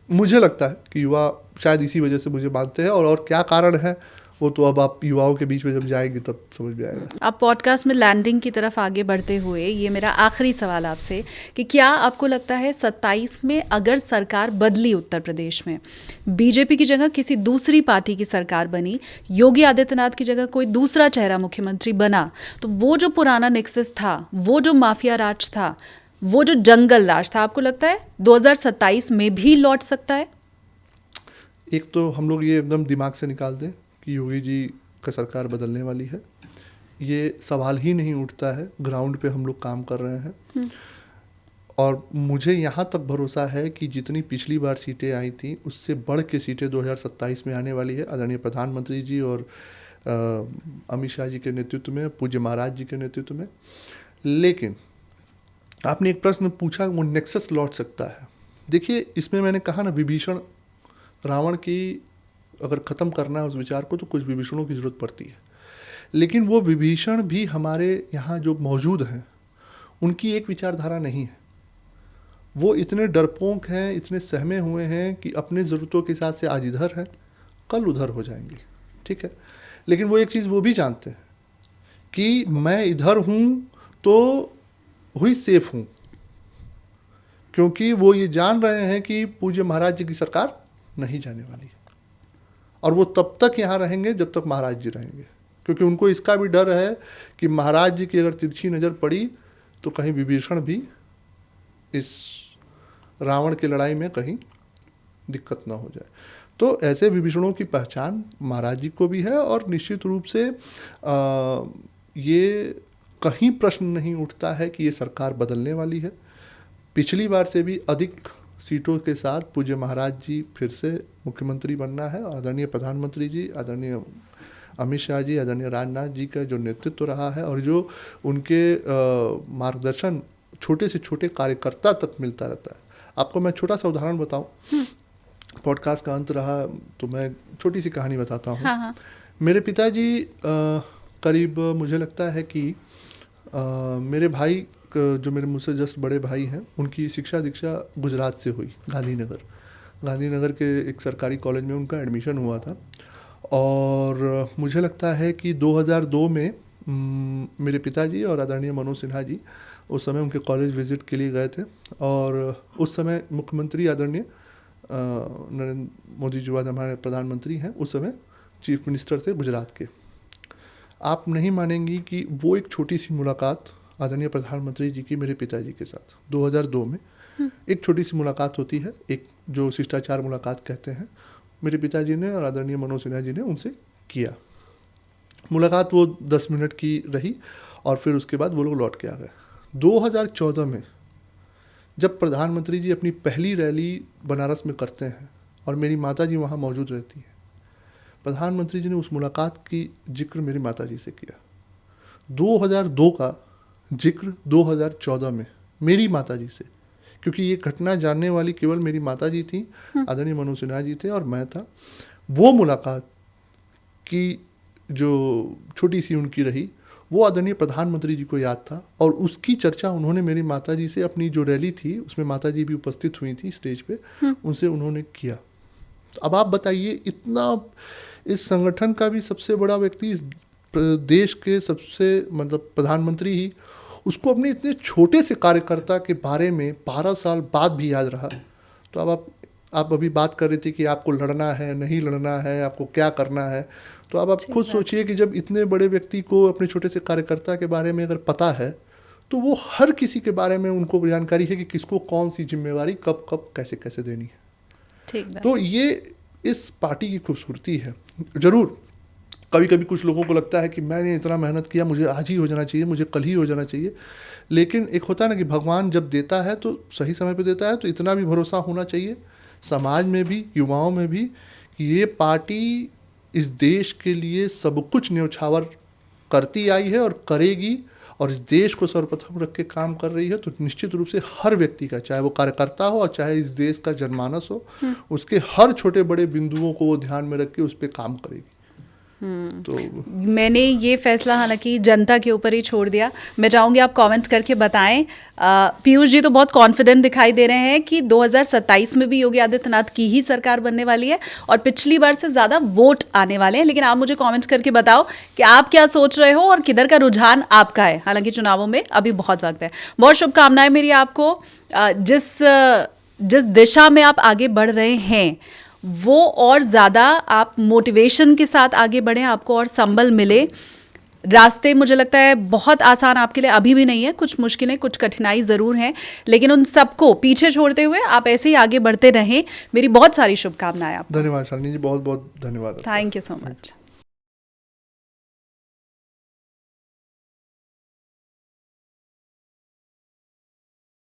मुझे लगता है कि युवा शायद इसी वजह से मुझे मानते हैं, और क्या कारण है वो तो अब आप युवाओं के बीच में जब जाएंगे तब समझ में आएगा। आप पॉडकास्ट में लैंडिंग की तरफ आगे बढ़ते हुए ये मेरा आखिरी सवाल आपसे कि क्या आपको लगता है 27 में अगर सरकार बदली उत्तर प्रदेश में, बीजेपी की जगह किसी दूसरी पार्टी की सरकार बनी, योगी आदित्यनाथ की जगह कोई दूसरा चेहरा मुख्यमंत्री बना, तो वो जो पुराना नेक्सस था, वो जो माफिया राज था, वो जो जंगल राज था, आपको लगता है 2027 में भी लौट सकता है? एक तो हम लोग ये एकदम दिमाग से निकाल दें कि योगी जी का सरकार बदलने वाली है, ये सवाल ही नहीं उठता है। ग्राउंड पे हम लोग काम कर रहे हैं और मुझे यहाँ तक भरोसा है कि जितनी पिछली बार सीटें आई थी उससे बढ़ के सीटें 2027 में आने वाली है, आदरणीय प्रधानमंत्री जी और अमित शाह जी के नेतृत्व में, पूज्य महाराज जी के नेतृत्व में। लेकिन आपने एक प्रश्न पूछा, वो नेक्सस लौट सकता है। देखिए, इसमें मैंने कहा ना, विभीषण रावण की अगर ख़त्म करना है उस विचार को तो कुछ विभीषणों की ज़रूरत पड़ती है, लेकिन वो विभीषण भी हमारे यहाँ जो मौजूद हैं उनकी एक विचारधारा नहीं है। वो इतने डरपोक हैं, इतने सहमे हुए हैं कि अपने ज़रूरतों के हिसाब से आज इधर है, कल उधर हो जाएंगे, ठीक है। लेकिन वो एक चीज़ वो भी जानते हैं कि मैं इधर हूँ तो हुई सेफ हूँ, क्योंकि वो ये जान रहे हैं कि पूज्य महाराज जी की सरकार नहीं जाने वाली, और वो तब तक यहाँ रहेंगे जब तक महाराज जी रहेंगे, क्योंकि उनको इसका भी डर है कि महाराज जी की अगर तिरछी नज़र पड़ी तो कहीं विभीषण भी इस रावण की लड़ाई में कहीं दिक्कत ना हो जाए। तो ऐसे विभीषणों की पहचान महाराज जी को भी है, और निश्चित रूप से ये कहीं प्रश्न नहीं उठता है कि ये सरकार बदलने वाली है। पिछली बार से भी अधिक सीटों के साथ पूज्य महाराज जी फिर से मुख्यमंत्री बनना है, और आदरणीय प्रधानमंत्री जी, आदरणीय अमित शाह जी, आदरणीय राजनाथ जी का जो नेतृत्व रहा है और जो उनके मार्गदर्शन छोटे से छोटे कार्यकर्ता तक मिलता रहता है। आपको मैं छोटा सा उदाहरण बताऊं, पॉडकास्ट का अंत रहा तो मैं छोटी सी कहानी बताता हूँ। हाँ। मेरे पिताजी करीब मुझे लगता है कि मेरे भाई जो मेरे मुझसे जस्ट बड़े भाई हैं, उनकी शिक्षा दीक्षा गुजरात से हुई, गांधीनगर के एक सरकारी कॉलेज में उनका एडमिशन हुआ था। और मुझे लगता है कि 2002 में मेरे पिताजी और आदरणीय मनोज सिन्हा जी उस समय उनके कॉलेज विजिट के लिए गए थे। और उस समय मुख्यमंत्री आदरणीय नरेंद्र मोदी जी बाद हमारे प्रधानमंत्री हैं, उस समय चीफ मिनिस्टर थे गुजरात के। आप नहीं मानेंगी कि वो एक छोटी सी मुलाकात आदरणीय प्रधानमंत्री जी की मेरे पिताजी के साथ 2002 में एक छोटी सी मुलाकात होती है, एक जो शिष्टाचार मुलाकात कहते हैं, मेरे पिताजी ने और आदरणीय मनोज सिन्हा जी ने उनसे किया। मुलाकात वो 10 मिनट की रही और फिर उसके बाद वो लोग लौट के आ गए। 2014 में जब प्रधानमंत्री जी अपनी पहली रैली बनारस में करते हैं और मेरी माता जी वहाँ मौजूद रहती हैं, प्रधानमंत्री जी ने उस मुलाकात की जिक्र मेरी माता जी से किया। 2002 का जिक्र 2014 में मेरी माता जी से, क्योंकि ये घटना जानने वाली केवल मेरी माता जी थी, आदरणीय मनोज सिन्हा जी थे और मैं था। वो मुलाकात की जो छोटी सी उनकी रही, वो आदरणीय प्रधानमंत्री जी को याद था और उसकी चर्चा उन्होंने मेरी माता जी से, अपनी जो रैली थी उसमें माता जी भी उपस्थित हुई थी स्टेज पे, उनसे उन्होंने किया। तो अब आप बताइए, इतना इस संगठन का भी सबसे बड़ा व्यक्ति, इस देश के सबसे मतलब प्रधानमंत्री ही, उसको अपने इतने छोटे से कार्यकर्ता के बारे में 12 साल बाद भी याद रहा। तो अब आप अभी बात कर रही थी कि आपको लड़ना है, नहीं लड़ना है, आपको क्या करना है। तो अब आप खुद सोचिए कि जब इतने बड़े व्यक्ति को अपने छोटे से कार्यकर्ता के बारे में अगर पता है, तो वो हर किसी के बारे में उनको जानकारी है कि किसको कौन सी जिम्मेवारी कब कब कैसे कैसे देनी है। ठीक। तो ये इस पार्टी की खूबसूरती है। ज़रूर कभी कभी कुछ लोगों को लगता है कि मैंने इतना मेहनत किया, मुझे आज ही हो जाना चाहिए, मुझे कल ही हो जाना चाहिए। लेकिन एक होता है ना कि भगवान जब देता है तो सही समय पे देता है, तो इतना भी भरोसा होना चाहिए समाज में भी, युवाओं में भी, कि ये पार्टी इस देश के लिए सब कुछ न्यौछावर करती आई है और करेगी, और इस देश को सर्वप्रथम रख के काम कर रही है। तो निश्चित रूप से हर व्यक्ति का, चाहे वो कार्यकर्ता हो और चाहे इस देश का जनमानस हो, उसके हर छोटे बड़े बिंदुओं को वो ध्यान में रख के उस पर काम करेगी। तो मैंने ये फैसला हालांकि जनता के ऊपर ही छोड़ दिया। मैं चाहूँगी आप कमेंट करके बताएं। पीयूष जी तो बहुत कॉन्फिडेंट दिखाई दे रहे हैं कि 2027 में भी योगी आदित्यनाथ की ही सरकार बनने वाली है और पिछली बार से ज़्यादा वोट आने वाले हैं। लेकिन आप मुझे कमेंट करके बताओ कि आप क्या सोच रहे हो और किधर का रुझान आपका है। हालांकि चुनावों में अभी बहुत वक्त है। बहुत शुभकामनाएं मेरी आपको। जिस दिशा में आप आगे बढ़ रहे हैं वो और ज़्यादा आप मोटिवेशन के साथ आगे बढ़ें, आपको और संबल मिले। रास्ते मुझे लगता है बहुत आसान आपके लिए अभी भी नहीं है, कुछ मुश्किलें, कुछ कठिनाई ज़रूर हैं, लेकिन उन सबको पीछे छोड़ते हुए आप ऐसे ही आगे बढ़ते रहें। मेरी बहुत सारी शुभकामनाएं आपको। धन्यवाद शालिनी जी, बहुत बहुत धन्यवाद। Thank you so much.